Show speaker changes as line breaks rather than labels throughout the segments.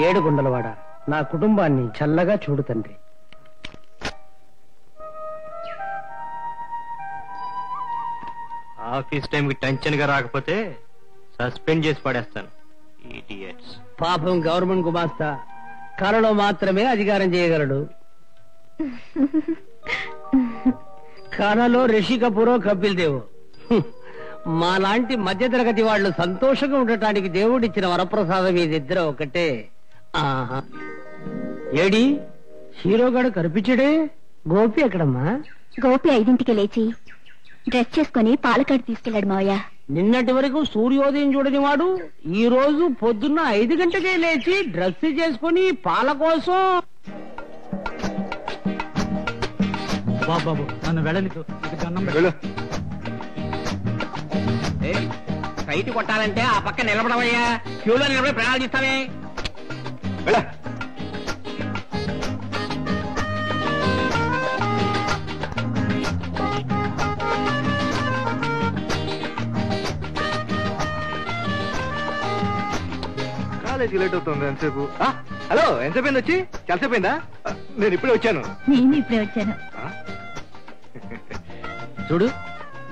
ఏడుగుండలవాడ, నా కుటుంబాన్ని చల్లగా చూడు తండ్రి.
ఆఫీస్ టైంకి టెన్షన్ గా రాకపోతే సస్పెండ్ చేసి పడేస్తాను.
పాపం గవర్నమెంట్ గుమాస్తా కళలో మాత్రమే అధికారం చేయగలడు. కళలో రిషి కపూరో కపిల్ దేవ్. మా లాంటి మధ్యతరగతి వాళ్ళు సంతోషంగా ఉండటానికి దేవుడిచ్చిన వరప్రసాదం ఇదిద్దరు ఒకటే. ఆహా, ఏడి హీరోగాడు కనిపించడే? గోపి ఎక్కడమ్మా?
గోపి 5ంటికి లేచి డ్రెస్ చేసుకుని పాలకాడు తీసుకెళ్లాడు మావయ్య.
నిన్నటి వరకు సూర్యోదయం చూడని వాడు ఈ రోజు పొద్దున్న 5 గంటకే లేచి డ్రెస్ చేసుకుని పాల కోసం.
బాబు నన్ను వెళ్ళనికు.
సైట్ కొట్టాలంటే ఆ పక్క నిలబడవయ్యా. క్యూలో నిలబడి ప్రాణాలు తీస్తావే.
కాలేజీకి లేట్ అవుతుంది. ఎంతసేపు? హలో, ఎంతసేపు అయింది వచ్చి? చాలాసేపు అయిందా? నేను ఇప్పుడే వచ్చాను.
నేను ఇప్పుడే వచ్చాను.
చూడు,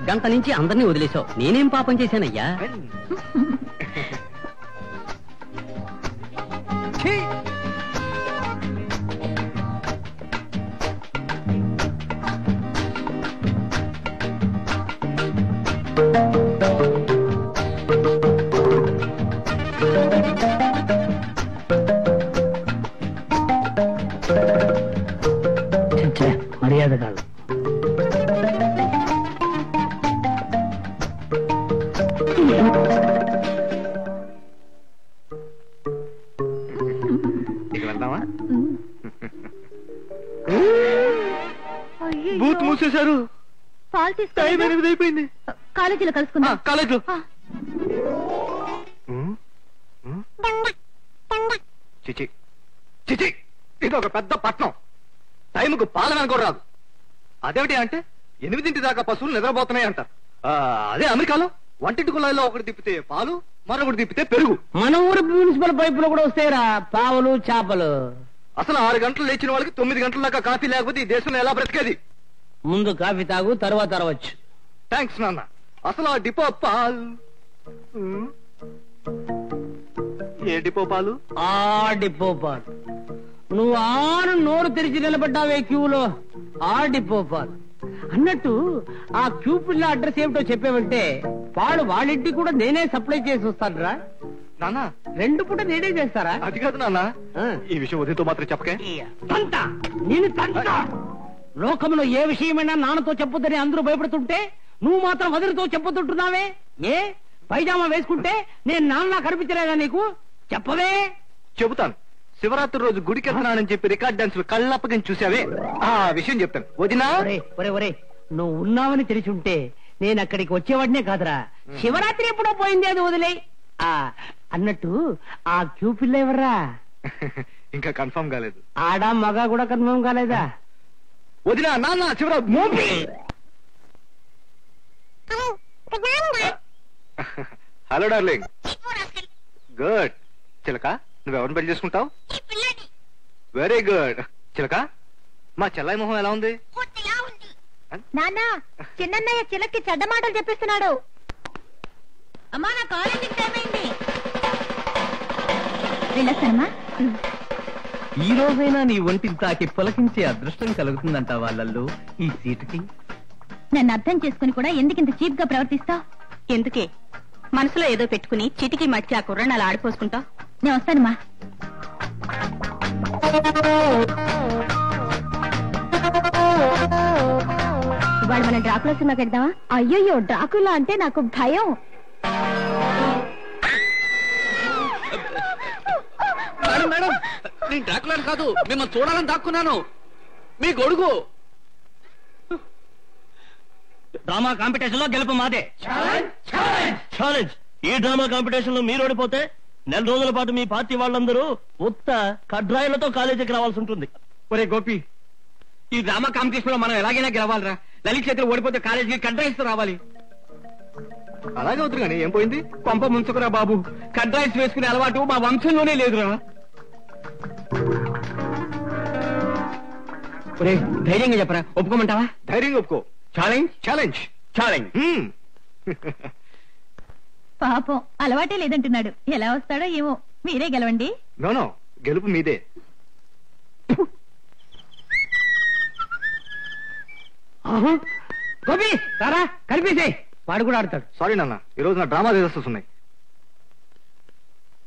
గంట నుంచి అందరినీ వదిలేసావు. నేనేం పాపం చేశానయ్యా? మర్యాద కాదు.
వెళ్దామా? బూత్ మూసేశారు.
పాలు తీసుకో.
8 అయిపోయింది.
కాలేజీలో కలుసుకుందాం.
కాలేజీలో చిచి చిచి, ఇది ఒక పెద్ద పట్నం. టైంకు పాలన కూడా రాదు. అదేమిటి అంటే 8 దాకా పశువులు నిద్రపోతున్నాయి అంటారు. అదే అమెరికాలో వంటింటి కుళాయిలో ఒకటి తిప్పితే పాలు, మరొకటి తిప్పితే పెరుగు.
మన ఊరు మున్సిపల్ పైపులో కూడా వస్తాయిరా పావులు చేపలు.
అసలు 6 గంటలు లేచిన వాళ్ళకి 9 గంటల దాకా కాఫీ లేకపోతే ఈ దేశంలో ఎలా బ్రతికేది?
ముందు కాఫీ తాగు, తర్వాత అరవచ్చు.
థ్యాంక్స్ నాన్న. అసలు ఆ డిపో పాలు, ఏ డిపో పాలు?
ఆ డిపో పాలు. నువ్వు ఆరు నోరు తెరిచి నిలబడ్డావే క్యూలో, ఆ డిపో పాలు. అన్నట్టు ఆ క్యూ పిల్ల అడ్రస్ ఏమిటో చెప్పావంటే పాలు వాళ్ళింటికి కూడా నేనే సప్లై చేసి వస్తానురా.
నాన్న
2 పూట నేనే చేస్తారా?
అది కాదు నాన్న,
ఆ.
ఈ విషయం వదిలితో మాత్రం చెప్పకే.
తంత నేను తంత. లోకంలో ఏ విషయమైనా నాన్నతో చెప్పొద్దని అందరూ భయపడుతుంటే నువ్వు మాత్రం వదిలితో చెప్పొద్దుంటున్నావే. ఏ పైజామా వేసుకుంటే నేను నాన్న కనిపించలేదా నీకు? చెప్పవే.
చెబుతాను. శివరాత్రి రోజు గుడికి వెళ్తున్నానని చెప్పి రికార్డ్ డాన్సులు కళ్ళప్పకని చూసావే, ఆ విషయం చెప్తాను. వదినా,
ఒరే నువ్వు ఉన్నావని తెలిసి ఉంటే నేను అక్కడికి వచ్చేవాడినే కాదురా. శివరాత్రి ఎప్పుడో పోయింది, అది వదిలే. అన్నట్టు ఆ క్యూ పిల్ల ఎవర్రా?
ఇంకా కన్ఫర్మ్ కాలేదు.
ఆడ మగ కూడా కన్ఫర్మ్ కాలేదా?
వదినా, నాన్న శివరాత్రి మోపి. Hello darling. గుడ్. చిలక, నువ్వెవరిని పెళ్లి చేసుకుంటావు? Very good. చిలక, మా చెల్లాయి మొహం ఎలా ఉంది?
నాన్న, చిన్నన్నయ్య చిలక్కి చెడ్డ మాటలు చెప్పిస్తున్నాడు. అమ్మా, నా కాలేజీకి టైం అయింది. వెళ్ళొస్తానమ్మా.
ఈ రోజైనా నీ ఒంటిని తాకి పులకించే అదృష్టం కలుగుతుందంట వాళ్ళల్లో ఈ సీటుకి.
నన్ను అర్థం చేసుకుని కూడా ఎందుకింత చీప్ గా ప్రవర్తిస్తావు? ఎందుకే మనసులో ఏదో పెట్టుకుని చిటికి మట్టి ఆ కుర్రని అలా ఆడిపోసుకుంటావు? నేను వస్తానమ్మా. ఇవాళ మనం డ్రాకులా సినిమాకి వెళ్దామా? అయ్యయ్యో, డ్రాకులా అంటే నాకు భయం.
మేడం, నేను డ్రాకులాని కాదు, మిమ్మల్ని చూడాలని దాక్కున్నాను. మీ గొడుగు.
డ్రామా కాంపిటీషన్ లో గెలుపు మాదే.
ఛాలెంజ్. ఈ డ్రామా కాంపిటీషన్ లో మీరు ఓడిపోతే 4 రోజుల పాటు మీ పార్టీ వాళ్ళందరూ ఉత్త కడ్రాయిలతో కాలేజీకి రావాల్సి ఉంటుంది.
ఒరే గోపి, ఈ డ్రామా కాంపిటీషన్ లో మనం ఎలాగైనా గెలవాలరా. లలిత్ చేతులు ఓడిపోతే కాలేజీకి కడ్రాయిస్తూ రావాలి.
అలాగే అవుతుంది కానీ ఏం పోయింది?
పంప ముంచుకురా బాబు. కడ్రాయిస్ వేసుకునే అలవాటు మా వంశంలోనే లేదురా. ఒరే, ధైర్యంగా చెప్పరా, ఒప్పుకోమంటావా?
ధైర్యంగా ఒప్పుకో.
Challenge
challenge.
ఛాలెంజ్.
పాపం అలవాటే లేదంటున్నాడు. ఎలా వస్తాడో ఏమో. మీరే గెలవండి.
నో, గెలుపు మీదే.
గోపి రారా, కనిపిస్తే వాడు కూడా ఆడతాడు.
సారీ నాన్న, ఈ రోజు నా డ్రామా రిహర్సల్స్ ఉన్నాయి.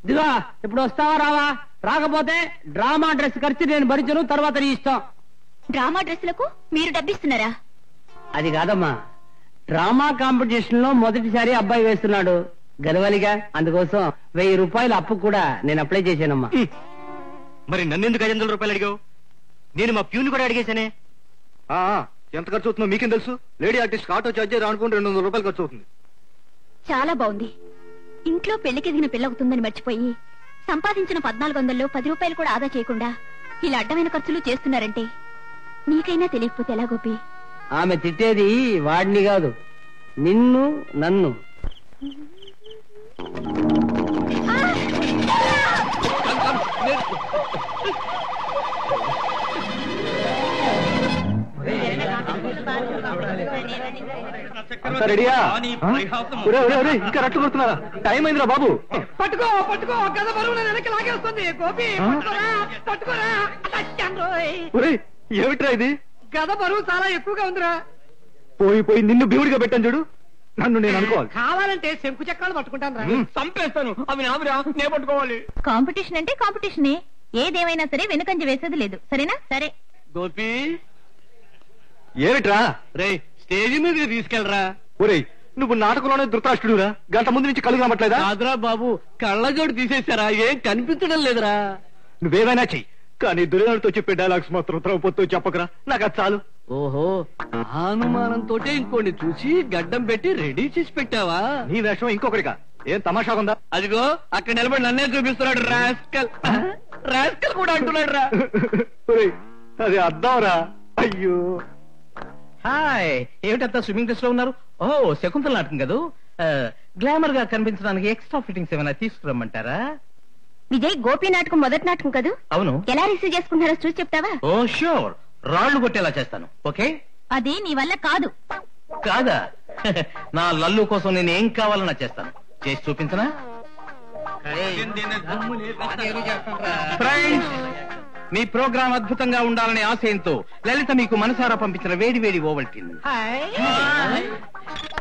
ఇదిగో, ఇప్పుడు వస్తావా రావా? రాకపోతే డ్రామా డ్రెస్ ఖర్చు నేను భరించను, తర్వాత నీ ఇష్టం.
డ్రామా డ్రెస్సులకు మీరు డబ్బిస్తున్నారా?
అది కాదమ్మా, డ్రామా కాంపిటీషన్ లో మొదటిసారి అబ్బాయి వేస్తున్నాడు, గెలవాలిగా. అందుకోసం 1000 రూపాయలు అప్పు కూడా నేను అప్లై చేశానమ్మా.
మరి నన్నెందుకు 500 రూపాయలు అడిగావు? నేను మా ప్యూన్ కూడా అడిగేశానే.
ఎంత ఖర్చు అవుతుందో మీకేం తెలుసు? లేడీ ఆర్టిస్ట్ ఆటో చార్జీ రానుకుంటే 200 రూపాయలు ఖర్చు అవుతుంది.
చాలా బాగుంది. ఇంట్లో పెళ్లికెదిగిన పిల్ల అవుతుందని మర్చిపోయి సంపాదించిన 1400లో 10 రూపాయలు కూడా ఆదా చేయకుండా ఇలా అడ్డమైన ఖర్చులు చేస్తున్నారంటే నీకైనా తెలియకపోతే ఎలా గోపి?
ఆమె తిట్టేది వాడిని కాదు, నిన్ను, నన్ను.
అంతా రెడీయా? ఇంకా రట్టు కొడుతున్నారా? టైం అయిందిరా బాబు.
పట్టుకో పట్టుకో, గద బరువు వెనక్కి లాగేస్తుంది. గోపి పట్టుకోరా.
ఏమిట్రా ఇది?
గద బరువు చాలా ఎక్కువగా ఉందిరా.
పోయి నిన్ను బివుడిగా పెట్టాను చూడు. నన్ను నేను అనుకోవాలి.
కావాలంటే శంకు చక్రాలు పట్టుకుంటాను రా. చంపేస్తాను. అవి నావిరా, నే పట్టుకోవాలి.
కాంపిటీషన్ అంటే కాంపిటీషనే. ఏదేమైనా సరే వెనుకంజ వేసేది లేదు. సరేనా? సరే.
గోపి,
ఏమిట్రా?
రే స్టేజ్ మీద తీసుకెళ్ళరా.
ఒరేయ్, నువ్వు నాటకంలోనే ధృతరాష్ట్రుడురా. గంట ముందు నుంచి కలుగు రావట్లేదా?
కాదురా బాబు, కళ్ళజోడు తీసేశారా? ఏం కనిపించడం లేదురా.
నువ్వేమైనా చెయ్యి, కానీ దుర్యోధనుడితో చెప్పే డైలాగ్స్ మాత్రం ద్రౌపదితో చెప్పకరా. నాకు అది చాలు.
ఓహో, అనుమానంతో ఇంకోటి చూసి గడ్డం పెట్టి రెడీ చేసి పెట్టావా?
నీ వేషం ఇంకొకరిగా ఏం తమాషా ఉందా?
అదిగో అక్కడ నిలబడి నన్నే చూపిస్తున్నాడు. రాస్కల్ రాస్కల్ కూడా అంటున్నాడు రా.
అది అద్దాంరా. అయ్యో,
హాయ్, ఏమిటంతా స్విమ్మింగ్ డ్రెస్ లో ఉన్నారు? ఓహో, శకుంతల నాటకం కదా. గ్లామర్ గా కనిపించడానికి ఎక్స్ట్రా ఫిట్టింగ్స్ ఏమైనా తీసుకురమ్మంటారా?
విజయ్, గోపి నాటకం మొదటి నాటకం కదా?
అవును.
ఎలా రిసీవ్ చేసుకుంటారో చూసి చెప్తావా?
ఓ షూర్, రాళ్లు కొట్టేలా చేస్తాను. ఓకే?
అది నీ వల్ల కాదు.
కాదా? నా లల్లు కోసం నేను ఏం కావాలన్నా చేస్తాను. చేసి చూపించనా? ఫ్రెండ్స్, మీ ప్రోగ్రాం అద్భుతంగా ఉండాలనే ఆశయంతో లలిత మీకు మనసారా పంపించిన వేడి వేడి ఓవల్టీన్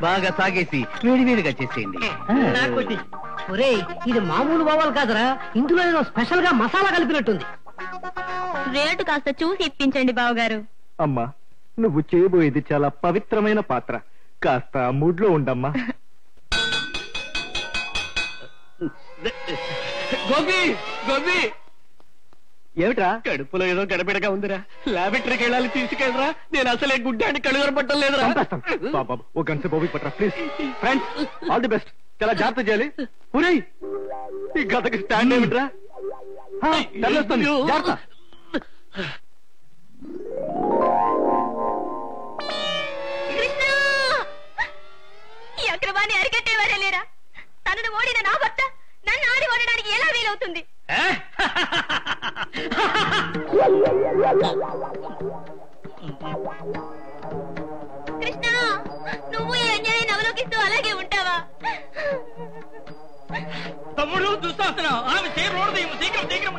బాగా సాగేసి వేడి వేడిగా చేసేయండి.
ఇది మామూలు ఓవల్ కాదురా, ఇందులో ఏదో స్పెషల్ గా మసాలా కలిపినట్టుంది.
రేటు కాస్త చూసి ఇప్పించండి బావగారు.
అమ్మా, నువ్వు చేయబోయేది చాలా పవిత్రమైన పాత్ర, కాస్త మూడ్లో ఉండమ్మా.
గోపి గోపి
ఏమిట్రా?
కడుపులో ఏదో గడబిడగా ఉందిరా, లాబెటరీకి వెళ్ళాలి, తీసుకెళ్ళరా. నేను అసలే గుడ్డాన్ని కడుగర పట్టం లేదురా.
బాబా ఓ గంట ఓపిక పట్టరా please. Friends all the best, చాలా జాగ్రత్త చేయాలి. ఒరేయ్, ఈ గతకి స్టాండ్ ఏమిట్రా? తెల్లొస్తుంది, జాగ్రత్త.
కృష్ణ, ఈ అక్రమాన్ని అరికట్టేవారే లేరా? తనను ఓడిన నా భర్త నన్ను ఆడి ఓడడానికి ఎలా వీలవుతుంది? కృష్ణ, నువ్వు ఈ అన్యాయాన్ని అవలోకిస్తూ అలాగే ఉంటావా?
తమ్ముడు దుస్తాసన ఆమె శీఘ్రం శీఘ్రంగా.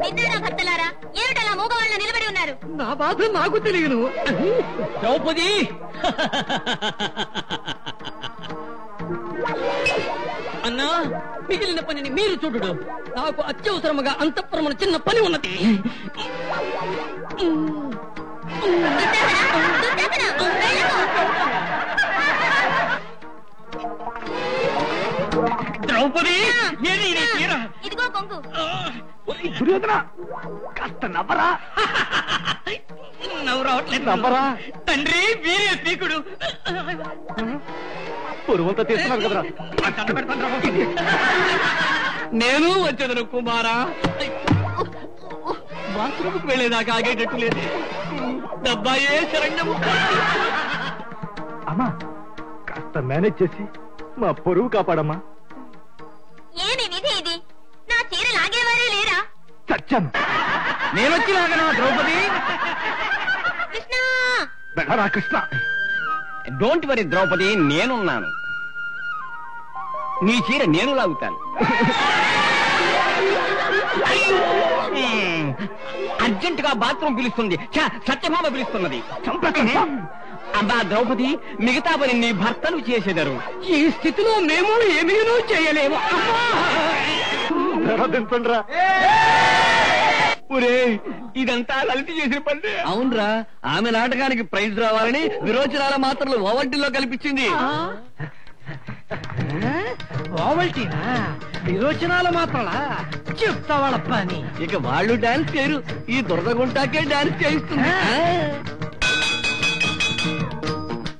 విన్నారా భర్తలారా, ఏమిటలా మూగవాళ్ళ నిలబడి ఉన్నారు?
నా బాధ నాకు తెలియను.
ద్రౌపది
అన్నా, మిగిలిన పనిని మీరు చూడు. నాకు అత్యవసరముగా అంతఃపురమున చిన్న పని ఉన్నది.
ద్రౌపది
ఇదిగో కొంగు.
దుర్యోధన, కాస్త నవ్వరా.
నవ్వు రావట్లేదు.
నవ్వరా.
తండ్రి వీరే పీకుడు.
పొరువంతా తీస్తున్నారు కదరా.
నేను వచ్చేదను కుమారా. బాత్రూమ్కి వెళ్ళేదాకా ఆగేటట్టు లేదు. డబ్బాయే శరణ్యము.
అమ్మా, కాస్త మేనేజ్ చేసి మా పొరుగు కాపాడమ్మా.
ఏమి విధి ఇది? నా చీర లాగేవారే లేరా?
చచ్చాను.
నేనొచ్చి లాగనా ద్రౌపది?
కృష్ణ,
వెళ్ళరా కృష్ణ.
డోంట్ వరీ ద్రౌపది, నేనున్నాను. నీ చీర నేను లాగుతాను. అర్జెంటుగా బాత్రూమ్ పిలుస్తుంది. సత్యభామ పిలుస్తున్నది. అబ్బా ద్రౌపది, మిగతా పని నీ భర్తలు చేసేదారు.
ఈ స్థితిలో మేము ఏమీనూ చేయలేము.
దింపండిరా.
ఇదంతా లలిత చేసిన పని.
అవునరా, ఆమె నాటకానికి ప్రైజ్ రావాలని విరోచనాల మాత్రలు ఓవల్టీలో కల్పించింది. ఓవల్టీనా? విరోచనాల మాత్రలా? చెప్తా వాళ్ళ పని. ఇక వాళ్ళు డాన్స్ చేయరు, ఈ దురదగుంటాకే డాన్స్ చేయిస్తుంది.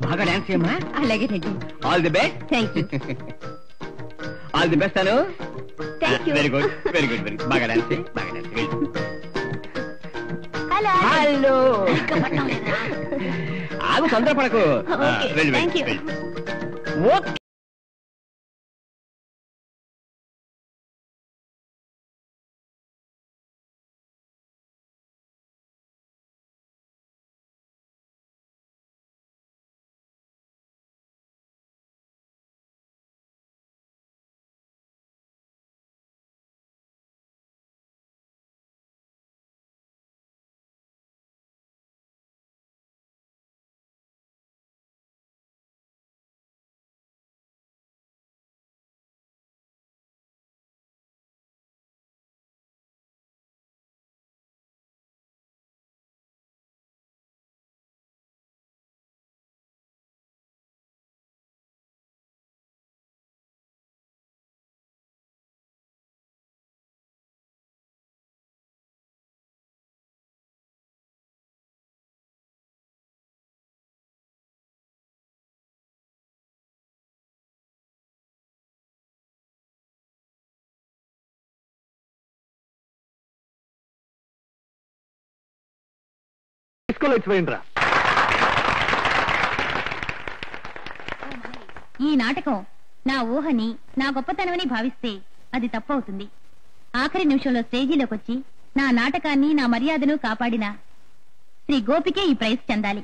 బాగా డాన్స్ చేయమ్మా.
అలాగే Reddy.
All the best.
Thank you.
All the best Anu.
Thank you.
Very good very good very బాగా డాన్స్ చేయి, బాగా డాన్స్ చేయి.
హలో.
హలో. ఆగు, తొందరపడకు.
ఓకే,
వెళ్ళు
థ్యాంక్ యూ.
వెళ్ళు. ఓకే.
ఈ నాటకం నా ఊహని, నా గొప్పతనమని భావిస్తే అది తప్పవుతుంది. ఆఖరి నిమిషంలో స్టేజీలోకి వచ్చి నా నాటకాన్ని, నా మర్యాదను కాపాడిన శ్రీ గోపికే ఈ ప్రైజ్ చెందాలి.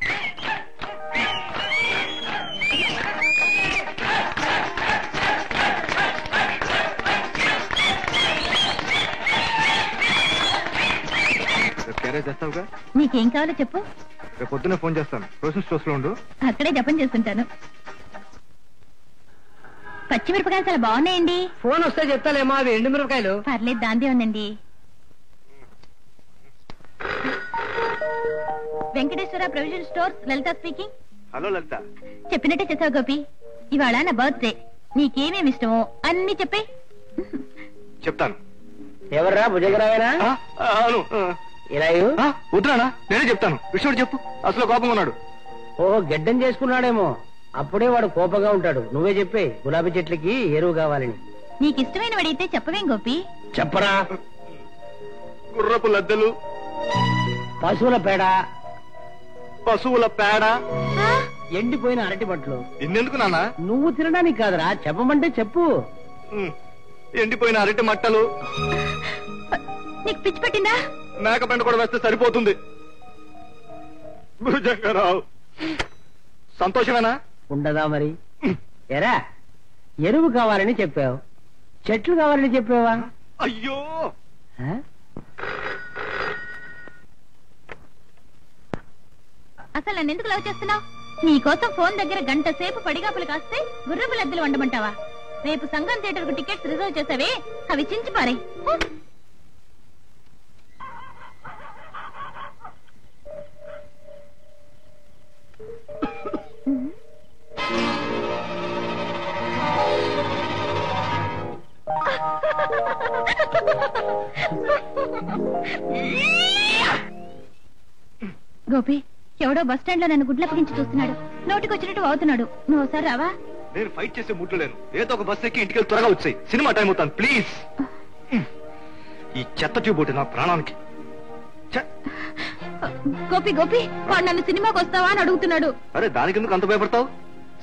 బాగా చేస్తావుగా?
నీకేం కావాలో చెప్పు.
రేపు పొద్దున్నే ఫోన్ చేస్తాను. రోజు స్టోర్స్ లో ఉండు.
అక్కడే జపం చేస్తుంటాను. పచ్చిమిరపకాయలు చాలా బాగున్నాయండి.
ఫోన్ వస్తే చెప్తాలేమో, అవి ఎండు మిరపకాయలు.
పర్లేదు, దాందే ఉందండి. వెంకటేశ్వర ప్రొవిజన్ స్టోర్స్, లలిత స్పీకింగ్.
హలో లలిత.
చెప్పినట్టే చేసావు గోపి. ఇవాళ నా బర్త్డే. నీకేమేమి ఇష్టమో అన్ని చెప్పే.
చెప్తాను.
ఎవర్రా, భుజంగరావేనా?
అవును.
ఇలా
వద్దురానా, నేనే చెప్తాను. విషయం చెప్పు. అసలు కోపంగా ఉన్నాడు.
ఓహో, గెడ్డం చేసుకున్నాడేమో. అప్పుడే వాడు కోపంగా ఉంటాడు. నువ్వే చెప్పే, గులాబీ చెట్లకి ఎరువు కావాలని.
నీకు ఇష్టమైన వాడైతే చెప్పవేం గోపి?
చెప్పరా.
గుర్రపు లద్దెలు,
పశువుల పేడ,
పశువుల పేడ,
ఎండిపోయిన అరటి బట్టలు.
ఇన్నెందుకు నాన్న?
నువ్వు తినడానికి కాదురా, చెప్పమంటే చెప్పు.
ఎండిపోయిన అరటి మట్టలు.
నీకు పిచ్చి పట్టిందా?
మేక పెండ కూడా వేస్తే సరిపోతుంది. భుజంగరావు, సంతోషమేనా?
ఉండదా మరి. ఎరా, ఎరువు కావాలని చెప్పావు, చెట్లు కావాలని చెప్పావా?
అయ్యో,
అసలు నన్ను ఎందుకు లవ్ చేస్తున్నావు? నీకోసం ఫోన్ దగ్గర గంట సేపు పడిగాపులు కాస్తే గుర్రపు లద్దెలు వండమంటావా? రేపు సంగం థియేటర్ కు టికెట్స్ రిజర్వ్ చేసావే, అవి చించి పారే. గోపి, ఎవడో బస్ స్టాండ్ లో నన్ను గుడ్లప్పగించి చూస్తున్నాడు. నోటికొచ్చినట్టు అవుతున్నాడు. నువ్వు ఒకసారి రావా?
నేను ఫైట్ చేసే మూడ్లో లేను. ఏదో ఒక బస్ ఎక్కి ఇంటికి త్వరగా వచ్చాయి. సినిమా టైం అవుతాను ప్లీజ్. ఈ చెత్త ట్యూబ్ ఒకటి నా ప్రాణానికి.
గోపి గోపి, వాడు నన్ను సినిమాకి వస్తావా అని అడుగుతున్నాడు.
అరే, దానికి ఎందుకు అంత భయపడతావు?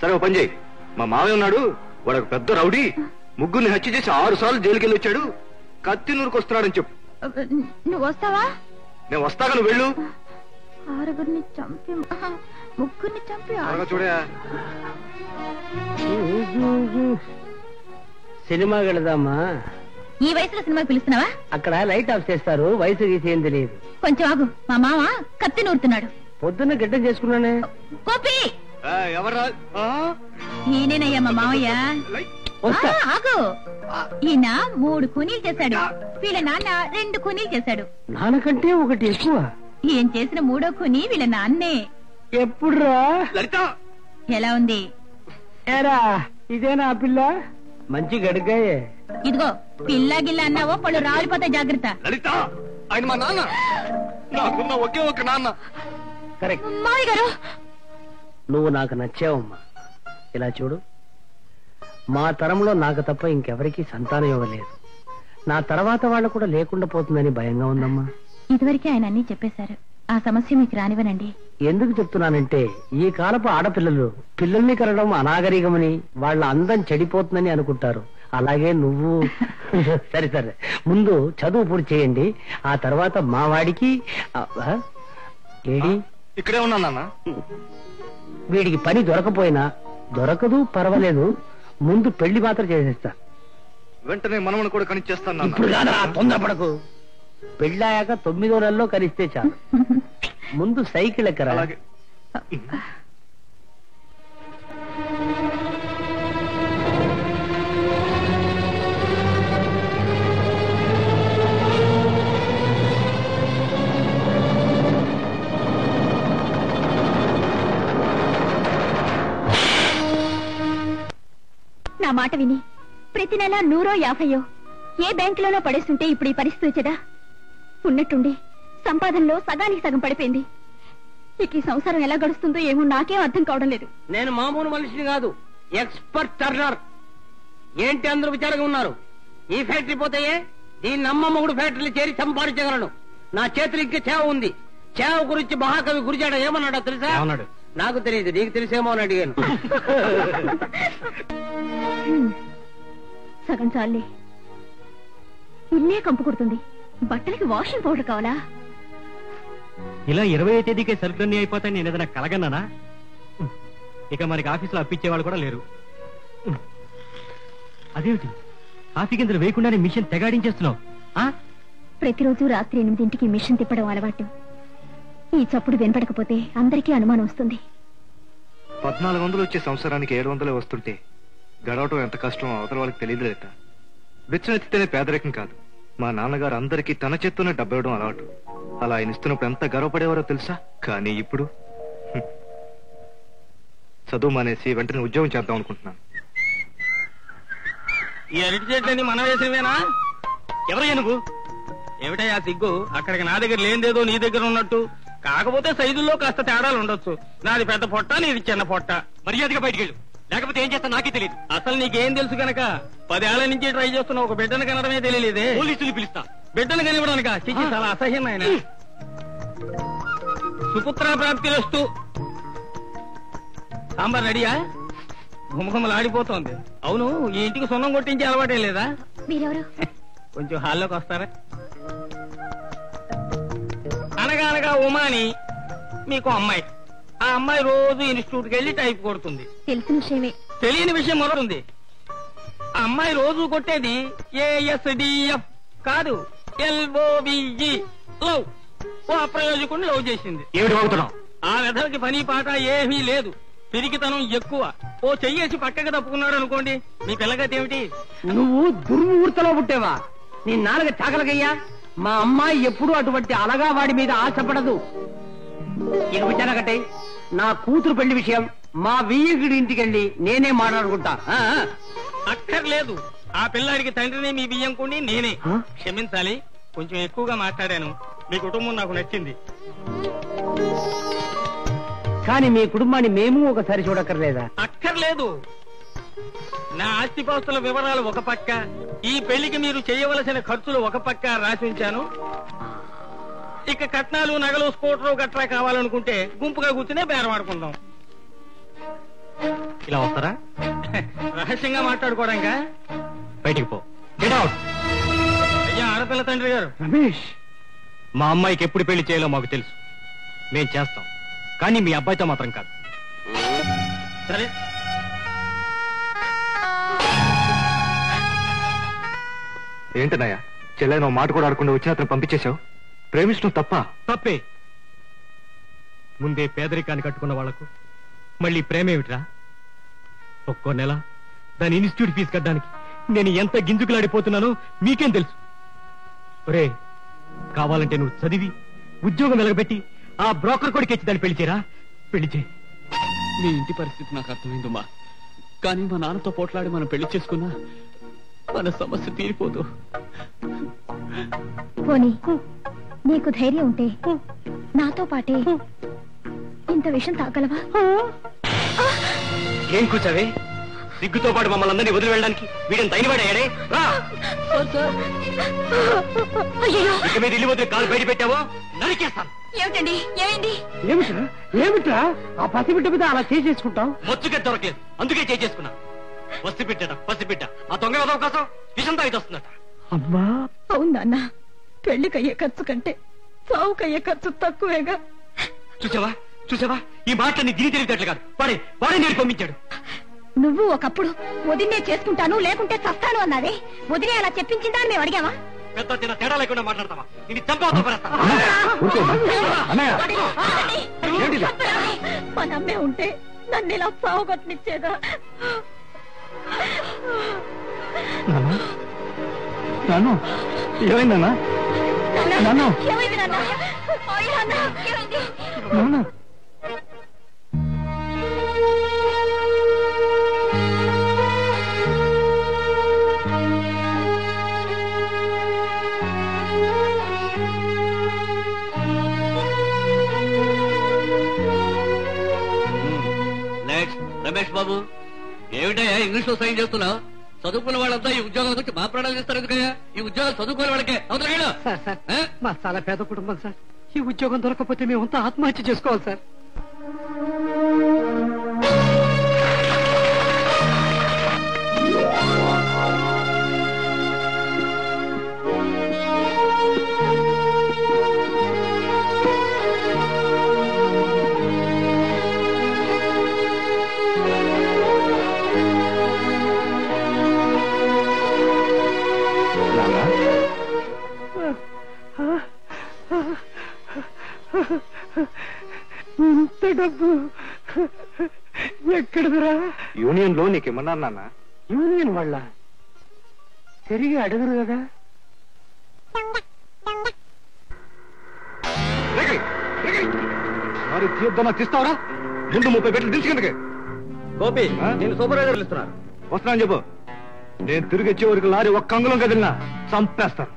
సరే, ఓ పని చేయి. మా మావయ్య ఉన్నాడు, వాడు ఒక పెద్ద రౌడీ. ముగ్గురిని హత్య చేసి 6 సార్లు జైలుకి వెళ్ళి వచ్చాడు. కత్తినూరుకు వస్తున్నాడని చెప్పు.
నువ్వు వస్తావా?
నేను వస్తాగా, నువ్వు వెళ్ళు.
6గురిని చంపి, 3గురిని చంపి.
చూడే,
సినిమా వెళదామా?
ఈ వయసులో సినిమాకి పిలుస్తున్నావా?
అక్కడ లైట్ ఆఫ్ చేస్తారు, వయసు గీసి ఏం తెలియదు.
కొంచెం ఆగు, మా మామ కత్తి నూరుతున్నాడు.
పొద్దున్న గిడ్డం చేసుకున్నానే.
గోపి,
ఎవరా?
ఈయనేనయ్యా మా మామయ్య. ఆగు, ఈయన 3 కూనీలు చేశాడు. వీళ్ళ నాన్న 2 కూనీలు చేశాడు.
నాన్నకంటే ఒకటి ఎక్కువ.
ఈయన చేసిన 3వ కూనీ వీళ్ళ నాన్నే.
ఎప్పుడురా?
ఎలా ఉంది?
ఏరా, ఇదేనా ఆ పిల్ల? మంచి గడిగాయే.
ఇదిగో, పిల్ల గిల్ల అన్నావో పళ్ళు రాలిపోతాయి, జాగ్రత్త.
లలిత, ఆయన మా నాన్న. నాకున్న ఒకే ఒక నాన్న.
కరెక్ట్.
మామయ్య గారు,
నువ్వు నాకు నచ్చావమ్మా. ఇలా చూడు, మా తరంలో నాకు తప్ప ఇంకెవరికీ సంతానం ఇవ్వలేదు. నా తర్వాత వాళ్ళు కూడా లేకుండా పోతుందని భయంగా ఉందమ్మా.
ఇదివరకే ఆయన అన్ని చెప్పేశారు. ఆ సమస్య మీకు రానివ్వనండి.
ఎందుకు చెప్తున్నానంటే, ఈ కాలపు ఆడపిల్లలు పిల్లల్ని కనడం అనాగరికమని, వాళ్ళ అందం చెడిపోతుందని అనుకుంటారు. అలాగే నువ్వు. సరే సరే, ముందు చదువు పూర్తి చేయండి. ఆ తర్వాత మా వాడికి ఏడి
ఇక్కడే ఉన్నా నాన్న.
వీడికి పని దొరకపోయినా దొరకదు, పర్వాలేదు. ముందు పెళ్లి మాత్రం చేసేస్తా.
వెంటనే మనవను కూడా కనిచేస్తాను.
ఇప్పుడు కాదా, తొందరపడకు. పెళ్ళాయాక 9వ నెలలో కనిస్తే చాలు. ముందు సైకిల్ ఎక్కరా.
అలాగే.
నా మాట విని ప్రతి నెల 100-50 ఏ బ్యాంకులోనో పడేస్తుంటే ఇప్పుడు ఈ పరిస్థితి వచ్చేదా? ఉన్నట్టుండి సంపాదనలో సగానికి సగం పడిపోయింది. ఇక ఈ సంసారం ఎలా గడుస్తుందో ఏమో నాకేం అర్థం కావడం లేదు.
నేను మామూలు మనిషిని కాదు, ఎక్స్పర్ట్ టర్నర్. ఏంటి అందరూ విచారంగా ఉన్నారు? ఈ ఫ్యాక్టరీ పోతాయే, దీన్ని అమ్మమ్మ కూడా ఫ్యాక్టరీలు చేరి సంపాదించగలను. నా చేతులు ఇంకే చేవ ఉంది. చేవ గురించి మహాకవి గురిజాడ ఏమన్నాడో తెలుసా? నాకు తెలియదు, నీకు తెలిసేమో అని అడిగాను.
సగం చాలే, ఇల్లే కంపు కొడుతుంది. బట్టలకి వాషింగ్ పౌడర్ కావాలా?
ఇలా 20వ తేదీకే సరుకులన్నీ అయిపోతాయి. నేను ఏదైనా కలగన్నానా? ఇక మనకి ఆఫీసులో అప్పించే వాళ్ళు కూడా లేరు. అదేమిటి, కాఫీ గింజలు వేయకుండానే మిషన్ తెగాడించేస్తున్నావు?
ప్రతిరోజు రాత్రి 8ంటికి మిషన్ తిప్పడం అలవాటు. ఈ చప్పుడు వినపడకపోతే అందరికీ అనుమానం వస్తుంది.
1400 వచ్చే సంవత్సరానికి 700 వస్తుంటే గడవటం ఎంత కష్టం అవతల వాళ్ళకి తెలియదు రేత. బిచ్చనెత్తితేనే పేదరికం కాదు. మా నాన్నగారు అందరికీ తన చేత్తోనే డబ్బివ్వడం అలవాటు. అలా ఆయన ఇస్తున్నప్పుడు ఎంత గర్వపడేవారో తెలుసా? కానీ ఇప్పుడు చదువు మానేసి వెంటనే ఉద్యోగం చేద్దాం అనుకుంటున్నాను.
ఈ అరటి చెట్లని మనం వేసేవేనా? ఎవరయ్యా నువ్వు? ఏమిటయ్యా సిగ్గు? అక్కడికి నా దగ్గర లేనిదేదో నీ దగ్గర ఉన్నట్టు. కాకపోతే సైజుల్లో కాస్త తేడాలు ఉండొచ్చు. నాది పెద్ద పొట్ట, నీది చిన్న పొట్ట.
మర్యాదగా బయటికెళ్ళు, లేకపోతే ఏం చేస్తా నాకే తెలియదు.
అసలు నీకేం తెలుసు గనక 10 ఏళ్ల నుంచి ట్రై చేస్తున్న ఒక బిడ్డను కనడమే తెలియలేదే.
పోలీసులు పిలుస్తా.
బిడ్డను కనివ్వడానిక? చిచ్చి, చాలా అసహ్యం ఆయన. సుపుత్ర ప్రాప్తిరస్తు. సాంబార్ రెడీయా? గుమగుమలు ఆడిపోతోంది. అవును, ఈ ఇంటికి సున్నం కొట్టించే అలవాటే లేదా?
మీరెవరు?
కొంచెం హాల్లోకి వస్తారా? అనగా అనగా ఉమాని మీకు అమ్మాయి. ఆ అమ్మాయి రోజు ఇన్స్టిట్యూట్ కి వెళ్ళి టైప్ కొడుతుంది.
తెలిసిన విషయమే.
తెలియని విషయం మరొకటి. ఆ అమ్మాయి రోజు కొట్టేది ASDF కాదు, LOVE. లవ్. ఓ అప్రయోజకుడిని లవ్ చేసింది.
ఏమిటి అవుతున్నావు?
ఆ వెధలకి పని పాట ఏమీ లేదు, పిరికితనం ఎక్కువ. ఓ చెయ్యేసి పక్కకి తప్పుకున్నాడు అనుకోండి, మీ పిల్లగతి ఏమిటి?
నువ్వు దుర్ముహూర్తలో పుట్టేవా? నీ నాలుగ చాకలకయ్యా. మా అమ్మాయి ఎప్పుడూ అటువంటి అలగా వాడి మీద ఆశపడదు. ఇక విచారగట్టే, నా కూతురు పెళ్లి విషయం మా వీయుడి ఇంటికి వెళ్ళి నేనే మాట్లాడుకుంటా.
అక్కర్లేదు, ఆ పిల్లాడికి తండ్రిని మీ బియ్యం కొని నేనే. క్షమించాలి, కొంచెం ఎక్కువగా మాట్లాడాను. మీ కుటుంబం నాకు నచ్చింది.
కానీ మీ కుటుంబాన్ని మేము ఒకసారి చూడక్కర్లేదా?
అక్కర్లేదు. నా ఆస్తిపాస్తుల వివరాలు ఒక పక్క, ఈ పెళ్లికి మీరు చేయవలసిన ఖర్చులు ఒక పక్క రాసి ఉంచాను. ఇక కట్నాలు, నగలు, స్కూటరు గట్రా కావాలనుకుంటే గుంపుగా కూర్చునే బేరమాడుకుందాం.
ఇలా వస్తారా?
రహస్యంగా మాట్లాడుకోవడంగా.
బయటికి పో. Get out.
అయ్యా ఆడపిల్ల తండ్రి గారు.
రమేష్,
మా అమ్మాయికి ఎప్పుడు పెళ్లి చేయాలో మాకు తెలుసు. మేం చేస్తాం, కానీ మీ అబ్బాయితో మాత్రం కాదు.
సరే,
ఏంటన్నయ్య, చెల్లెను మాట కూడా ఆడకుండా వచ్చిన అతను పంపించేశావు. ప్రేమించడం తప్ప?
తప్పే. ముందే పేదరికాన్ని కట్టుకున్న వాళ్లకు మళ్ళీ ప్రేమేమిట్రా? ఒక్కో నెల దాని ఇన్స్టిట్యూట్ ఫీజు కట్టడానికి నేను ఎంత గింజుకులాడిపోతున్నానో మీకేం తెలుసు? ఒరే, కావాలంటే నువ్వు చదివి ఉద్యోగం వెలగబెట్టి ఆ బ్రోకర్ కొడుకు దాన్ని పెళ్లి చేయరా? పెళ్లి చేయి.
మీ ఇంటి పరిస్థితి నాకు అర్థమైందమ్మా. కానీ మా నాన్నతో పోట్లాడి మనం పెళ్లి చేసుకున్నా మన సమస్య తీరిపోదు.
పోనీ నీకు ధైర్యం ఉంటే నాతో పాటే ఇంత విషయం తాగలవా?
ఏం కూర్చావే? సిగ్గుతో పాటు మమ్మల్ని అందరినీ వదిలి వెళ్ళడానికి వీడిని తైనవాడయ్యాడే. ఇక మీద ఇల్లు వదిలి కాలు బయట పెట్టావో నరికేస్తాను.
ఏమిటండి, ఏమైంది?
ఏమిట్రా ఆ పసిబిడ్డ మీద అలా చేసేసుకుంటావు?
మొచ్చుకే దొరకలేదు, అందుకే చేసుకున్నా. పసిబిడ్డ ఆ దొంగ అవకాశం విషం తాగి వస్తుందట.
అమ్మా,
అవునా అన్న, పెళ్లికయ్యే ఖర్చు కంటే సావుకయ్యే ఖర్చు తక్కువేగా.
చూసావా ఈ మాటని దిని తెలియటట్లు కాదు. వాడే నేను పంపించాడు.
నువ్వు ఒకప్పుడు వదినే చేసుకుంటాను లేకుంటే చస్తాను అన్నావే, వదిలే అలా చెప్పించిందా అని మేము అడిగావా?
పెద్ద చిన్న తేడా లేకుండా మాట్లాడతావా? నేను చంపవతో
మా నమ్మే ఉంటే నన్ను ఇలా సావుగొట్టనిచ్చేదా?
ఏమైందన్నా?
ఏమైంది నాన్న? ఏమైంది?
రమేష్ బాబు, ఏమిటయ్యా ఇంగ్లీష్ లో సైన్ చేస్తున్నావు? చదువుకున్న వాళ్ళంతా ఈ ఉద్యోగాల గురించి మా ప్రాణాలు ఇస్తారు ఎందుకయ్యా? ఈ ఉద్యోగాలు చదువుకునే వాళ్ళకే అవుతారా?
మా చాలా పేద కుటుంబం సార్. ఈ ఉద్యోగం దొరకకపోతే మేమంతా ఆత్మహత్య చేసుకోవాలి సార్. ఇంత డబ్బు ఎక్కడదరా?
యూనియన్ లో నీకేమన్నా నాన్న?
యూనియన్ వాళ్ళ తిరిగి అడగరు కదా.
మరి తీద్దామా? తీస్తావరా? ముందు 30 పెట్టలు తీసుకెందుకే?
గోపి
ఆ?
నేను సూపర్వైజర్ ఇస్తున్నారు.
వస్తున్నాను చెప్పు. నేను తిరిగి వచ్చే వరకు లారీ ఒక్క అంగుళం కదిలినా చంపేస్తాను.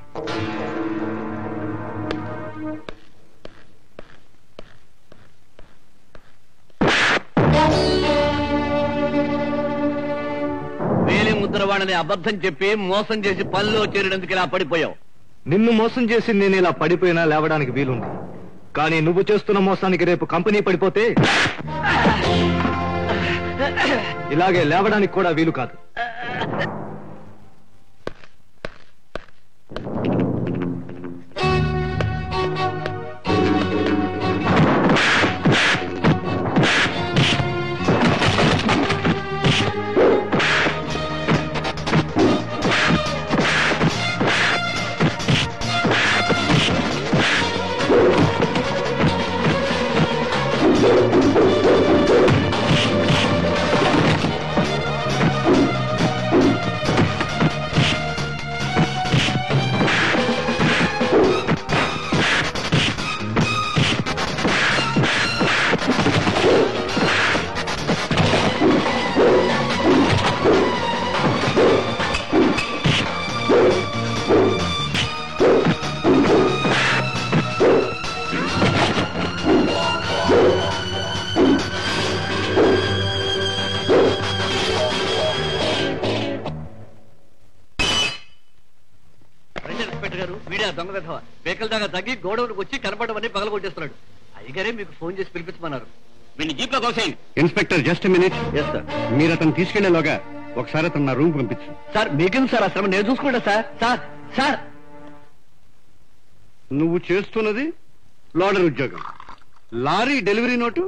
వేలి ముద్రవాడని అబద్ధం చెప్పి మోసం చేసి పనిలో చేరినందుకు ఇలా పడిపోయావు.
నిన్ను మోసం చేసి నేను ఇలా పడిపోయినా లేవడానికి వీలుంది. కానీ నువ్వు చేస్తున్న మోసానికి రేపు కంపెనీ పడిపోతే ఇలాగే లేవడానికి కూడా వీలు కాదు.
దొంగ విధవ పేకల దాకా తగ్గి గోడౌన్కి వచ్చి కనపడమని పగల కొట్టేస్తున్నాడు. అయ్యగారే మీకు ఫోన్ చేసి పిలిపించమన్నారు. వీడిని జీప్ లో కోసేయండి.
Inspector just minute.
Yes sir.
మీరు అతను తీసుకెళ్లేలోగా ఒకసారి అతను నా రూమ్ పంపించు.
సార్ మీకెందుకు సార్ అసలు? నేను చూసుకుంటా సార్. సార్ సార్
నువ్వు చేస్తున్నది లోడర్ ఉద్యోగం. లారీ డెలివరీ నోటు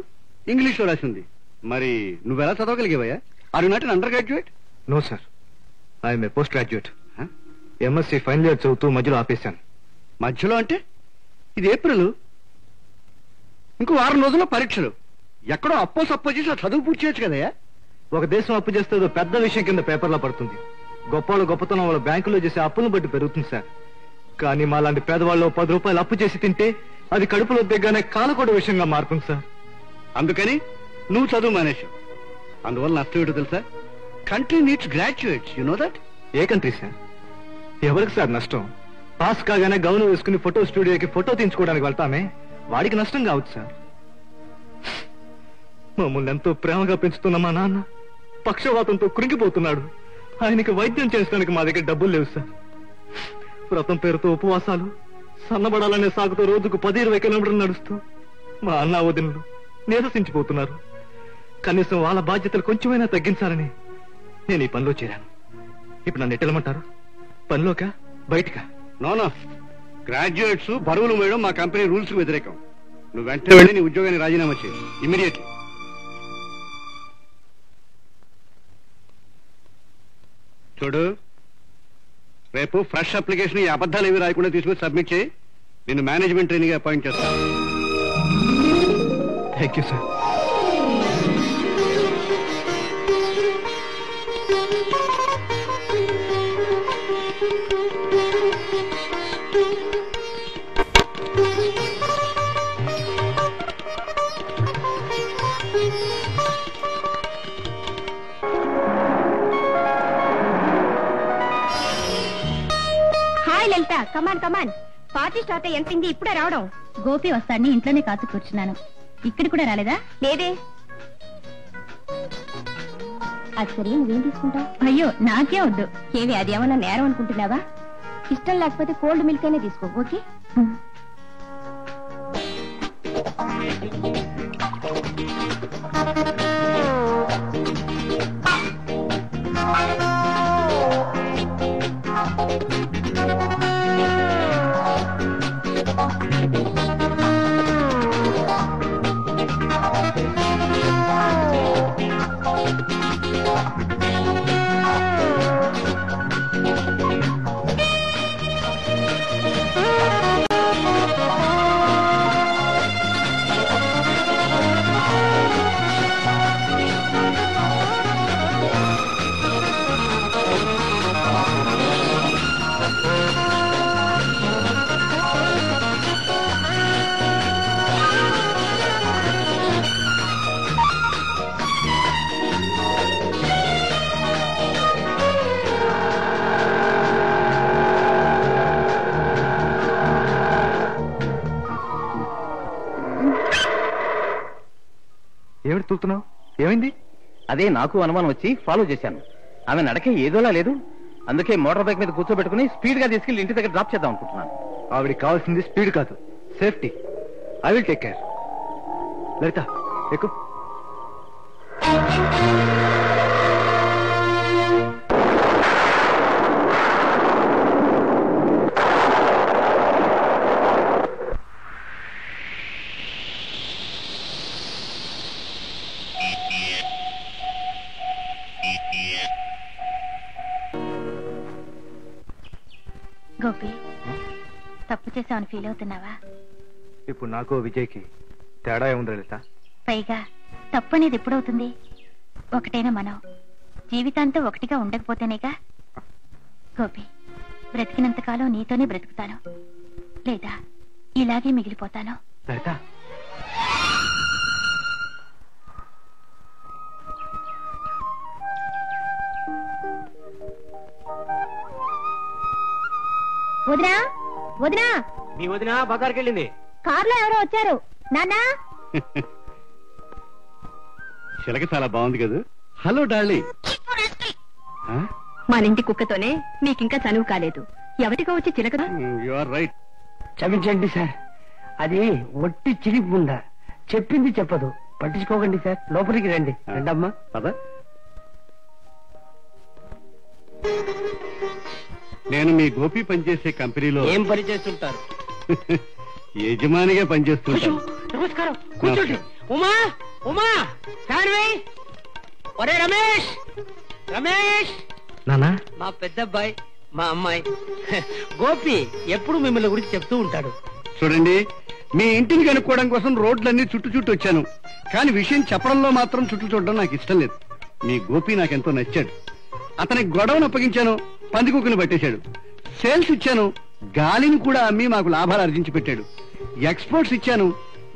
ఇంగ్లీష్ లో రాసింది. మరి నువ్వెలా చదవగలిగేవయ్యా? Are you not an undergraduate?
No sir, I'm a postgraduate. MSc final year చదువుతూ మధ్యలో ఆపేశాను.
మధ్యలో అంటే ఇది ఏప్రిల్, ఇంకో 6 రోజుల్లో పరీక్షలు. ఎక్కడో అప్పో సప్పో చేసి ఆ చదువు పూర్తి చేయొచ్చు కదయ్యా.
ఒక దేశం అప్పు చేస్తే ఏదో పెద్ద విషయం కింద పేపర్లో పడుతుంది. గొప్పవాళ్ళు గొప్పతనం వాళ్ళ బ్యాంకులో చేసే అప్పులను బట్టి పెరుగుతుంది సార్. కానీ మా లాంటి పేదవాళ్ళు 10 రూపాయలు అప్పు చేసి తింటే అది కడుపులో దిగ్గానే కాలకూడ విషయంగా మారుతుంది సార్.
అందుకని నువ్వు చదువు మానేశావు. అందువల్ల నష్టం ఏంటో తెలుసా? Country needs graduates, you know that.
A country sir? ఎవరికి సార్ నష్టం? పాస్ కాగానే గౌను వేసుకుని ఫోటో స్టూడియోకి ఫోటో తీయించుకోవడానికి వెళ్తామే, వాడికి నష్టం కావచ్చు సార్. మమ్మల్ని ఎంతో ప్రేమగా పెంచుతున్న మా నాన్న పక్షవాతంతో కృంగిపోతున్నాడు. ఆయనకి వైద్యం చేసడానికి మా దగ్గర డబ్బులు లేవు సార్. వ్రతం పేరుతో ఉపవాసాలు, సన్నబడాలనే సాగుతో రోజుకు 10-20 కిలోమీటర్లు నడుస్తూ మా అన్న వదినలు నీరసించిపోతున్నారు. కనీసం వాళ్ళ బాధ్యతలు కొంచెమైనా తగ్గించాలని నేను ఈ పనిలో చేరాను. ఇప్పుడు నన్ను ఎట్టెళ్ళమంటారు? పనిలోకా బయటకా?
నో, గ్రాడ్యుయేట్స్ బరువులు మోయడం మా కంపెనీ రూల్స్ కు వ్యతిరేకం. నువ్వు వెంటనే వెళ్ళి నీ ఉద్యోగాన్ని రాజీనామా చేయి ఇమ్మీడియట్లీ. చూడు, రేపు ఫ్రెష్ అప్లికేషన్ ఈ అబద్ధాలు ఏవి రాయకుండా తీసుకుని సబ్మిట్ చేయి. నేను మేనేజ్మెంట్ ట్రైనింగ్ అపాయింట్ చేస్తాను.
Thank you sir.
Hi Lalitha, come on come on. Party start ఎంతైంది? ఇప్పుడే రావడం. గోపి వస్తాడని ఇంట్లోనే కాచు కూర్చున్నాను. ఇక్కడ కూడా రాలేదా? లేదే. అది సరే, నువ్వేం తీసుకుంటావు? అయ్యో నాకే వద్దు. ఏమి అది ఏమన్నా నేరం అనుకుంటున్నావా? ఇష్టం లేకపోతే కోల్డ్ మిల్క్ అయినా తీసుకో. ఓకే.
ఏమిటి చూస్తున్నావు? ఏమైంది?
అదే నాకు అనుమానం వచ్చి ఫాలో చేశాను. ఆమె నడకే ఏదోలా లేదు. అందుకే మోటార్ బైక్ మీద కూర్చోబెట్టుకుని స్పీడ్ గా తీసుకెళ్లి ఇంటి దగ్గర డ్రాప్ చేద్దాం అనుకుంటున్నాను.
ఆవిడికి కావాల్సింది స్పీడ్ కాదు, safety. I will take care. Lalitha ఎక్కు.
గోపి, తప్పు చేసామని ఫీల్ అవుతున్నావా?
ఇప్పుడు నాకు విజయ్కి తేడా ఏముంది లలిత?
పైగా తప్పు అనేది ఎప్పుడవుతుంది? ఒకటైనా మనం జీవితాంతం ఒకటిగా ఉండకపోతేనేగా. గోపి, బ్రతికినంతకాలం నీతోనే బ్రతుకుతాను, లేదా ఇలాగే మిగిలిపోతాను.
లలిత,
వదినా, వదినా,
మీ వదిన బజార్కి వెళ్ళింది.
కారులో ఎవరో వచ్చారు. నాన్నా,
చిలక చాలా బాగుంది కదా. Hello darling.
మన ఇంటి కుక్కతోనే మీకింకా చనువు కాలేదు. ఎవరికో వచ్చి చిలకదా?
You are right.
క్షమించండి సార్, అది ఒట్టి చిలిపుందా, చెప్పింది చెప్పదు. పట్టించుకోకండి సార్, లోపలికి రండి. రండమ్మా.
పద. నేను మీ గోపి పనిచేసే కంపెనీలో
ఏం పని చేస్తుంటారు?
యజమానిగా పనిచేస్తుంటాను.
నమస్కారం, కూర్చోండి. ఉమా, ఉమా, శాన్వి, ఒరే రమేష్, రమేష్.
నానా,
మా పెద్దబ్బాయి, మా అమ్మాయి గోపి ఎప్పుడు మిమ్మల్ని గురించి చెప్తూ ఉంటాడు.
చూడండి, మీ ఇంటిని కనుక్కోవడం కోసం రోడ్లన్నీ చుట్టూ వచ్చాను, కానీ విషయం చెప్పడంలో మాత్రం చుట్టూ చూడడం నాకు ఇష్టం లేదు. మీ గోపి నాకెంతో నచ్చాడు. అతనికి గొడవను అప్పగించాను, పందికొక్కుని పట్టేశాడు. సేల్స్ ఇచ్చాను, గాలిని కూడా అమ్మి మాకు లాభాలు ఆర్జించి పెట్టాడు. ఎక్స్పోర్ట్స్ ఇచ్చాను,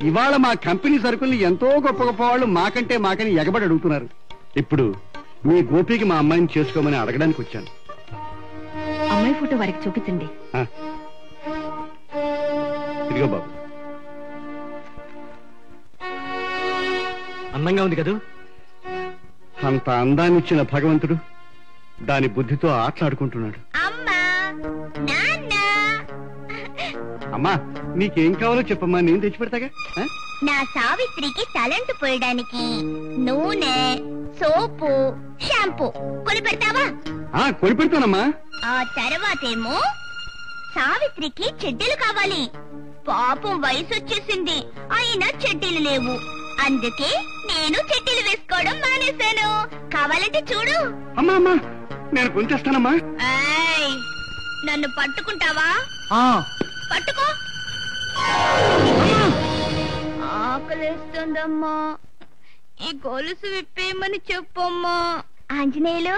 ఇవాళ మా కంపెనీ సరుకుల్ని ఎంతో గొప్ప గొప్ప వాళ్ళు మాకని ఎగబడి అడుగుతున్నారు. ఇప్పుడు మీ గోపికి మా అమ్మాయిని చేసుకోమని అడగడానికి వచ్చాను.
అమ్మాయి ఫోటో వారికి చూపించండి.
ఇదిగో బాబు.
అందంగా ఉంది కదూ?
అంత అందాన్నిచ్చిన భగవంతుడు దాని బుద్ధితో ఆటలాడుకుంటున్నాడు. అమ్మా, నీకేం కావాలో చెప్పమ్మా, నేను తెచ్చి పెడతాగా.
నా సావిత్రికి తలంటు పోయడానికి నూనె, సోపు, షాంపూ కొని పెడతావా?
కొని పెడతానమ్మా.
ఆ తర్వాతేమో సావిత్రికి చెడ్డీలు కావాలి. పాపం వయసు వచ్చేసింది, అయినా చెడ్డీలు లేవు. అందుకే నేను చెడ్డీలు వేసుకోవడం మానేశాను. కావాలంటే చూడు.
అమ్మా అమ్మా, నేను కొంచేస్తానమ్మా.
నన్ను పట్టుకుంటావా? పట్టుకో. ఆకలేస్తుందమ్మా, ఈ గొలుసు విప్పేయమని చెప్పమ్మా. ఆంజనేయులు,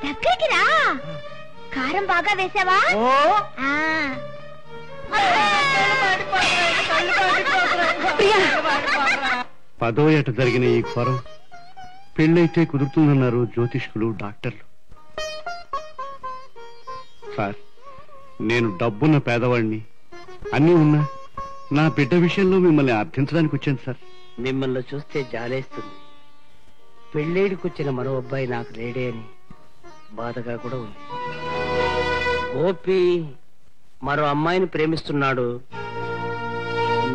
దగ్గరికి రా. కారం బాగా వేసావా?
పదో ఏట జరిగిన ఈ ఘోరం పెళ్ళైతే కుదురుతుందన్నారు జ్యోతిష్కులు, డాక్టర్లు. సార్, నేను డబ్బున్న పేదవాడిని, అన్నీ ఉన్నా నా బిడ్డ విషయంలో మిమ్మల్ని అర్థించడానికి వచ్చాను సార్.
మిమ్మల్ని చూస్తే జాలేస్తుంది. పెళ్ళేడికొచ్చిన మరో అబ్బాయి నాకు లేడే అని బాధగా కూడా ఉంది. గోపి మరో అమ్మాయిని ప్రేమిస్తున్నాడు.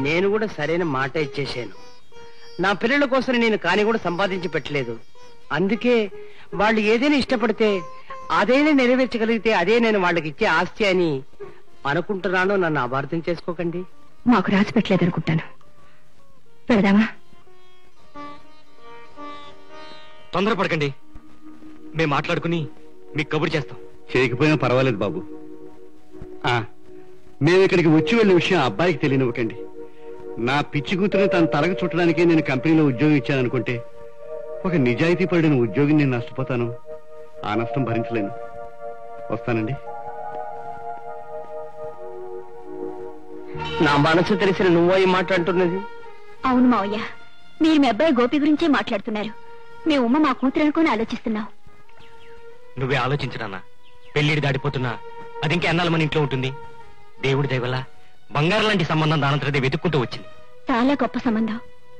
నేను కూడా సరైన మాట ఇచ్చేశాను. నా పిల్లల కోసం నేను కాని కూడా సంపాదించి పెట్టలేదు. అందుకే వాళ్ళు ఏదైనా ఇష్టపడితే అదైనా నెరవేర్చగలిగితే అదే నేను వాళ్ళకి ఇచ్చే ఆస్తి అని అనుకుంటున్నాను. నన్ను అపార్థం చేసుకోకండి.
మాకు రాసి పెట్టలేదు అనుకుంటాను. పెడదామా?
తొందరపడకండి, మేము మాట్లాడుకుని మీకు కబురు చేస్తాం.
చేయకపోయినా పర్వాలేదు బాబు. మేము ఇక్కడికి వచ్చి వెళ్ళిన విషయం అబ్బాయికి తెలియనివ్వకండి. నా పిచ్చి కూతురు తన తలకు చుట్టడానికే నేను కంపెనీలో ఉద్యోగం ఇచ్చాననుకుంటే ఒక నిజాయితీ పడిన ఉద్యోగిని నేను నష్టపోతాను. ఆ నష్టం భరించలేను. వస్తానండి.
నా మనసు తెలిసిన నువ్వో ఈ మాట అంటున్నది?
అవును మావయ్య, మీరు మీ అబ్బాయి గోపి గురించే మాట్లాడుతున్నారు. మీ ఉమ్మ మా కూతురు అనుకుని ఆలోచిస్తున్నావు.
నువ్వే ఆలోచించరానా? పెళ్లిడి దాడిపోతున్నా అది ఇంకా ఎన్నాళ్ళ మన ఇంట్లో ఉంటుంది. దేవుడి దయ వల్ల బంగారం లాంటి సంబంధం దానంతరదే వెతుక్కుంటూ వచ్చింది.
చాలా గొప్ప సంబంధం.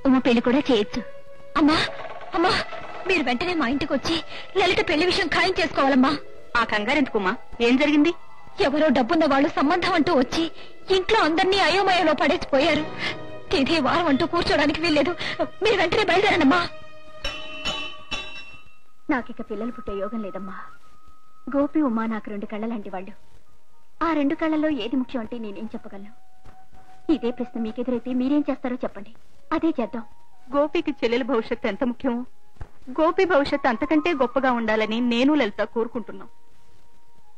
ఉమ పెళ్లి కూడా చేయొచ్చు. అమ్మా అమ్మా, మీరు వెంటనే మా ఇంటికి వచ్చి లలిత పెళ్లి విషయం ఖాయం చేసుకోవాలమ్మా. ఆ కంగారెందుకుమ్మా? ఏం జరిగింది? ఎవరో డబ్బున్న వాళ్ళు సంబంధం అంటూ వచ్చి ఇంట్లో అందరినీ అయోమయంలో పడేసిపోయారు. తిథి వారం అంటూ కూర్చోడానికి వీల్లేదు. మీరు వెంటనే బయలుదేరనమ్మా. నాకిక పిల్లలు పుట్టే యోగం లేదమ్మా. గోపి ఉమా నాకు 2 కళ్ళ లాంటి వాళ్ళు. ఆ 2 కళ్ళల్లో ఏది ముఖ్యం అంటే నేనేం చెప్పగలను? ఇదే ప్రశ్న మీకెదురైతే మీరేం చేస్తారో చెప్పండి, అదే చేద్దాం.
గోపికి చెల్లెల భవిష్యత్తు ఎంత ముఖ్యమో గోపి భవిష్యత్తు అంతకంటే గొప్పగా ఉండాలని నేను లలిత కోరుకుంటున్నాం.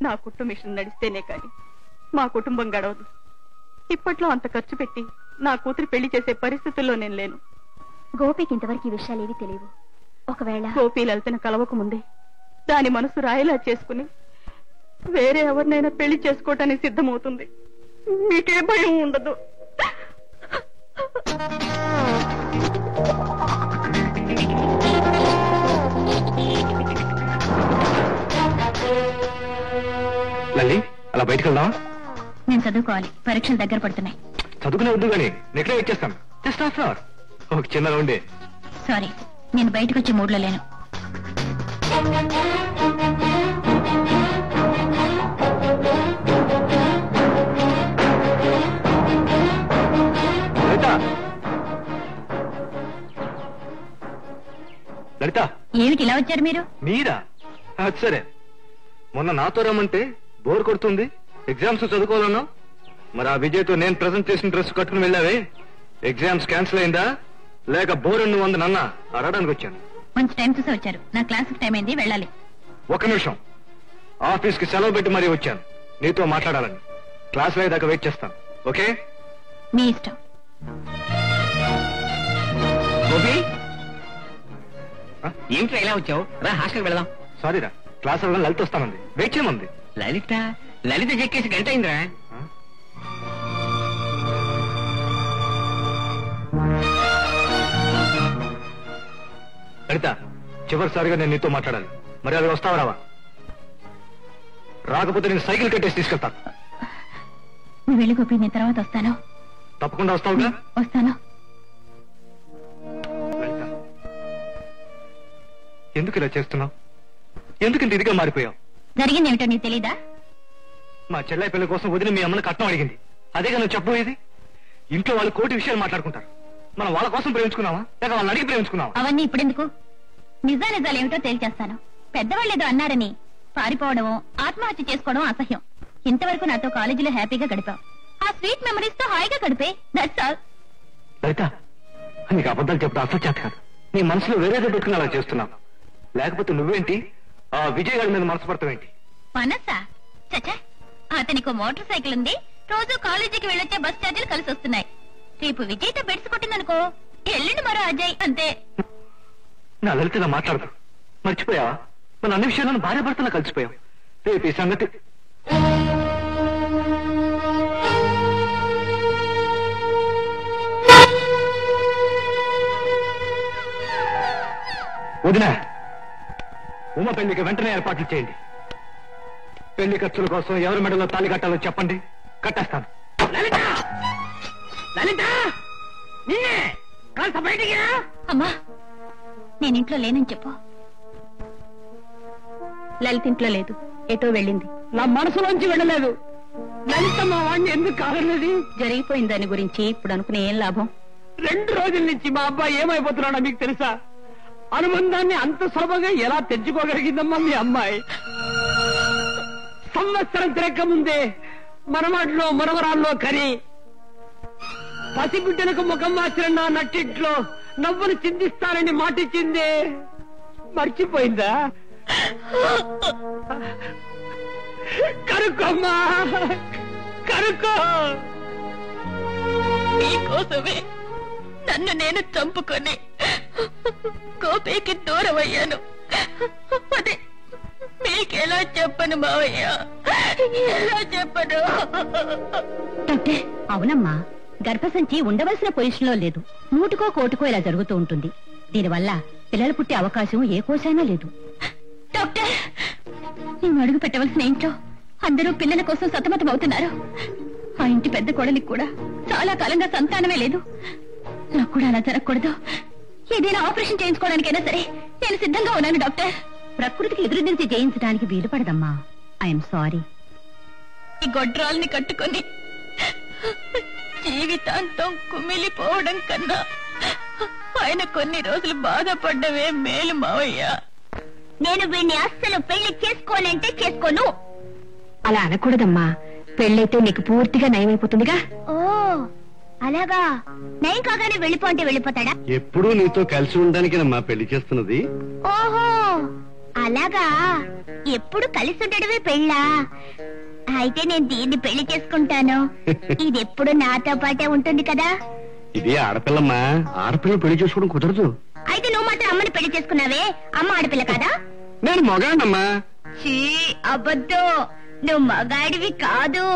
నా కుటుంబ మిషన్ నడిస్తేనే కాని మా కుటుంబం గడవదు. ఇప్పట్లో అంత ఖర్చు పెట్టి నా కూతురు పెళ్లి చేసే పరిస్థితుల్లో నేను లేను.
గోపికి ఇంతవరకు ఈ విషయాలేవి తెలియవు. ఒకవేళ
గోపి లలితను కలవక ముందే దాని మనసు రాయిలా చేసుకుని వేరే ఎవరినైనా పెళ్లి చేసుకోవటానికి సిద్ధమవుతుంది. మీకే భయం ఉండదు.
లల్లి, అలా బయటకు వెళ్దామా?
నేను చదువుకోవాలి, పరీక్షలు దగ్గర పడుతున్నాయి.
చదువుకునే వద్దు కానీ నెట్లో ఇచ్చేస్తాను. Just half hour. ఒక చిన్న రౌండే.
సారీ, నేను బయటకు వచ్చే మూడ్లో లేను.
లలిత,
ఏమిటి ఇలా వచ్చారు మీరు?
మీరా? సరే, మొన్న నాతో రమ్మంటే బోర్ కొడుతుంది, ఎగ్జామ్స్ చదువుకోవాలన్నావు. మరి ఆ విజయ్తో నేను ప్రెజెంట్ చేసిన డ్రెస్ కట్టుకుని వెళ్ళావే, ఎగ్జామ్స్ క్యాన్సిల్ అయిందా లేక బోర్ నువ్వు నన్న అడగడానికి వచ్చాను.
మంచి టైం చూసి వచ్చారు. నా క్లాస్కి టైం అయింది, వెళ్ళాలి.
1 నిమిషం. ఆఫీస్ కి సెలవు పెట్టి మరీ వచ్చాను నీతో మాట్లాడాలని. క్లాస్ అయ్యేదాకా వెయిట్ చేస్తాను. ఓకే?
మీ ఇష్టం.
గోపి, ఏంట్రా ఇలా వచ్చావు? రా, హాస్టల్కి వెళదాం.
సారీరా, క్లాస్ అవ్వగానే లలిత వస్తానంది, వెయిట్ చేయమంది.
లలిత చెక్కేసి గంట అయిందిరా.
లలిత, చివరిసారిగా నేను నీతో మాట్లాడాలి. మరి అది వస్తావా రావా? రాకపోతే నేను సైకిల్ కట్టేసి తీసుకెళ్తాను.
నువ్వు వెళ్ళి గోపి, నేను తర్వాత వస్తాను.
తప్పకుండా వస్తావుగా?
వస్తాను.
లలిత, ఎందుకు ఇలా చేస్తున్నావు? ఎందుకు ఇంత ఇదిగా మారిపోయావు?
జరిగింది ఏమిటో నీకు తెలీదా?
మా చెల్లె పిల్ల కోసం వదిలి మీ అమ్మని కట్నం అడిగింది. అదేగా నువ్వు చెప్పబోయేది. ఇంట్లో వాళ్ళు కోటి విషయాలు మాట్లాడుకుంటారు. మనం వాళ్ళ కోసం ప్రేమించుకున్నావా లేక వాళ్ళని అడిగి ప్రేమించుకున్నావా?
అవన్నీ ఇప్పుడెందుకు? నిజాలు ఏమిటో తేల్చేస్తాను. పెద్దవాళ్ళు ఏదో అన్నారని పారిపోవడమో ఆత్మహత్య చేసుకోవడం అసహ్యం. ఇంతవరకు నాతో కాలేజీలో హ్యాపీగా గడిపావు. ఆ స్వీట్ మెమరీస్ తో హాయిగా గడిపే. That's all.
లలిత, నీకు అబద్ధాలు చెప్పడం అసలు చేత కాదు. నీ మనసులో వేరేదో పెట్టుకుని అలా చేస్తున్నావు. లేకపోతే నువ్వేంటి ఆ విజయ్ గారి మీద మనసు పడతావేంటి?
మనసా? చచ్చా, అతనికి మోటార్ సైకిల్ ఉంది. రోజు కాలేజీకి వెళ్ళొచ్చే బస్ ఛార్జీలు కలిసి వస్తున్నాయి. రేపు విజయ్తో బెడ్స్ కొట్టిందనుకో, ఎల్లుండి మరో అజయ్, అంతే.
నా లలిత ఇలా మాట్లాడదు. మర్చిపోయావా? మన అన్ని విషయాలను భార్య భర్తలా కలిసిపోయావు. రేపు ఈ సంగతి వదినా, ఉమ పెళ్లికి వెంటనే ఏర్పాట్లు చేయండి. పెళ్లి ఖర్చుల కోసం ఎవరి మెడలో తాళి కట్టాలో చెప్పండి, కట్టేస్తాను.
లలిత, లలిత, నిన్నే కాస్త బయటికి రా.
అమ్మా, నేనింట్లో లేనని చెప్పు.
లలిత ఇంట్లో లేదు, ఎటో వెళ్ళింది.
నా మనసులోంచి వెళ్ళలేదు. లలిత మా వాడిని ఎందుకు కాదన్నది?
జరిగిపోయిన దాని గురించి ఇప్పుడు అనుకునే ఏం లాభం?
2 రోజుల నుంచి మా అబ్బాయి ఏమైపోతున్నాడో మీకు తెలుసా? అనుబంధాన్ని అంత సులభంగా ఎలా తెచ్చుకోగలిగిందమ్మా మీ అమ్మాయి? సంవత్సరం తిరక్క ముందే మనవాడిలో మనవరాల్లో కని పసిబిడ్డలకు ముఖం మార్చిన నా నట్టింట్లో నవ్వులు చిందిస్తానని మాటిచ్చిందే మర్చిపోయిందా? కరుకోమ్మా, కరుకో.
మీకోసమే నన్ను నేను చంపుకొని గోపికి దూరం అయ్యాను. అదే మీకెలా చెప్పను మావయ్య, ఎలా చెప్పను?
అవునమ్మా, గర్భసంచి ఉండవలసిన పొజిషన్ లో లేదు. 100కో 1 ఇలా జరుగుతూ ఉంటుంది. దీనివల్ల పిల్లలు పుట్టే అవకాశం ఏ కోసైనా లేదు.
డాక్టర్, నేను అడుగు పెట్టవలసిన ఇంట్లో అందరూ పిల్లల కోసం సతమతం అవుతున్నారు. ఆ ఇంటి పెద్ద కోడలికి కూడా చాలా కాలంగా సంతానమే లేదు. నాకు కూడా అలా జరగకూడదు. ఏదైనా ఆపరేషన్ చేయించుకోవడానికైనా సరే నేను సిద్ధంగా ఉన్నాను డాక్టర్.
ప్రకృతికి ఎదురు నిలిచి జయించడానికి వీలు పడదమ్మా. I'm sorry.
ఈ గొడ్రాల్ని కట్టుకొని జీవితాంతం కుమిలిపోవడం కన్నా ఆయన కొన్ని రోజులు బాధపడ్డవే మేలు మావయ్య. నేను వీడిని అస్సలు పెళ్లి చేసుకోనంటే చేసుకోను.
అలా అనకూడదమ్మా. పెళ్ళైతే నీకు పూర్తిగా నయమైపోతుందిగా.
ఓ అలాగా, నయం కాగానే వెళ్ళిపోంటే వెళ్ళిపోతాడా?
ఎప్పుడూ నీతో కలిసి ఉండడానికేనమ్మా పెళ్లి చేస్తున్నది.
ఓహో అలాగా, ఎప్పుడు కలిసి ఉండడమే పెళ్ళా? అయితే నేను దీన్ని పెళ్లి చేసుకుంటాను. ఇది ఎప్పుడు నాతో పాటే ఉంటుంది కదా.
ఇది ఆడపిల్లమ్మా, ఆడపిల్ల పెళ్లి చేసుకోవడం కుదరదు.
అయితే నువ్వు మాత్రం అమ్మని పెళ్లి చేసుకున్నావే, అమ్మ ఆడపిల్ల కాదా?
నేను మగాడమ్మా.
చీ అబద్ధం, నువ్వు మగాడివి కాదు.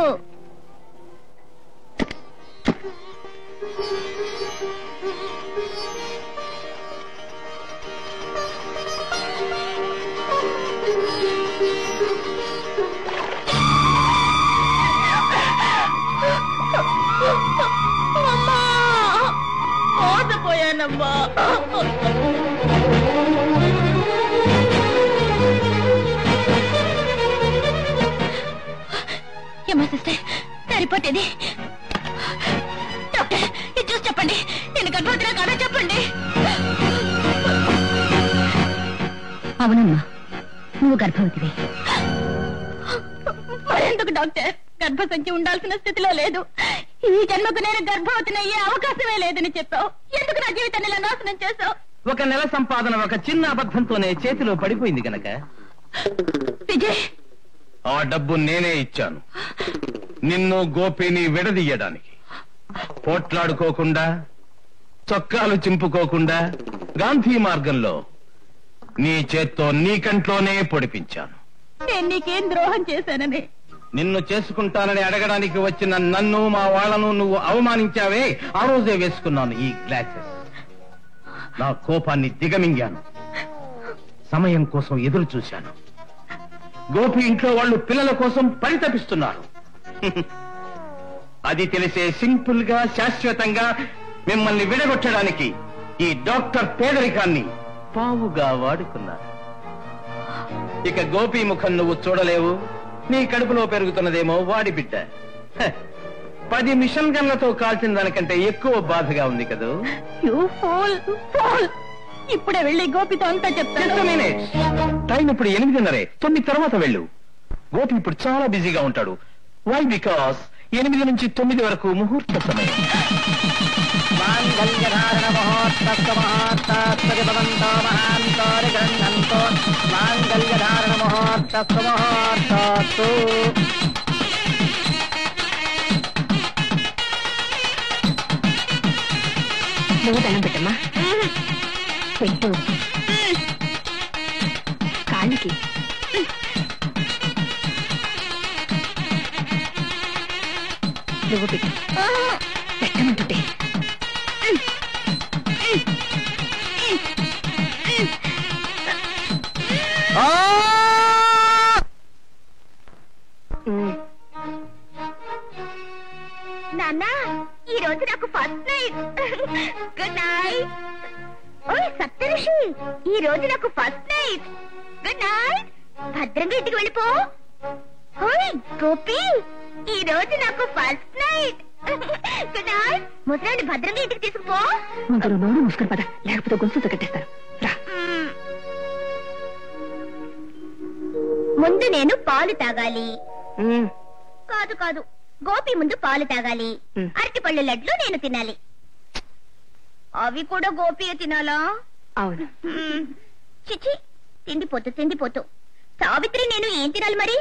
మోసపోయానమ్మా. ఏమా సిస్టర్, సరిపోతేది డాక్టర్ ఇది చూసి చెప్పండి, నేను గర్భవతిగా కాదా చెప్పండి.
అవునమ్మా, నువ్వు గర్భవతివే.
మరెందుకు డాక్టర్? గర్భసంఖ్య ఉండాల్సిన స్థితిలో లేదు. ఈ జన్మకు నేను గర్భవతిని అయ్యే అవకాశమే లేదని చెప్పావు. ఎందుకు నా జీవితాన్ని ఇలా నాశనం చేశావు?
ఒక నెల సంపాదన ఒక చిన్న అబద్ధంతోనే చేతిలో పడిపోయింది గనక
విజయ్,
ఆ డబ్బు నేనే ఇచ్చాను నిన్ను గోపిని విడదీయడానికి. పోట్లాడుకోకుండా, చొక్కాలు చింపుకోకుండా గాంధీ మార్గంలో నీ చేత్తో నీ కంట్లోనే పొడిపించాను.
నేను నీకేం ద్రోహం చేశానని?
నిన్ను చేసుకుంటానని అడగడానికి వచ్చిన నన్ను, మా వాళ్లను నువ్వు అవమానించావే, ఆ రోజే వేసుకున్నాను ఈ గ్లాసెస్. నా కోపాన్ని దిగమింగాను. సమయం కోసం ఎదురు చూశాను. గోపి ఇంట్లో వాళ్ళు పిల్లల కోసం పరితపిస్తున్నారు. అది తెలిసే సింపుల్ గా, శాశ్వతంగా మిమ్మల్ని విడగొట్టడానికి ఈ డాక్టర్ పేదరికాన్ని పావుగా వాడుకున్నారు. ఇక గోపి ముఖం నువ్వు చూడలేవు. నీ కడుపులో పెరుగుతున్నదేమో వాడి బిడ్డ. 10 మిషన్ గన్లతో కాల్చిన దానికంటే ఎక్కువ బాధగా ఉంది కదూ.
ఇప్పుడే వెళ్ళి గోపితో అంతా చెప్తాను.
టైం ఇప్పుడు 8:30. 9 తర్వాత వెళ్ళు. గోపి ఇప్పుడు చాలా బిజీగా ఉంటాడు. వై? బికాస్ 8 నుంచి 9 వరకు ముహూర్త సమయం.
నువ్వు దండం పెట్టమ్మా. పెట్టు. కాళ్ళకి నువ్వు పెట్టు. పెట్టమంటుంటే
నాన్న, ఈ రోజు నాకు ఫస్ట్ నైట్. Good night. ఓయ్ సప్తఋషి, ఈ రోజు నాకు ఫస్ట్ నైట్. Good night. భద్రంగా ఇంటికి వెళ్ళిపో. ఓయ్ గోపి, ఈ రోజు నాకు ఫస్ట్ నైట్. Good night. ముసలాన్ని భద్రంగా ఇంటికి తీసుకుపో.
ముందు నోరు మూసుకొని పద, లేకపోతే గొంతుతో కట్టేస్తారు. రా.
ముందు నేను పాలు తాగాలి. కాదు కాదు, గోపి ముందు పాలు తాగాలి. అరటిపళ్ళు లడ్లు నేను తినాలి. అవి కూడా గోపియే తినాలా?
అవును.
చిచి, తిండిపోతూ తిండిపోతూ. సావిత్రి నేను ఏం తినాలి మరి?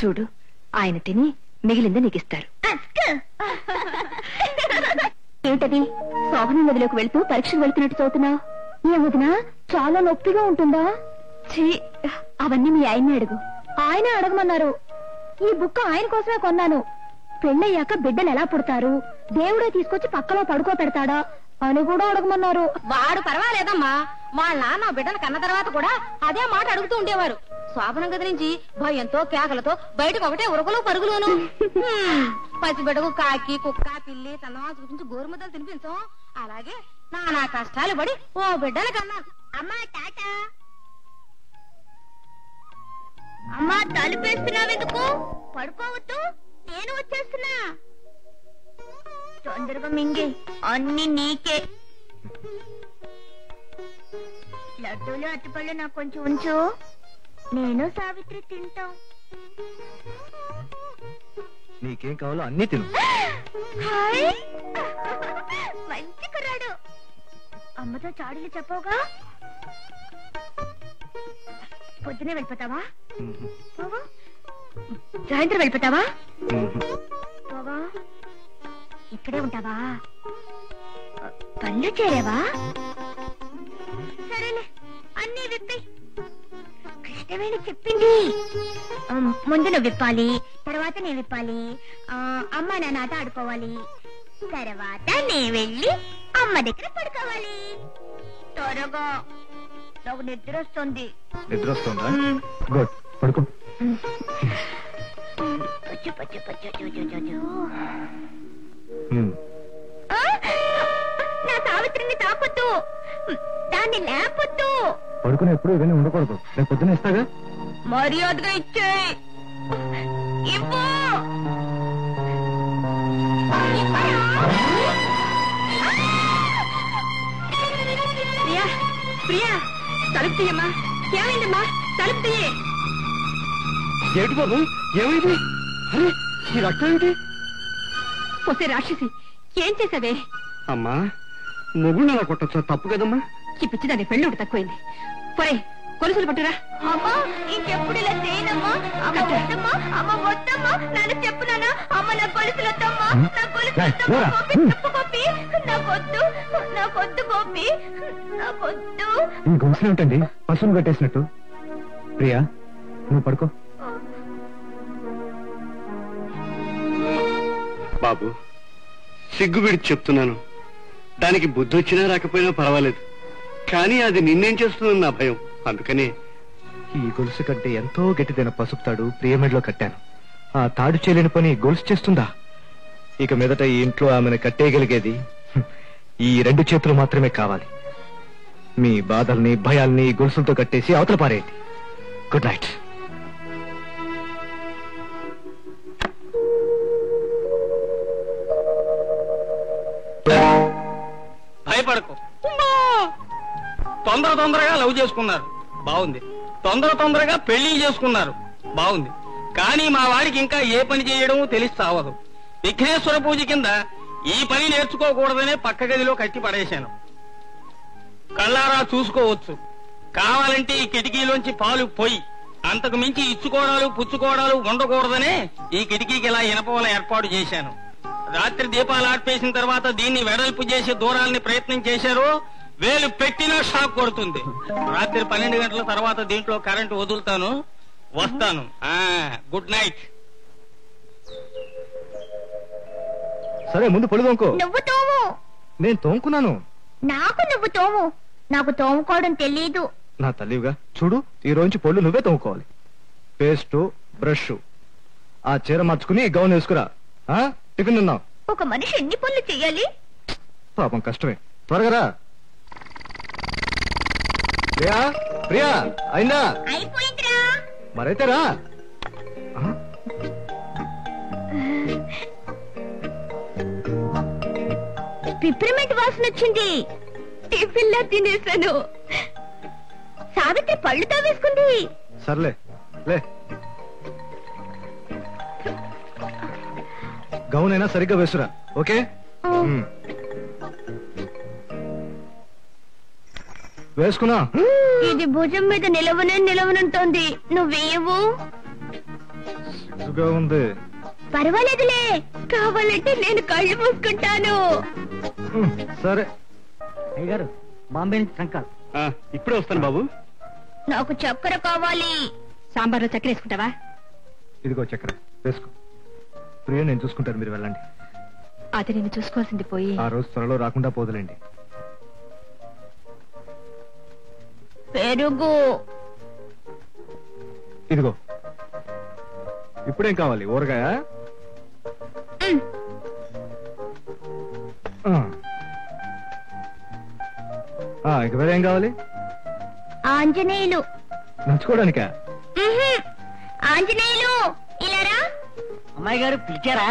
చూడు, ఆయన తిని మిగిలింది నీకు ఇస్తారు.
ఏంటది? శోభన నదిలోకి వెళ్తూ పరీక్షకు వెళ్తున్నట్టు చదువుతున్నావు. ఏమవుతున్నా చాలా నొప్పిగా ఉంటుందా? ఛీ, అవన్నీ మీ ఆయన్ని అడుగు. ఆయన అడగమన్నారు. ఈ బుక్ ఆయన కోసమే కొన్నాను. పెళ్ళయ్యాక బిడ్డలు ఎలా పుడతారు, దేవుడే తీసుకొచ్చి పక్కలో పడుకో పెడతాడా అని కూడా అడగమన్నారు.
వాడు పర్వాలేదమ్మా, వాళ్ళ నాన్న బిడ్డను కన్న తర్వాత కూడా అదే మాట అడుగుతూ ఉండేవారు. శోభనం గది నుంచి భయంతో కేకలతో బయటకు ఒకటే ఉరకలు పరుగులోను. పసిబిడ్డకు కాకి, కుక్క, పిల్లి, చందమా చూపించి గోరుముద్దలు తినిపించాం. అలాగే నా కష్టాలు పడి ఓ బిడ్డలు కన్నాను.
అమ్మా టాటా. అమ్మా తలుపేస్తున్నావెందుకు? పడుకోవద్దు, నేను వచ్చేస్తున్నా. తొందరగా మింగి, అన్ని నీకే. లడ్డూలు అట్టుపళ్ళు నాకు కొంచెం ఉంచు, నేను సావిత్రి తింటాం.
నీకేం కావాలో అన్ని తిను.
హాయ్, మంచి కుర్రాడు. అమ్మతో చాడీలు చెప్పవుగా? పొద్దునే వెళ్ళిపోతావా? సాయంత్రం వెళ్ళిపోతావా? ఇక్కడే ఉంటావా? పళ్ళు చేరేవా? సరేలే, అన్నీ విప్పి. కృష్ణవేణి చెప్పింది, ముందు నువ్వు విప్పాలి, తర్వాత నేను విప్పాలి. అమ్మ నాన్న ఆట ఆడుకోవాలి, తర్వాత నేను వెళ్ళి అమ్మ దగ్గర పడుకోవాలి. త్వరగా, నాకు నిద్ర వస్తుంది.
నిద్ర వస్తుందా? గుడ్, పడుకో.
నా సావిత్రిని తాకొద్దు, దాన్ని లేపొద్దు.
పడుకుని ఎప్పుడు ఇవన్నీ ఉండకూడదు. రేపు పొద్దున ఇస్తాగా.
మర్యాదగా ఇచ్చేయి. ఇవ్వు.
ప్రియా, ప్రియా, తలుపు తీయమ్మా. ఏమైందమ్మా? తలుపు తీయే.
ఏమిటి బాబు, ఏమైంది? అరే, ఈ రక్తం ఏమిటి?
పోసే రాక్షసి, ఏం చేసావే?
అమ్మా, మొగుడు అలా కొట్టచ్చా? తప్పు కదమ్మా.
ఈ పిచ్చిదాన్ని పెళ్ళుడు తక్కువైంది. పొరే, కొలుసులు పట్టురా.
అమ్మా, ఇంకెప్పుడు ఇలా చేయనమ్మా. అమ్మ వద్దమ్మా, అమ్మ వద్దమ్మా. నన్ను చెప్పునానా? అమ్మ నా కొలుసులు వద్దమ్మా, నా కొలుసులు వద్దమ్మా. గోపి, చెప్పు గోపి, నాకొద్దు, నాకొద్దు గోపి, నాకొద్దు.
ఈ గొలుసులు ఏమిటండి పశువులు కట్టేసినట్టు? ప్రియా, నువ్వు పడుకో.
బాబు, సిగ్గు విడిచి చెప్తున్నాను. దానికి బుద్ధి వచ్చినా రాకపోయినా పర్వాలేదు, కానీ అది నిన్నేం చేస్తుందని నా భయం. అందుకనే
ఈ గొలుసు కంటే ఎంతో గట్టిదైన పసుపు తాడు ప్రియమెడలో కట్టాను. ఆ తాడు చేయలేని పని గొలుసు చేస్తుందా? ఇక మీదట ఈ ఇంట్లో ఆమెను కట్టేయగలిగేది ఈ 2 చేతులు మాత్రమే కావాలి. మీ బాధల్ని భయాల్ని గొలుసులతో కట్టేసి అవతల పారేయండి. Good night.
భయపడకు. తొందరగా లవ్ చేసుకున్నారు, బాగుంది. తొందరగా పెళ్లి చేసుకున్నారు, బాగుంది. కానీ మా వాడికి ఇంకా ఏ పని చేయడం తెలిసి సావదు. విఘ్నేశ్వర పూజ కింద ఈ పని నేర్చుకోకూడదనే పక్క గదిలో కట్టి పడేశాను. కళ్ళారా చూసుకోవచ్చు. కావాలంటే ఈ కిటికీలోంచి పాలు పోయి, అంతకు మించి ఇచ్చుకోవడాలు పుచ్చుకోవడాలు ఉండకూడదనే ఈ కిటికీకి ఇలా ఇనపవల ఏర్పాటు చేశాను. రాత్రి దీపాలు ఆర్పేసిన తర్వాత దీన్ని వెడల్పు చేసి దూరాలని ప్రయత్నం చేశారు, వేలు పెట్టినా షాక్ కొడుతుంది. రాత్రి 12 గంటల తర్వాత దీంట్లో కరెంటు వదులుతాను, వస్తాను. Good night.
సరే, ముందు పళ్ళు తోముకో.
నువ్వు తోము.
నేను తోముకున్నాను.
నువ్వు తోము. నాకు తోముకోవడం తెలీదు.
నా తల్లివిగా చూడు, ఈ రోజు పళ్ళు నువ్వే తోముకోవాలి. పేస్టు, బ్రష్, ఆ చీర మార్చుకుని గౌన్ వేసుకురా. టిఫిన్ తిన్నావు.
ఒక మనిషి ఎన్ని పనులు చెయ్యాలి?
పాపం కష్టమే. త్వరగా రా. ప్రియా, ప్రియా, అయిందా?
అయిపోయిందిరా.
మరైతే రా.
పిప్రిమెంట్ వాసన వచ్చింది. టిఫిన్ లా తినేసాను. సావిత్రి పళ్ళుతో వేసుకుంది.
సర్లే, లే. గౌన్ అయినా సరిగ్గా వేసురా, ఓకే? వేసుకున్నా.
ఇది భుజం మీద నిలవనంటోంది. నువ్వేవు
ఉంది.
పర్వాలేదులే, కావాలంటే నేను కళ్ళు మూసుకుంటాను.
సరే.
అయ్యగారు, బాంబే నుంచి సంకాల్.
ఇప్పుడే వస్తాను బాబు.
నాకు చక్కెర కావాలి.
సాంబార్లో చక్కెర వేసుకుంటావా?
ఇదిగో చక్కెర వేసుకో. ప్రియ, నేను చూసుకుంటాను, మీరు వెళ్ళండి.
అది నేను చూసుకోవాల్సింది పోయి
ఆ రోజు త్వరలో రాకుండా పోదులేండి.
పెరుగు
ఇదిగో. ఇప్పుడేం కావాలి? ఊరగాయ? ఇక వేరే ఏం కావాలి?
ఆంజనేయులు.
నంచుకోవడానికా?
ఆంజనేయులు ఇలారా.
అమ్మాయి గారు పిలిచారా?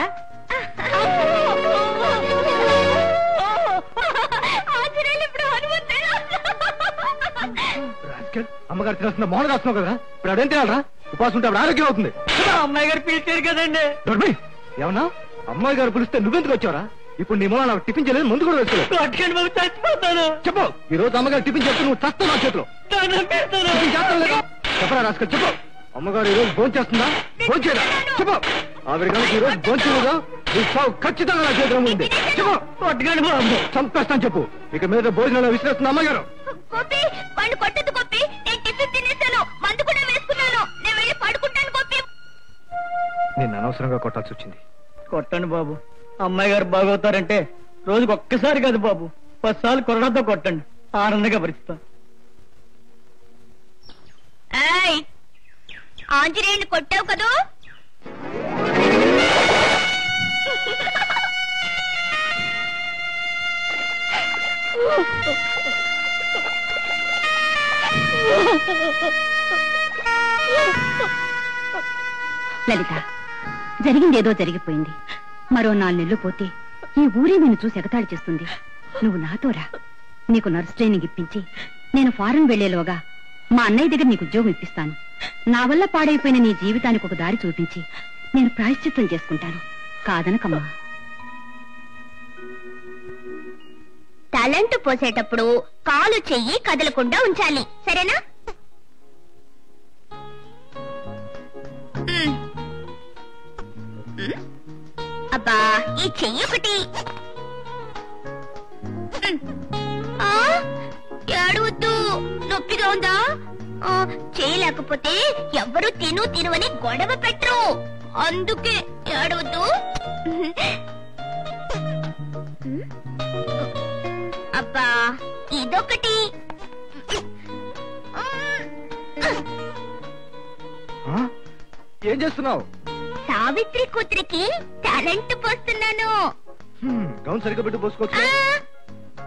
ఆంజనేయులు ఇప్పుడు
అమ్మగారు తినేస్తున్నా మౌన రాస్తున్నావు కదా, ఇప్పుడు అదేం తినాలరా? ఉపాసం ఉంటే అప్పుడు ఆరోగ్యం అవుతుంది.
అమ్మాయి గారు పిలిచారు కదండి.
ఏమన్నా అమ్మాయి గారు పిలిస్తే నువ్వెందుకు వచ్చావరా? ఇప్పుడు నీ మూల నాకు టిఫిన్ చేయలేదు, ముందు కూడా వేసుకోలేదు.
చచ్చిపోతాను.
చెప్పు, ఈ రోజు అమ్మగారు టిఫిన్ చేస్తే నువ్వు చస్తావు నా చేతిలో. చెప్పరా రాసుకొని చెప్పు. అమ్మగారు ఈ రోజు భోజనం చేస్తుందా? భోజనం చేయదా? చెప్పు. ఆవిడ కనుక ఈ రోజు భోజనం చేయలేదా నీ చావు ఖచ్చితంగా నా చేతిలో ఉంది. చెప్పు.
కొట్టకండి బాబు.
చంపేస్తాను చెప్పు. ఇక మీద భోజనాలు విసిరేస్తుంది అమ్మగారు.
గోపి పండు కొట్టదు గోపి. నేను టిఫిన్ తినేసాను, మందు కూడా వేసుకున్నాను. నేను వెళ్ళి పడుకుంటాను గోపి.
నేను అనవసరంగా కొట్టాల్సి వచ్చింది.
కొట్టండి బాబు. అమ్మాయి గారు బాగవుతారంటే రోజుకి ఒక్కసారి కాదు బాబు, 10 సార్లు కొరడాతో కొట్టండి. ఆనందంగా భరిస్తాను.
ఆంజనేయుని కొట్టావు కదూ?
లలిత, జరిగిందేదో జరిగిపోయింది. మరో 4 నెలలు పోతే ఈ ఊరే నిన్ను చూసి ఎగతాళి చేస్తుంది. నువ్వు నాతో రా. నీకు నర్స్ ట్రైనింగ్ ఇప్పించి నేను ఫారెన్ వెళ్లేలోగా మా అన్నయ్య దగ్గర నీకు ఉద్యోగం ఇప్పిస్తాను. నా వల్ల పాడైపోయిన నీ జీవితానికి ఒక దారి చూపించి నేను ప్రాయశ్చిత్తం చేసుకుంటాను. కాదనకమ్మా.
టాలెంట్ పోసేటప్పుడు కాలు చెయ్యి కదలకుండా ఉంచాలి, సరేనా? అబ్బా, ఈ చెయ్యి ఒకటి. ఏడవద్దు, నొప్పిగా ఉందా? చేయలేకపోతే ఎవ్వరూ తిను అని గొడవ పెట్టరు, అందుకే ఏడవద్దు. అబ్బా, ఇదొకటి.
ఏం చేస్తున్నావు?
సావిత్రి కూతురికి టాలెంట్ పోస్తున్నాను.
గౌన్ సరిగ్గా పెట్టి పోసుకోవచ్చు.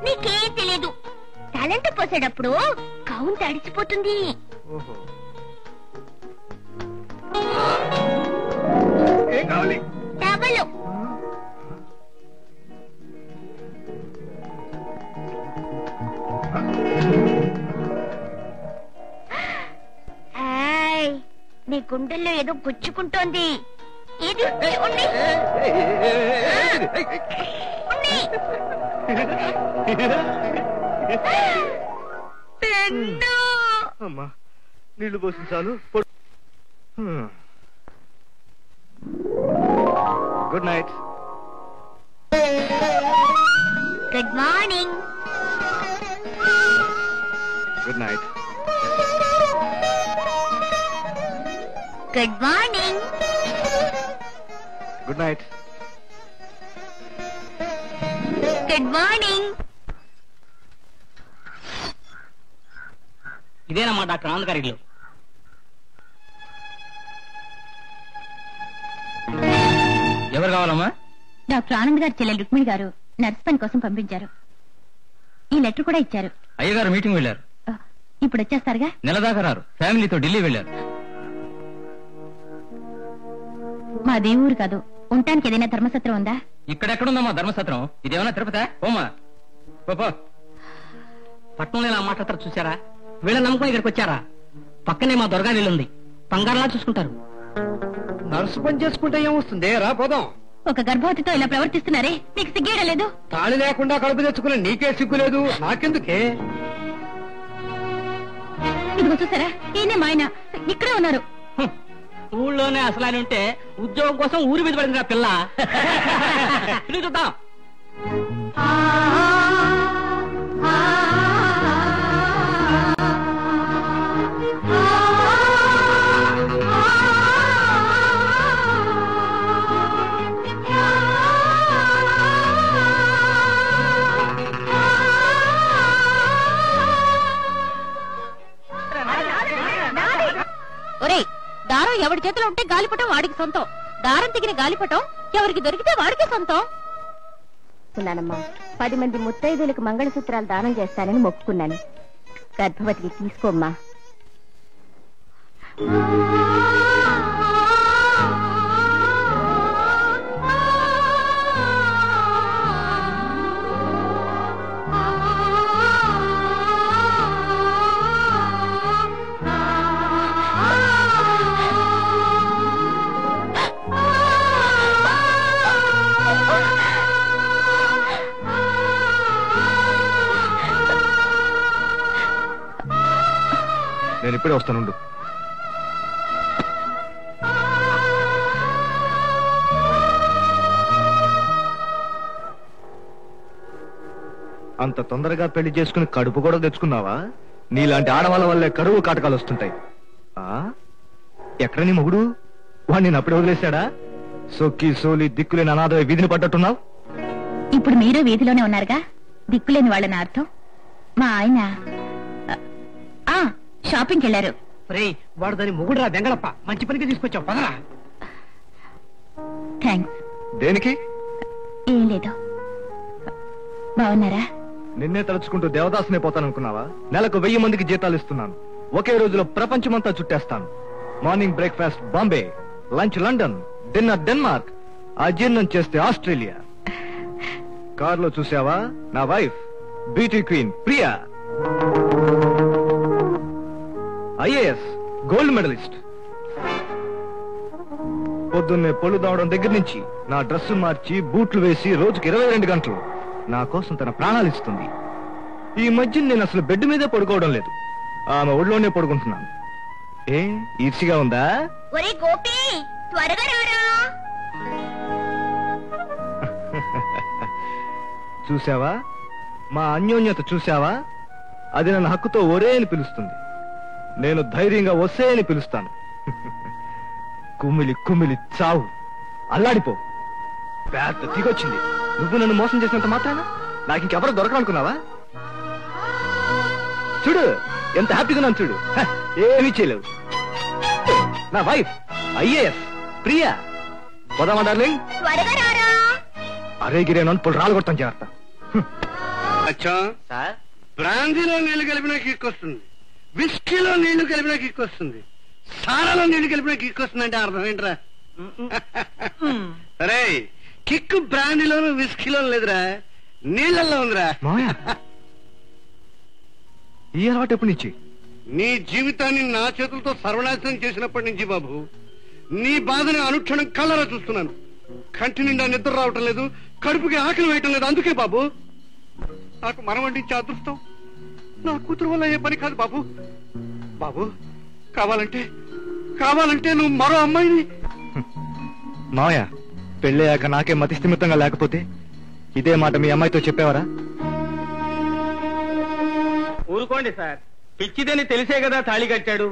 నీకేం తెలియదు, టాలెంట్ పోసేటప్పుడు గౌన్ తడిచిపోతుంది.
ఏం కావాలి?
టవలు. నీ గుండెల్లో ఏదో గుచ్చుకుంటోంది. ఇది ఉండి.
అమ్మా, నీళ్లు పోసి చాలు. Good night.
Good morning.
Good night.
Good morning.
Good night.
Good morning.
ఇదేనమ్మా డాక్టర్ ఆనంద్ గారి ఇల్లు.
ఎవరు కావాలమ్మా?
డాక్టర్ ఆనంద్ గారి చెల్లెలు రుక్మిణి గారు నర్స్ పని కోసం పంపించారు. ఈ లెటర్ కూడా ఇచ్చారు.
అయ్యగారు మీటింగ్ వెళ్ళారు.
ఇప్పుడు వచ్చేస్తారుగా?
నెల దాకా రారు. ఫ్యామిలీతో ఢిల్లీ వెళ్ళారు.
మా దేవుడు కాదు, ఉండటానికి ఏదైనా ధర్మసత్రం ఉందా?
ఇక్కడెక్కడుందమ్మా ధర్మసత్రం? ఇదేమన్నా తిరుపతి? ఓమా
పట్నంలో ఇలా మాట్లాడతారు చూసారా? వీళ్ళ నమ్మకం ఇక్కడికి వచ్చారా? పక్కనే మా దొరగారి ఇల్లు ఉంది, బంగారులా చూసుకుంటారు.
నర్సు పని చేసుకుంటే ఏమొస్తుంది? రా పోదాం.
ఒక గర్భవతితో ఇలా ప్రవర్తిస్తున్నారే, మీకు సిగ్గేయడం లేదు?
తాళి లేకుండా కడుపు తెచ్చుకుని నీకే సిగ్గు లేదు, నాకెందుకే?
ఇదిగో చూసారా, ఈయనే మా ఆయన ఇక్కడే ఉన్నారు.
ఊళ్ళోనే అసలు ఆయన ఉంటే ఉద్యోగం కోసం ఊరి మీద పడింది ఆ పిల్ల. చూద్దాం.
ఒరేయ్, దారం ఎవడి చేతిలో ఉంటే గాలిపటం వాడికి సొంతం. దారం తెగిన గాలిపటం ఎవరికి దొరికితే వాడికి సొంతం.
ఉన్నానమ్మా. 10 మంది ముత్తైదులకు మంగళసూత్రాలు దానం చేస్తానని మొక్కుకున్నాను. గర్భవతికి తీసుకోమ్మా.
నేను ఇప్పుడే వస్తానుండు. అంత తొందరగా పెళ్లి చేసుకుని కడుపు కూడా తెచ్చుకున్నావా? నీలాంటి ఆడవాళ్ళ వల్లే కరువు కాటకాలు వస్తుంటాయి. ఎక్కడ నీ మొగుడు? వాడు నేను అప్పుడే వదిలేశాడా? సొక్కి సోలి దిక్కులేని అనాథ వీధిని పడ్డట్టున్నావు.
ఇప్పుడు మీరు వీధిలోనే ఉన్నారుగా, దిక్కులేని వాళ్ళని అర్థం. మా ఆయన షాపింగ్కి వెళ్ళారు.
వాడు దాని మొగుడురా వెంగళప్ప, మంచి పనికి తీసుకొచ్చావు పదరా.
థ్యాంక్స్.
దేనికి?
ఏం లేదు. బాగున్నారా?
నిన్నే తలుచుకుంటూ దేవదాసునే పోతాననుకున్నావా? నెలకు 1000 మందికి జీతాలు ఇస్తున్నాను. ఒకే రోజులో ప్రపంచమంతా చుట్టేస్తాను. Morning breakfast Bombay, lunch London, dinner Denmark, అజీర్ణం చేస్తే ఆస్ట్రేలియా. కారులో చూసావా నా wife, beauty queen Priya, IAS gold medallist. పొద్దున్నే పొళ్ళు దావడం దగ్గర నుంచి నా డ్రెస్సు మార్చి బూట్లు వేసి రోజుకి 22 గంటలు నా కోసం తన ప్రాణాలు ఇస్తుంది. ఈ మధ్య నేను అసలు బెడ్ మీదే పడుకోవడం లేదు, ఆమె ఒళ్ళోనే పడుకుంటున్నాను. ఏ ఈర్చిగా ఉందా? చూసావా మా అన్యోన్యత చూసావా? అది నన్ను హక్కుతో ఒరే అని పిలుస్తుంది, నేను ధైర్యంగా వసే అని పిలుస్తాను. కుమ్మిలి కుమ్మిలి చావు, అల్లాడిపో. పెద్ద దిగొచ్చింది. నువ్వు నన్ను మోసం చేసినంత మాత్రాన నాకు ఇంకెవరో దొరకనుకున్నావా? చూడు ఎంత హ్యాపీగా ఉన్నాను చూడు. ఏమీ చేయలేవు. నా వైఫ్ ఐఏఎస్ ప్రియా. పోదామా డార్లింగ్? అరే గిరే నన్ను పుల్ రాలు కొడతాను జాగ్రత్త.
అచ్చా బ్రాందీలో నీళ్లు కలిపినా కిక్ వస్తుంది, విస్కీలో నీళ్లు కలిపినా కిక్ వస్తుంది, సారాలో నీళ్లు కలిపినా కిక్ వస్తుంది అంటే అర్థం ఏంట్రా? అరే కిక్ బ్రాందీలోను విస్కీలో లేదురా, నీళ్లలో ఉందిరా.
ఈ అలవాటు ఎప్పటి నుంచి?
నీ జీవితాన్ని నా చేతులతో సర్వనాశనం చేసినప్పటి నుంచి బాబు. నీ బాధని అనుక్షణం కళ్ళరా చూస్తున్నాను. కంటి నిండా నిద్ర రావటం లేదు, కడుపుకి ఆకలి వేయటం లేదు. అందుకే బాబు నాకు మనం వండించే అదృష్టం నా కూతురు వల్ల అయ్యే పని కాదు బాబు. బాబు కావాలంటే నువ్వు మరో అమ్మాయిని.
మావయ్య పెళ్ళయ్యాక నాకే మతి స్థిమితంగా లేకపోతే ఇదే మాట మీ అమ్మాయితో చెప్పేవారా?
ఊరుకోండి సార్, పిచ్చిదని తెలిసే కదా తాళి కట్టాడు.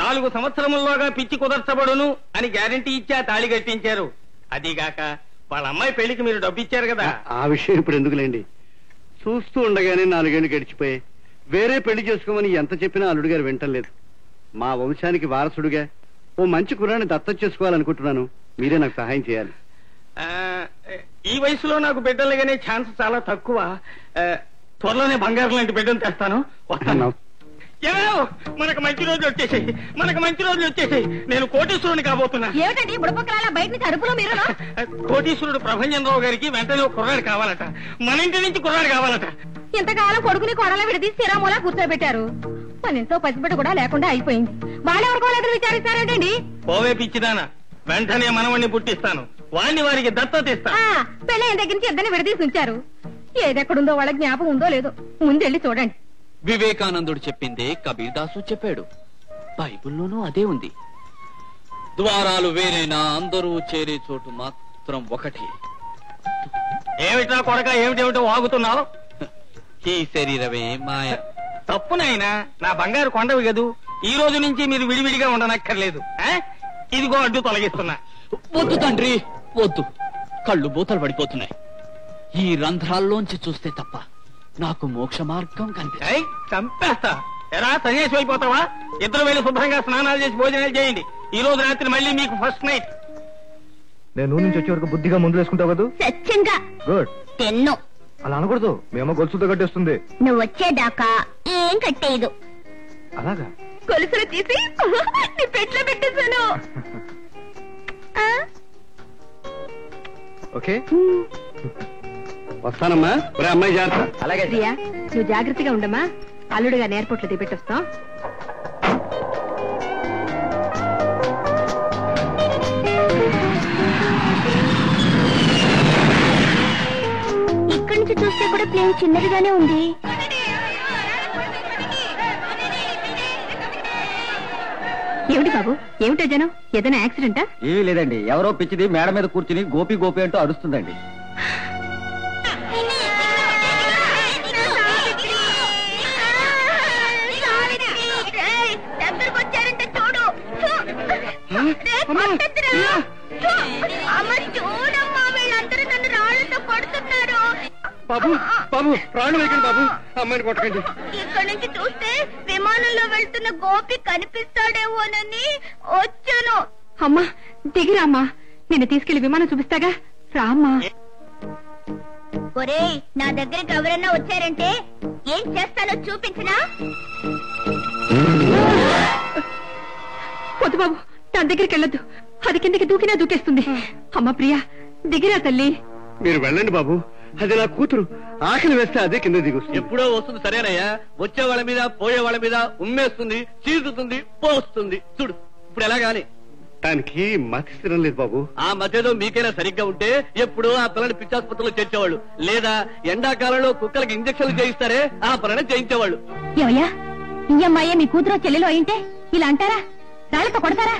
4 సంవత్సరముల్లోగా పిచ్చి కుదర్చబడును అని గ్యారంటీ ఇచ్చా తాళి కట్టించారు. అదీగాక వాళ్ళ అమ్మాయి పెళ్లికి మీరు డబ్బు ఇచ్చారు కదా.
ఆ విషయం ఇప్పుడు ఎందుకులేండి. చూస్తూ ఉండగానే 4 ఏళ్లు గడిచిపోయి వేరే పెళ్లి చేసుకోమని ఎంత చెప్పినా అల్లుడు గారు వింటలేదు. మా వంశానికి వారసుడుగా ఓ మంచి కుర్రాన్ని దత్తత చేసుకోవాలనుకుంటున్నాను. మీరే నాకు సహాయం చేయాలి.
ఈ వయసులో నాకు బిడ్డలుగానే ఛాన్స్ చాలా తక్కువ. త్వరలోనే బంగారం లాంటి బిడ్డను తెస్తాను. వస్తాను. మనకు మంచి రోజులు వచ్చేసాయి. నేను కోటీశ్వరుని కాబోతున్నా.
ఏమిటండి బుడపక్కల బయట నుంచి అడుపులో మీరు?
కోటీశ్వరుడు ప్రభంజనరావు గారికి వెంటనే కుర్రాడు కావాలట, మన ఇంటి నుంచి కుర్రాడు కావాలట.
ఇంతకాలం కొడుకుని కొడలా విడదీసి సిరామూలా కూర్చోబెట్టారు. మన ఇంట్లో పసిబిడ్డ కూడా లేకుండా అయిపోయింది. వాళ్ళెవరికో లేదు విచారిస్తారేంటండి?
పోవే పిచ్చిదానా, వెంటనే మనవణ్ణి పుట్టిస్తాను. వారికి దత్తత ఇస్తా.
పెళ్ళైన దగ్గర నుంచి ఇద్దరిని విడదీసి ఉంచారు. ఏదెక్కడుందో వాళ్ళ జ్ఞాపకం ఉందో లేదో ముందెళ్ళి చూడండి.
వివేకానందుడు చెప్పిందే కబీర్దాసు చెప్పాడు. బైబిల్లోనూ అదే ఉంది. ద్వారాలు వేరైనా అందరూ చేరే చోటు మాత్రం ఒకటి.
ఏమిటా కొడక, ఏమిటేమిటో వాగుతున్నావు?
ఈ శరీరమే మాయ.
తప్పునైనా నా బంగారు కొండవి కదూ. ఈ రోజు నుంచి మీరు విడివిడిగా ఉండనక్కర్లేదు. ఇదిగో అడ్డు తొలగిస్తున్నా.
వద్దు తండ్రి వద్దు, కళ్ళు బూతలు పడిపోతున్నాయి. ఈ రంధ్రాల్లోంచి చూస్తే తప్ప నాకు మోక్ష మార్గం కనిపిస్తాయి.
చంపేస్తా. ఎరా సన్యాసి అయిపోతావా? ఇద్దరు వెళ్ళి శుభ్రంగా స్నానాలు చేసి భోజనాలు చేయండి. ఈ రోజు రాత్రి మళ్ళీ మీకు ఫస్ట్ నైట్.
నేను నుంచి వచ్చే వరకు బుద్ధిగా ముందు వేసుకుంటావు కదా?
సత్యంగా
గుడ్.
తెన్ను
అలా అనకూడదు, మేము గొలుసుతో కట్టేస్తుంది.
నువ్వు వచ్చేదాకా ఏం కట్టేయదు.
అలాగా?
గొలుసులు తీసి నీ పెట్లో పెట్టేశాను.
ఓకే,
వస్తానమ్మా. అమ్మాయి జాగ్రత్త.
అలాగే.
ప్రియా, నువ్వు జాగ్రత్తగా ఉండమ్మా. అల్లుడుగా ఎయిర్పోర్ట్లో దిగబెట్టొస్తాం.
ఇక్కడి నుంచి చూస్తే కూడా ప్లేన్ చిన్నదిగానే ఉంది.
ఏమిటి బాబు, ఏమిటో జనం? ఏదైనా యాక్సిడెంటా?
ఏమీ లేదండి, ఎవరో పిచ్చిది మేడ మీద కూర్చుని గోపి గోపి అంటూ అరుస్తుందండి.
చూడమ్మా, వీళ్ళందరూ నన్ను రాళ్లతో కొడుతున్నారు.
బాబు బాబు, ప్రాణం వేయకండి బాబు, అమ్మాయిని కొట్టకండి.
ఇక్కడి నుంచి చూస్తే విమానంలో వెళ్తున్న గోపి కనిపిస్తాడేమోనని వచ్చాను.
అమ్మా దిగిరామ్మా, నిన్ను తీసుకెళ్లి విమానం చూపిస్తాగా, రామ్మా.
ఒరేయ్, నా దగ్గరికి ఎవరన్నా వచ్చారంటే ఏం చేస్తానో చూపించినా?
వద్దు బాబు, నా దగ్గరికి వెళ్ళొద్దు, అది కిందకి దూకినా దూకేస్తుంది. అమ్మ ప్రియా, దిగిరా తల్లి.
మీరు వెళ్ళండి బాబు, అది నా కూతురు. ఆకలి వేస్తే అదే కింద దిగొస్తుంది.
ఎప్పుడో వస్తుంది సరేనయ్యా, వచ్చే వాళ్ళ మీద పోయే వాళ్ళ మీద ఉమ్మేస్తుంది, చీరుతుంది, పోస్తుంది. చూడు ఇప్పుడు ఎలాగాని.
దానికి మతి స్థిరం లేదు బాబు.
ఆ మధ్యలో మీకైనా సరిగ్గా ఉంటే ఎప్పుడో ఆ పిల్లని పిచ్చాసుపత్రిలో చేర్చేవాళ్ళు, లేదా ఎండాకాలంలో కుక్కలకి ఇంజక్షన్లు చేయిస్తారే ఆ పని చేయించేవాళ్ళు.
ఏమయ్యా, ఈ అమ్మాయి మీ కూతురు చెల్లెలు అయింటే ఇలా అంటారా? రాళ్ళతో కొడతారా?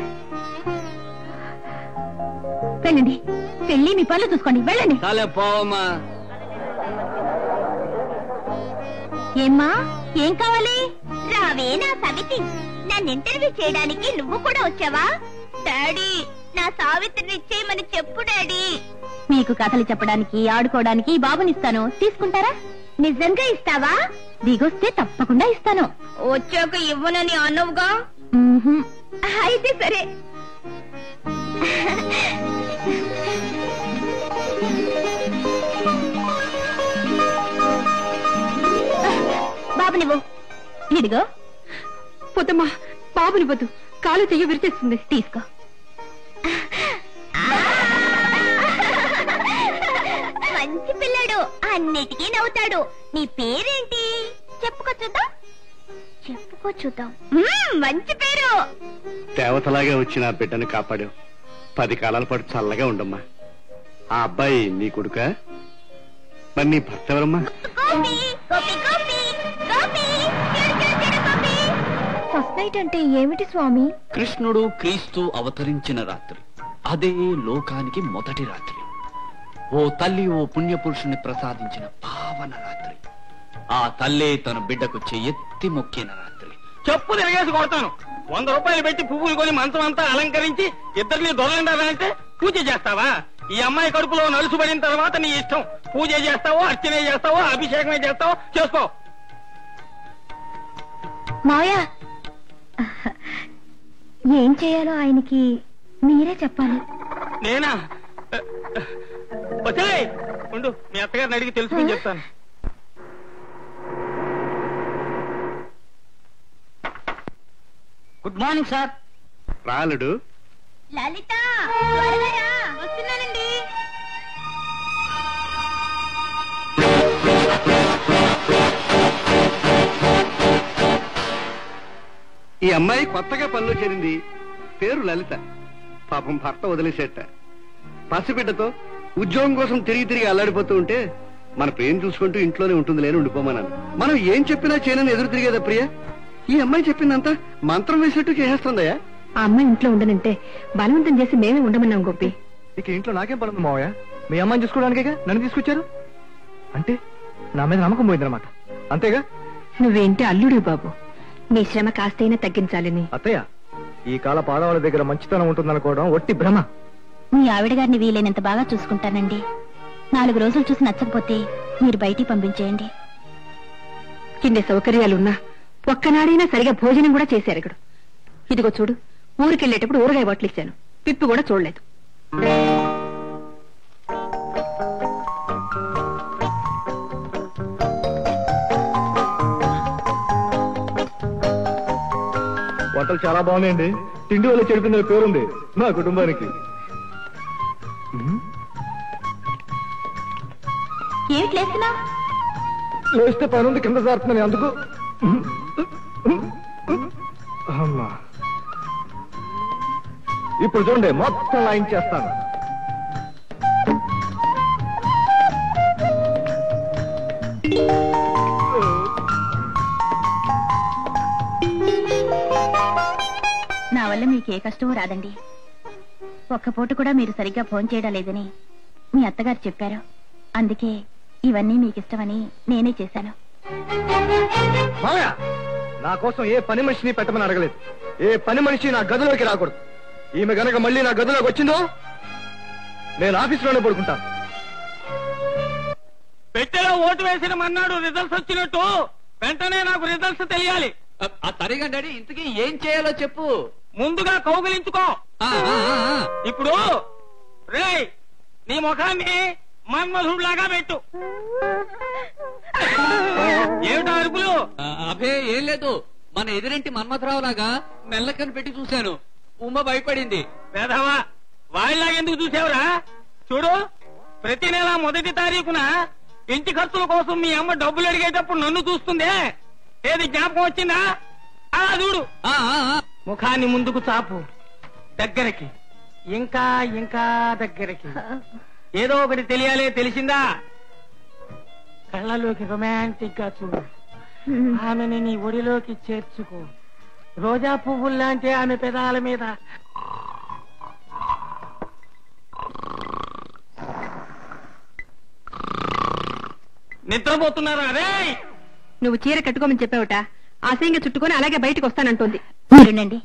వెళ్ళండి, వెళ్ళి మీ పనులు చూసుకోండి, వెళ్ళండి.
చాలే పోవమ్మా.
ఏమ్మా, ఏం కావాలి? రావే నా సవితి, నన్ను ఇంటర్వ్యూ చేయడానికి నువ్వు కూడా వచ్చావా? డాడీ, నా సావిత్రిని ఇచ్చేయమని చెప్పు డాడీ. మీకు కథలు చెప్పడానికి ఆడుకోవడానికి బాబునిస్తాను, తీసుకుంటారా? నిజంగా ఇస్తావా? దిగొస్తే తప్పకుండా ఇస్తాను. వచ్చాక ఇవ్వనని అన్నవుగా. అయితే సరే. బాబు నువ్వు ఇదిగో.
పొద్దమ్మా, బాబుని వద్దు, కాలు చెయ్యి విరిచేస్తుంది.
తీసుకో. మంచి పిల్లాడు, అన్నిటికీ నవ్వుతాడు. నీ పేరేంటి? చెప్పుకో చూద్దాం. చెప్పుకో చూద్దాం. మంచి పేరు.
దేవతలాగే వచ్చి నా బిడ్డను కాపాడావు. 10 కాలాల పాటు చల్లగా ఉండమ్మా. ఆ అబ్బాయి నీ కొడుకా? మరి నీ భర్త ఎవరమ్మా?
ఫస్ట్ నైట్ అంటే ఏమిటి స్వామి?
కృష్ణుడు క్రీస్తు అవతరించిన రాత్రి, అదే లోకానికి మొదటి రాత్రి. ఓ తల్లి ఓ పుణ్యపురుషుని ప్రసాదించిన పావన రాత్రి. ఆ తల్లే తన బిడ్డకు చెయ్యెత్తి మొక్కిన రాత్రి.
చెప్పు తిరగేసి కొడతాను. 100 రూపాయలు పెట్టి పువ్వులు కొని మంచం అంతా అలంకరించి ఇద్దరిని దొరలంటే పూజ చేస్తావా? ఈ అమ్మాయి కడుపులో నలుసుబడిన తర్వాత నీ ఇష్టం. పూజ చేస్తావో, అర్చనే చేస్తావో, అభిషేకమే చేస్తావో చేసుకో.
మావయ్య, ఏం చేయాలో ఆయనకి మీరే చెప్పాలి.
నేనా? వచ్చే ఉండు, మీ అత్తగారిని అడిగి తెలుసుకుని చెప్తాను.
Good morning sir.
రాలుడు.
లలిత, త్వరగా రా. వస్తున్నానండి.
ఈ అమ్మాయి కొత్తగా పనిలో చేరింది. పేరు లలిత. పాపం భర్త వదిలేసేట. పసిబిడ్డతో ఉద్యోగం కోసం తిరిగి అల్లాడిపోతూ ఉంటే మన ప్రేమ చూసుకుంటూ ఇంట్లోనే ఉంటుంది లేని ఉండిపోమన్నాను. మనం ఏం చెప్పినా చేయనని ఎదురు తిరిగేదా ప్రియ? ఈ అమ్మాయి చెప్పిందంతా మంత్రం వేసినట్టు చేసేస్తుందయ్యా.
ఆ అమ్మాయి ఇంట్లో ఉండనంటే బలవంతం చేసి మేమే ఉండమన్నాం గోపి.
ఇక ఇంట్లో నాకేం పడుతుంది మావయ్య? మీ అమ్మాయిని చూసుకోవడానికేగా నన్ను తీసుకొచ్చారు. అంటే నా మీద నమ్మకం పోయిందన్నమాట, అంతేగా?
నువ్వేంటి అల్లుడు బాబు, నీ శ్రమ కాస్తైనా తగ్గించాలని.
అత్తయ్య, ఈ కాల పాదవాళ్ళ దగ్గర మంచితనం ఉంటుందనుకోవడం ఒట్టి భ్రమ.
మీ ఆవిడ గారిని వీలైనంత బాగా చూసుకుంటానండి. 4 రోజులు చూసి నచ్చకపోతే మీరు బయటికి పంపించేయండి.
ఇన్ని సౌకర్యాలున్నా ఒక్కనాడైనా సరిగా భోజనం కూడా చేశారు. ఇదిగో చూడు, ఊరికెళ్ళేటప్పుడు ఊరగాయ బట్టలు ఇచ్చాను, పిప్పు కూడా చూడలేదు.
వంటలు చాలా బాగున్నాయండి. తిండి వల్ల చెడిపోయిన పేరుంది మా కుటుంబానికి.
ఏమిటి లేస్తున్నా?
లేస్తే పని ఉంది కింద జారుతున్నాను అందుకు. అమ్మా ఇప్పుడు చూడండి మొత్తం లైన్ చేస్తాను.
నా వల్ల మీకు ఏ కష్టమూ రాదండి. ఒక్క పూట కూడా మీరు సరిగ్గా ఫోన్ చేయడం లేదని మీ అత్తగారు చెప్పారు. అందుకే ఇవన్నీ మీకు ఇష్టమని నేనే చేశాను.
మామయ్య నా కోసం ఏ పని మనిషిని పెట్టమని అడగలేదు. ఏ పని మనిషి నా గదిలోకి రాకూడదు. ఈమె గనక మళ్ళీ నా గదిలోకి వచ్చిందో నేను ఆఫీసులోనే పడుకుంటాను.
పెట్టెలో ఓటు వేసిన మన్నాడు రిజల్ట్స్ వచ్చినట్టు వెంటనే నాకు రిజల్ట్స్ తెలియాలి.
సరిగా డాడీ, ఇంతకీ ఏం చేయాలో చెప్పు.
ముందుగా కౌగిలించుకో. ఇప్పుడు రేయ్ నీ ముఖాన్ని మన్మధుడిలాగా పెట్టు. ఏమిటా అరుపులు?
అభే ఏం లేదు, మన ఎదురింటి మన్మథరావు లాగా మెల్లకని పెట్టి చూశాను. ఉమ్మ భయపడింది.
వేధవా, వాళ్ళలాగెందుకు చూసావురా? చూడు, ప్రతి నెల 1వ తారీఖున ఇంటి ఖర్చుల కోసం మీ అమ్మ డబ్బులు అడిగేటప్పుడు నన్ను చూస్తుందే. ఏది జ్ఞాపకం వచ్చిందా? చూడు, ముఖాన్ని ముందుకు చాపు, దగ్గరికి, ఇంకా ఇంకా దగ్గరికి. ఏదో ఒకటి తెలియాలే, తెలిసిందా? కళ్ళలోకి రొమాంటిక్ గా చూడు. ఆమెని నీ ఒడిలోకి చేర్చుకో. రోజా పువ్వుల్లాంటి ఆమె పెదాల మీద నిద్రపోతున్నారా? రే,
నువ్వు చీర కట్టుకోమని చెప్పావుట. ఆశయంగా చుట్టుకొని అలాగే బయటకు వస్తానంటోంది.
మీరుండండి.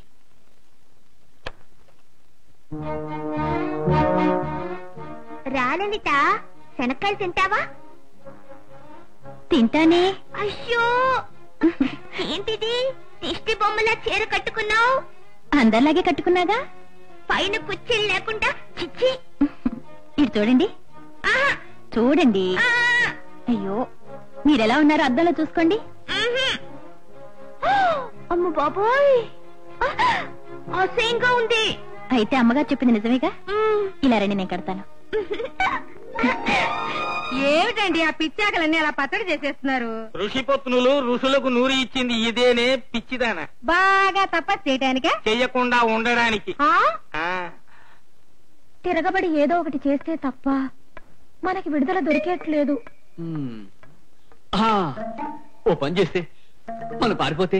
రాలలిత, శనక్కాయలు తింటావా?
తింటానే.
అయ్యో, ఏంటిది దిష్టి బొమ్మలా చీర కట్టుకున్నావు?
అందరిలాగే కట్టుకున్నాగా.
పైన కుచ్చిళ్ళు లేకుండా. చిచ్చి,
ఇటు చూడండి, చూడండి. అయ్యో, మీరెలా ఉన్నారో అద్దంలో చూసుకోండి.
అమ్మ బాబోయ్, అసహ్యంగా ఉంది.
అయితే అమ్మగారు చెప్పింది నిజమేగా. ఇలా రండి, నేను కడతాను.
ఏమిటండి ఆ పిచ్చాకలన్నీ అలా పచ్చడి చేసేస్తున్నారు?
ఋషిపత్నులు ఋషులకు నూరి ఇచ్చింది ఇదేనే పిచ్చిదానా?
బాగా తపస్సు చేయటానికే?
చెయ్యకుండా ఉండడానికి.
తిరగబడి ఏదో ఒకటి చేస్తే తప్ప మనకి విడుదల దొరికేట్లేదు.
ఓ పని చేస్తే మనం పారిపోతే?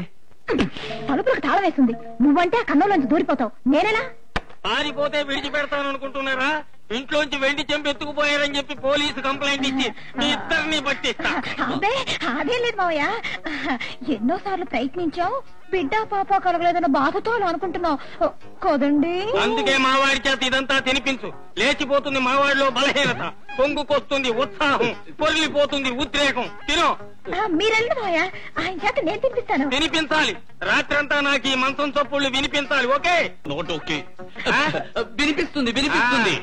తలుపులకు తాళం వేస్తుంది. నువ్వంటే ఆ కన్నంలోంచి దూరిపోతావు. నేనెలా?
పారిపోతే విడిచిపెడతాను అనుకుంటున్నారా? ఇంట్లోంచి వెండి చెంపు ఎత్తుకుపోయారని చెప్పి పోలీసు కంప్లైంట్ ఇచ్చి మీ ఇద్దరిని పట్టిస్తా.
అదే అదే లేదు మావయ్య, ఎన్నోసార్లు ప్రయత్నించావు. బిడ్డ పాప కలగలేదన్న బాధతో అనుకుంటున్నావు కదండి.
అందుకే మావాడి చేత ఇదంతా తినిపించు. లేచిపోతుంది మావాడిలో బలహీనత, పొంగుకొస్తుంది ఉత్సాహం, పొరిలిపోతుంది ఉద్రేకం. తినో.
మీరెళ్ళండి మావయ్య, ఆయన చేత నేను తినిపిస్తాను.
తినిపించాలి. రాత్రంతా నాకు ఈ మంచం చప్పుళ్ళు వినిపించాలి. ఓకే?
ఓకే, వినిపిస్తుంది వినిపిస్తుంది.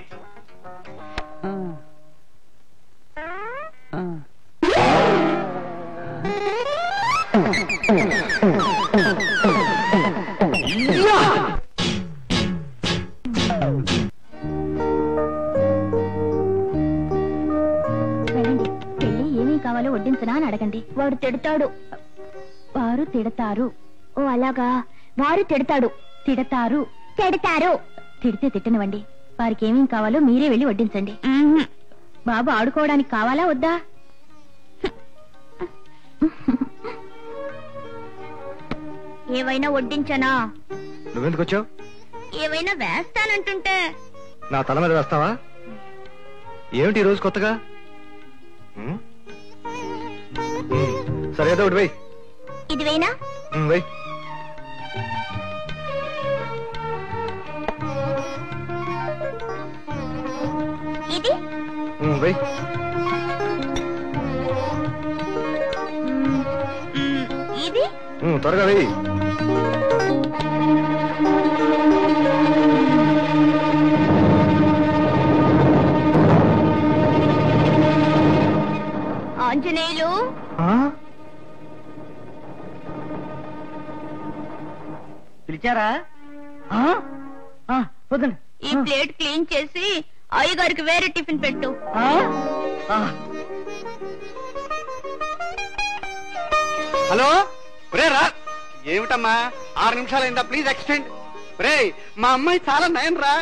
పెళ్లి ఏమీ కావాలో వడ్డించనా అని అడగండి. వాడు తిడతాడు. వారు తిడతారు. ఓ అలాగా, వారు తిడతాడు. తిడతారు తిడతారు. తిడితే తిట్టనివ్వండి. వారికి ఏమేం కావాలో మీరే వెళ్ళి వడ్డించండి. బాబు ఆడుకోవడానికి కావాలా వద్దా?
ఏవైనా వడ్డించనా?
నువ్వెందుకు వచ్చావు?
ఏవైనా వేస్తానంటుంటే.
నా తల మీద వేస్తావా? ఏమిటి ఈ రోజు కొత్తగా? సరే, ఏదో ఒకటి వెయ్యి.
ఇది వేయనా?
వెయ్యి.
ఇది
వెయ్యి.
ఇది
త్వరగా వెయ్యి.
ఆంజనేయులు,
పిలిచారా? వద్దండి.
ఈ ప్లేట్ క్లీన్ చేసి అయ్యగారికి వేరే టిఫిన్ పెట్టు.
హలో రే రా. ఏమిటమ్మా 6 నిమిషాలైందా? Please extend. రే మా అమ్మాయి చాలా నయం రా.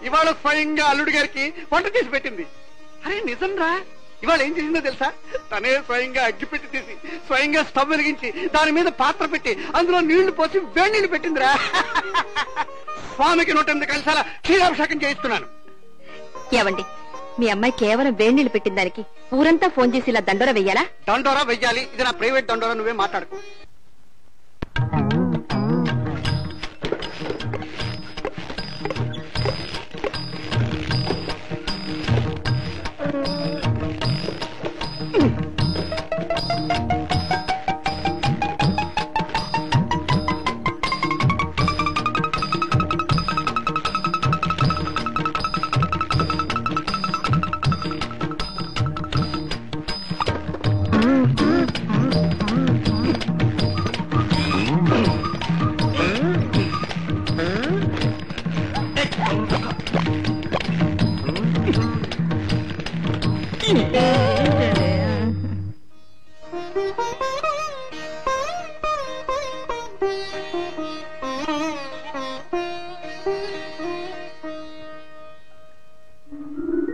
ఇవాళ స్వయంగా అల్లుడి గారికి వంట చేసి పెట్టింది. అరే నిజం రా. ఇవాళ ఏం చేసిందో తెలుసా? తనే స్వయంగా అగ్గిపెట్టి తీసి స్వయంగా స్టవ్ వెలిగించి దాని మీద పాత్ర పెట్టి అందులో నీళ్లు పోసి వేడి నీళ్లు పెట్టిందిరా. స్వామికి 108 కలశాల క్షీరాభిషేకం చేయిస్తున్నాను.
ఏవండి, మీ అమ్మాయి కేవలం వేడి నీళ్లు పెట్టిన దానికి ఊరంతా ఫోన్ చేసి ఇలా దండోరా వెయ్యాలా?
దండోరా వెయ్యాలి. ఇది నా ప్రైవేట్ దండోరా. నువ్వే మాట్లాడుకో.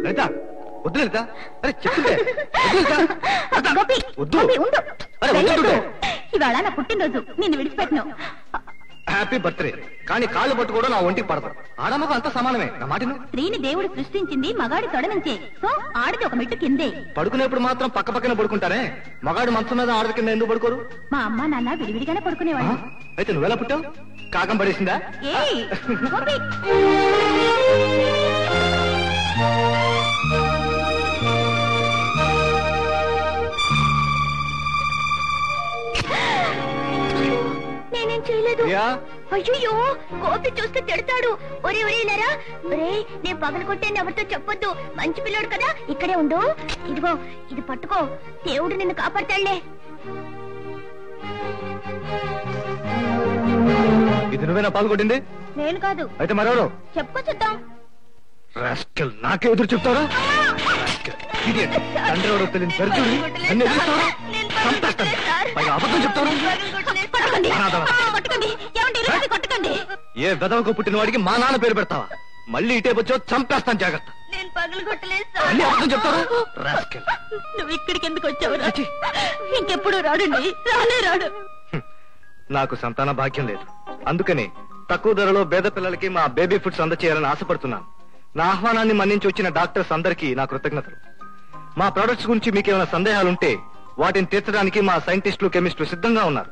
లలిత వద్దు లలిత. అరే చెప్తుంటే వద్దు.
ఇవాళ నా పుట్టినరోజు, నిన్ను విడిచిపెట్టను.
Happy birthday. కానీ కాళ్ళు పట్టు కూడా నా ఒంటికి పడతారు. ఆడమ్మకు అంత సమానమే. నా మాటను.
స్త్రీని దేవుడు సృష్టించింది మగాడి తొడ నుంచే. సో ఆడది ఒక మెట్టు కిందే.
పడుకునేప్పుడు మాత్రం పక్క పక్కన పడుకుంటారే. మగాడు మంచం మీద ఆడది కింద ఎందుకు పడుకోరు?
మా అమ్మ నాన్న విడివిడిగానే పడుకునేవాడు.
అయితే నువ్వెలా పుట్టావు? కాకం పడేసిందా?
ఏయ్, గోపి. నేనేం చేయలేదు. అయ్యో, గోపి చూస్తే తిడతాడు. ఒరే ఒరే లేరా. ఒరే, నేను పగల కొట్టేని ఎవరితో చెప్పొద్దు. మంచి పిల్లోడు కదా, ఇక్కడే ఉండు. ఇదిగో ఇది పట్టుకో, దేవుడు నిన్ను కాపాడతాడులే.
ఇది నువ్వేనా పాలు కొట్టింది?
నేను కాదు.
అయితే మరెవరు?
చెప్పుకో చూద్దాం.
రాస్కెల్, నాకే ఎదురు చెప్తారా? తండ్రి ఎవరో తెలియని పెరుచుడు నన్ను ఎదురుస్తారా? చంపేస్తాను. పైగా అబద్ధం చెప్తారు. ఏ వెదవకు పుట్టిన వాడికి మా నాన్న పేరు పెడతావా? మళ్ళీ ఇటే వచ్చో చంపేస్తాను. జాగ్రత్త.
నేను పగలు కొట్టలేదు.
మళ్ళీ అబద్ధం చెప్తారు. రాస్కెల్,
నువ్వు ఇక్కడికి ఎందుకు వచ్చావు? ఇంకెప్పుడు రాడండి, రానే రాడు.
నాకు సంతాన భాగ్యం లేదు. అందుకని తక్కువ ధరలో పేద పిల్లలకి మా బేబీ ఫుడ్స్ అందచేయాలని ఆశపడుతున్నాను. నా ఆహ్వానాన్ని మన్నించి వచ్చిన డాక్టర్స్ అందరికీ నా కృతజ్ఞతలు. మా ప్రొడక్ట్స్ గురించి మీకేమైనా సందేహాలుంటే వాటిని తీర్చడానికి మా సైంటిస్టులు కెమిస్టులు సిద్ధంగా ఉన్నారు.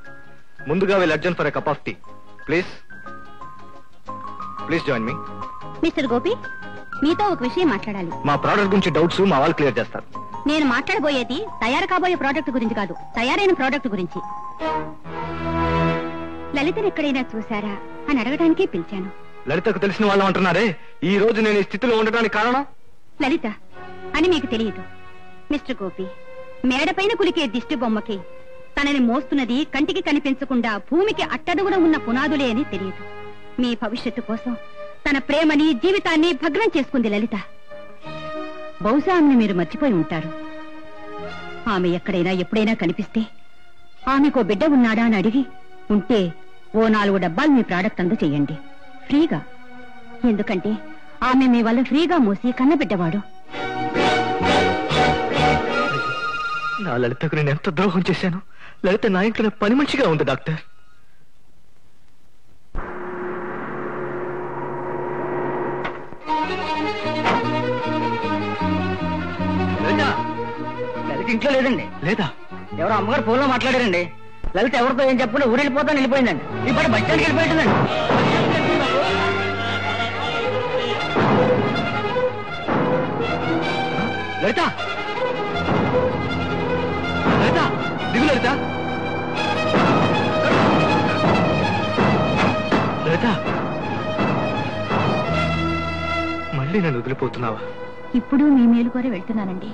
ముందుగా విల్ అర్జన్ for a cup of tea. Please please join me.
Mister Gopi, మీతో ఒక విషయం మాట్లాడాలి.
మా ప్రోడక్ట్ గురించి డౌట్స్ మా వాళ్ళు క్లియర్ చేస్తారు.
నేను మాట్లాడబోయేది తయారు కాబోయే ప్రోడక్ట్ గురించి కాదు, తయారైన ప్రోడక్ట్ గురించి. లలితను ఎక్కడైనా చూసారా అని అడగడానికి పిలిచాను.
లలితకు తెలిసిన వాళ్ళు అంటున్నారే, ఈ రోజు నేను ఈ స్థితిలో ఉండడానికి కారణం
లలిత అని మీకు తెలియదు. మిస్టర్ గోపి, మేడపైన కులికే దిష్టి బొమ్మకి తనని మోస్తున్నది కంటికి కనిపించకుండా భూమికి అట్టడుగున ఉన్న పునాదులే అని తెలియదు. మీ భవిష్యత్తు కోసం తన ప్రేమని జీవితాన్ని భగ్నం చేసుకుంది లలిత. బహుశా ఆమెను మీరు మర్చిపోయి ఉంటారు. ఆమె ఎక్కడైనా ఎప్పుడైనా కనిపిస్తే ఆమెకో బిడ్డ ఉన్నాడా అని అడిగి, ఉంటే ఓ 4 డబ్బాలు మీ ప్రాడక్ట్ అందజేయండి ఫ్రీగా. ఎందుకంటే ఆమె మీ వల్ల ఫ్రీగా మోసి కన్నబిడ్డవాడు.
నా లలితకు నేను ఎంత ద్రోహం చేశాను. లలిత నా ఇంట్లో పని మంచిగా ఉంది డాక్టర్.
లలిత ఇంట్లో లేదండి.
లేదా?
ఎవరో అమ్మగారు ఫోన్లో మాట్లాడారండి. లలిత ఎవరితో ఏం చెప్పకుండా ఊరెళ్ళిపోతాను వెళ్ళిపోయిందండి. ఈ పాటి బస్ స్టాండ్కి వెళ్ళిపోయిందండి.
లలిత, లలిత, దిగు లలిత. లలిత, మళ్ళీ నన్ను వదిలిపోతున్నావా?
ఇప్పుడు మీ మేలు కోరి వెళ్తున్నానండి.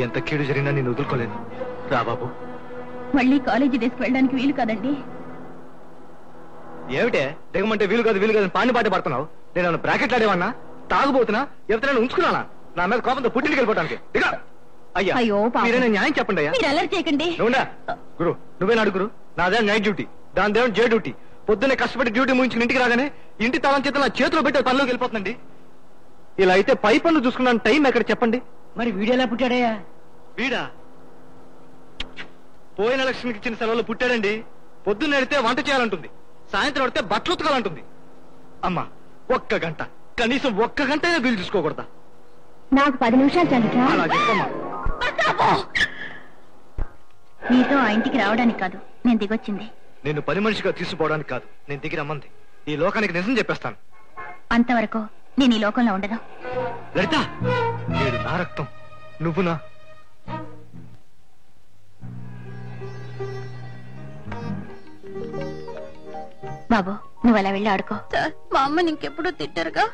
ఎంత కీడు జరిగినా నేను వదులుకోలేదు. రా బాబు.
మళ్ళీ కాలేజీ డేస్కి వెళ్ళడానికి వీలు కాదండి.
ఏమిటే దిగమంటే వీలు కాదు పాని పాట పడుతున్నావు. నేను బ్రాకెట్లు ఆడేవన్నా, తాగుబోతున్నా, ఎవరైనా ఉంచుకున్నానా? నా మీద కోపంతో పుట్టింటికి వెళ్ళిపోవడానికి దిగా. అయ్యా
అయ్యో పాపం.
మీరైనా న్యాయం చెప్పండి అయ్యా.
మీరు అల్లరి చేయకండి.
నువ్వుండా గురు, నువ్వేనా అడుగురు. నాదే నైట్ డ్యూటీ, దానిదేమో డే డ్యూటీ. పొద్దున్నే కష్టపడి డ్యూటీ ముగించుకుని ఇంటికి రాగానే ఇంటి తాళం చేతులు నా చేతిలో పెట్టి పనిలోకి వెళ్ళిపోతుందండి. ఇలా అయితే పై పనులు చూసుకున్నాను, టైం ఎక్కడ చెప్పండి.
మరి వీడెలా పుట్టాడయ్యా?
వీడా పోయిన ఎలక్షన్కి ఇచ్చిన సెలవులు పుట్టాడండి. పొద్దున్న ఎడితే వంట చేయాలంటుంది, సాయంత్రం ఎడితే బట్టలు ఉతకాలంటుంది. అమ్మా ఒక్క గంట, కనీసం ఒక్క గంట వీలు చూసుకోకూడదా?
నాకు 10 నిమిషాలు చాలురా.
అలా చెప్పమ్మా.
నీతో ఆ ఇంటికి రావడానికి కాదు నేను దిగొచ్చింది.
నేను పని మనిషిగా తీసుకోవడానికి కాదు నేను దిగి రమ్మంది. ఈ లోకానికి నిజం చెప్పేస్తాను.
అంతవరకు నేను ఈ లోకంలో ఉండను.
లలిత, నేను నా రక్తం, నువ్వు నా.
బాబు నువ్వు అలా వెళ్ళి ఆడుకో.
మా అమ్మని ఇంకెప్పుడు తిట్టారుగా.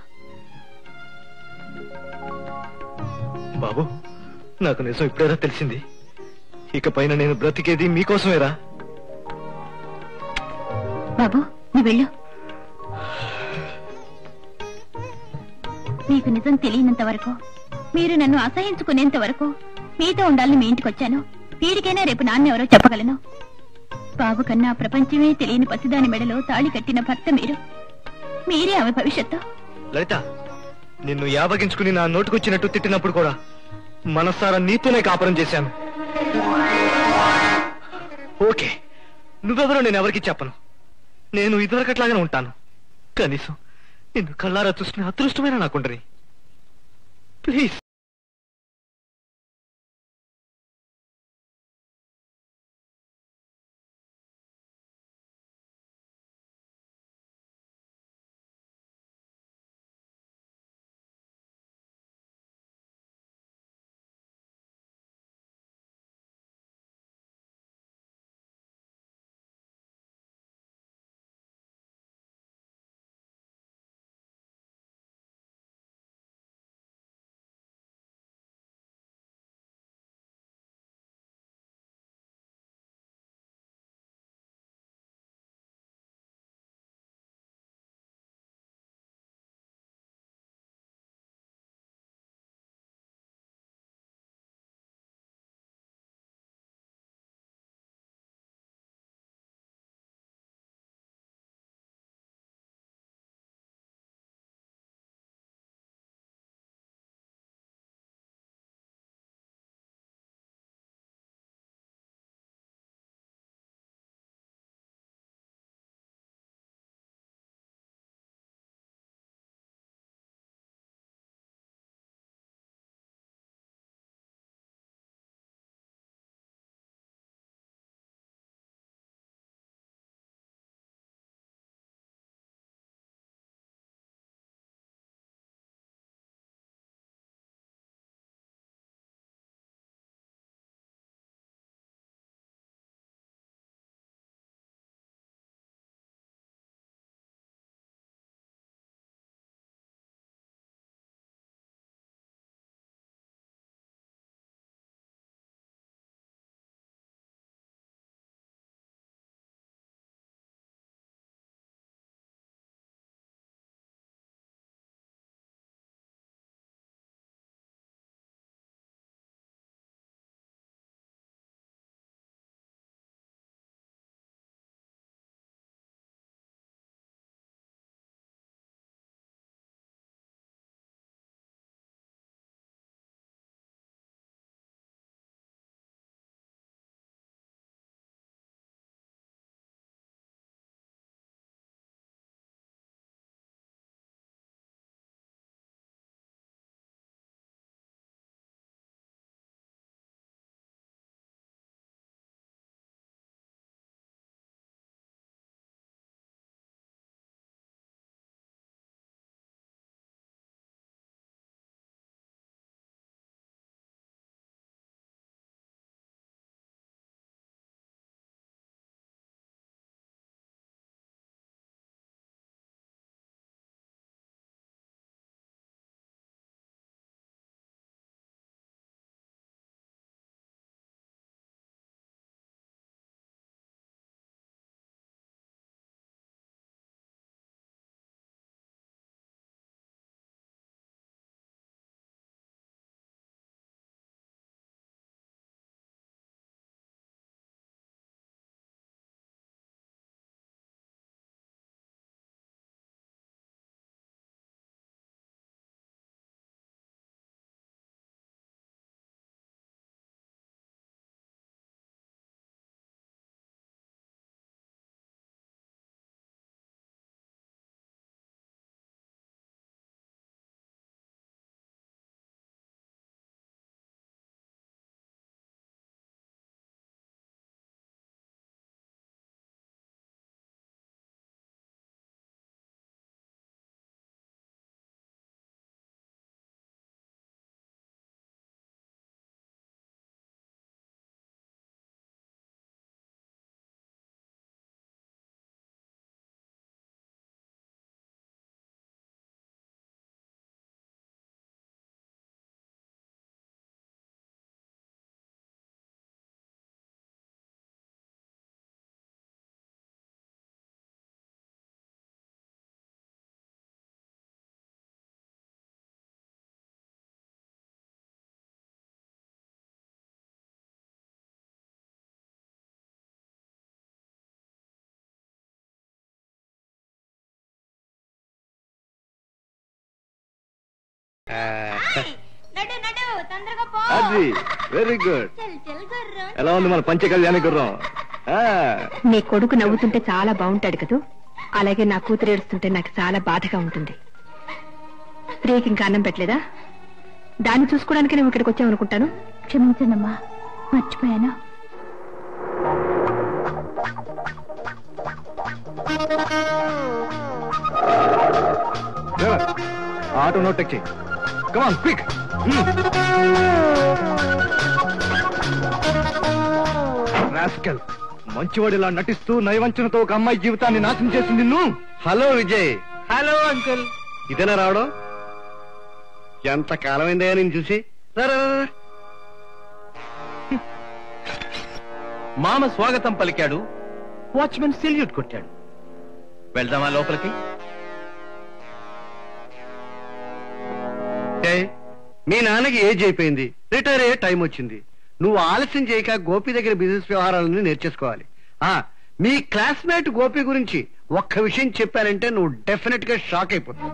బాబు నాకు నిజం ఇప్పుడేరా తెలిసింది. ఇక పైన నేను బ్రతికేది మీకోసమేరా.
బాబు నువ్వు వెళ్ళు. మీకు నిజం తెలియనంత వరకు, మీరు నన్ను అసహించుకునేంత వరకు మీతో ఉండాలని మీ ఇంటికి వచ్చాను. వీడికైనా రేపు నాన్న ఎవరో చెప్పగలను. బాబు కన్నా ప్రపంచమే తెలియని పసిదాని మెడలో తాళి కట్టిన భర్త మీరు. మీరే ఆమె భవిష్యత్తు.
లలిత, నిన్ను యావగించుకుని నా నోటుకొచ్చినట్టు తిట్టినప్పుడు కూడా మనసారా నీతోనే కాపురం చేశాను. ఓకే, నువ్వెవరో నేను ఎవరికి చెప్పను. నేను ఇదివరకట్లాగానే ఉంటాను. కనీసం నిన్ను కళ్ళారా చూసుకునే అదృష్టమైన నాకుండని. ప్లీజ్. అది వెరీ గుడ్. ఎలా ఉంది మన పంచ కళ్యాణి గుర్రం?
నీ కొడుకు నవ్వుతుంటే చాలా బాగుంటాడు కదూ, అలాగే నా కూతురు ఏడుస్తుంటే నాకు చాలా బాధగా ఉంటుంది. ప్రియకి ఇంకా అన్నం పెట్టలేదా? దాన్ని చూసుకోవడానికి నువ్వు ఇక్కడికి వచ్చావనుకుంటాను.
క్షమించండమ్మా, మర్చిపోయాను.
ఆటో నోట్ టెక్ చేయి. Come on quick. రాస్కల్, మంచివాడిలా నటిస్తూ నయవంచనతో ఒక అమ్మాయి జీవితాన్ని నాశనం చేసింది నువ్వు.
హలో విజయ్.
Hello uncle.
ఇదేనా రావడం? ఎంత కాలమైందయ్యా నేను చూసి.
మామ స్వాగతం పలికాడు, వాచ్మెన్ సెల్యూట్ కొట్టాడు. వెళ్దామా లోపలికి?
మీ నాన్నకి ఏజ్ అయిపోయింది, రిటైర్ అయ్యే టైం వచ్చింది. నువ్వు ఆలస్యం చేయక గోపి దగ్గర బిజినెస్ వ్యవహారాలను నేర్చేసుకోవాలి. మీ క్లాస్మేట్ గోపి గురించి ఒక్క విషయం చెప్పానంటే నువ్వు డెఫినెట్ గా షాక్ అయిపోతావు.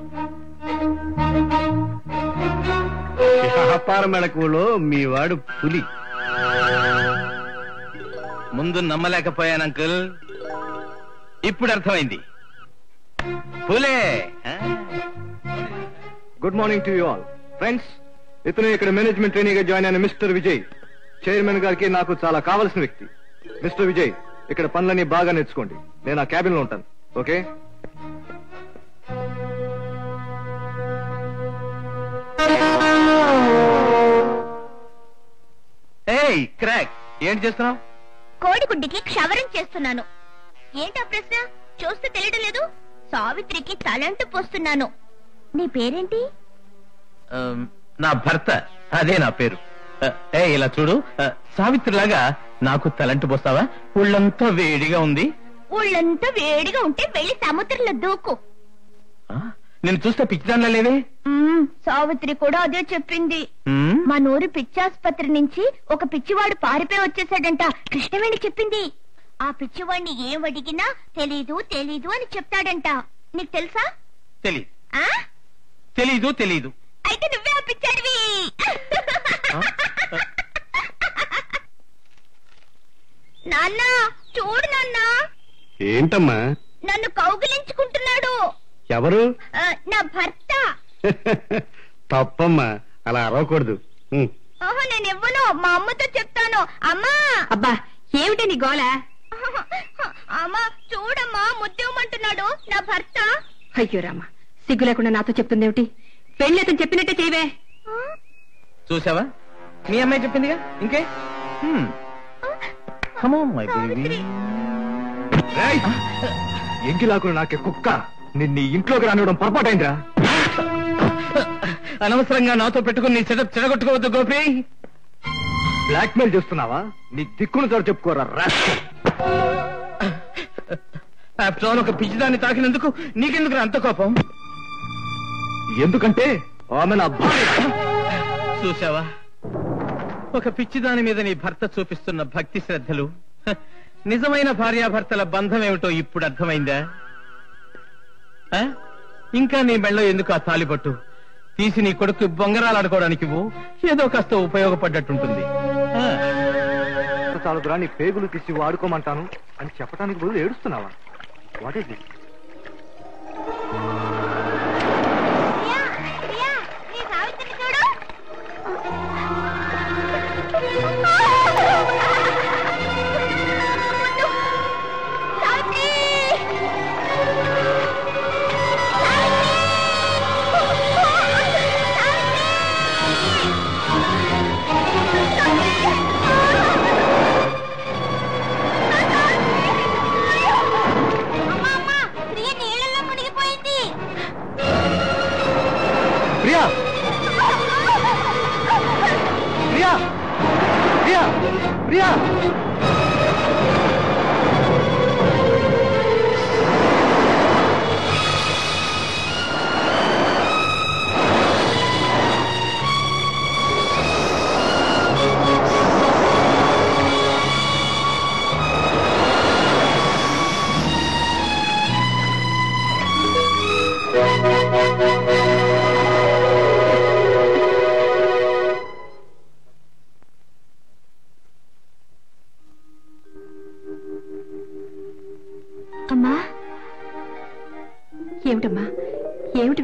వ్యాపార మెళకువలో మీ వాడు పులి.
ముందు నమ్మలేకపోయాను అంకుల్, ఇప్పుడు అర్థమైంది. Phule.
Good morning to you all friends. ఇతను ఇక్కడ మేనేజ్మెంట్ ట్రైనీగా జాయిన్ అయిన మిస్టర్ విజయ్. చైర్మన్ గారికి నాకు చాలా కావలసిన వ్యక్తి. మిస్టర్ విజయ్, ఇక్కడ పనులన్నీ బాగా నేర్చుకోండి. నేను ఆ క్యాబిన్ లో ఉంటాను. ఓకే?
ఏయ్ క్రాక్, ఏంటి చేస్తున్నావు?
కోడిగుడ్డికి క్షవరం చేస్తున్నాను. ఏంటా ప్రశ్న? చూస్తే తెలియడం లేదు. సావిత్రికి తలంటు పోస్తున్నాను. నీ పేరేంటి?
నా భర్త, అదే నా పేరు. ఇలా చూడు, సావిత్రిలాగా నాకు తలంటు పోస్తావా? ఒళ్ళంతా వేడిగా ఉంది.
ఊళ్ళంతా వేడిగా ఉంటే వెళ్ళి సముద్రంలో దూకు.
నేను చూస్తే పిచ్చిదాన్లా లేదే.
సావిత్రి కూడా అదే చెప్పింది. మా నూరు పిచ్చాసుపత్రి నుంచి ఒక పిచ్చివాడు పారిపోయి వచ్చేసాడంట. కృష్ణవేణి చెప్పింది. ఆ పిచ్చివాడిని ఏం అడిగినా తెలీదు తెలీదు అని చెప్తాడంట. నీకు తెలుసా?
తెలీదు. తెలీదు తెలీదు.
అయితే నువ్వే ఆ పిచ్చాడివి. నాన్న చూడు నాన్న.
ఏంటమ్మా?
నన్ను కౌగిలించుకుంటున్నాడు.
ఎవరు?
నా భర్త.
తప్పమ్మా, అలా అరవకూడదు.
నేను ఇవ్వను, మా అమ్మతో చెప్తాను. అమ్మా.
అబ్బా ఏమిటి నీ గోల?
అమ్మా చూడమ్మా, ముద్దేమంటున్నాడు నా భర్త.
అయ్యో రామా, సిగ్గు లేకుండా నాతో చెప్తుందేమిటి? పెళ్లి అతను చెప్పినట్టే చేయవే.
చూసావా, మీ అమ్మాయి చెప్పిందిగా. ఇంకే
ఎంకిలాకు నాకే కుక్క. నిన్ను ఇంట్లోకి రానివ్వడం పొరపాటైందిరా.
అనవసరంగా నాతో పెట్టుకుని నీ సెటప్ చెడగొట్టుకోవద్దు గోపి.
బ్లాక్మెయిల్ చేస్తున్నావా? నీ దిక్కును సార్ చెప్పుకోరా.
ఆఫ్టర్ ఆల్ ఒక పిచ్చిదాన్ని తాకినందుకు నీకెందుకు అంత కోపం?
ఎందుకంటే ఆమె నా భార్య.
చూసావా, ఒక పిచ్చిదాని మీద నీ భర్త చూపిస్తున్న భక్తి శ్రద్ధలు. నిజమైన భార్యాభర్తల బంధం ఏమిటో ఇప్పుడు అర్థమైందా? ఇంకా నీ మెళ్ళో ఎందుకు ఆ తాలిబొట్టు? తీసి నీ కొడుకు బొంగరాలు ఆడుకోవడానికి ఏదో కాస్త ఉపయోగపడ్డట్టుంటుంది.
చాలుదురా, నీ పేగులు తీసి వాడుకోమంటాను అని చెప్పడానికి బదులు ఏడుస్తున్నావా? What is this? Priya, Priya, Priya, Priya.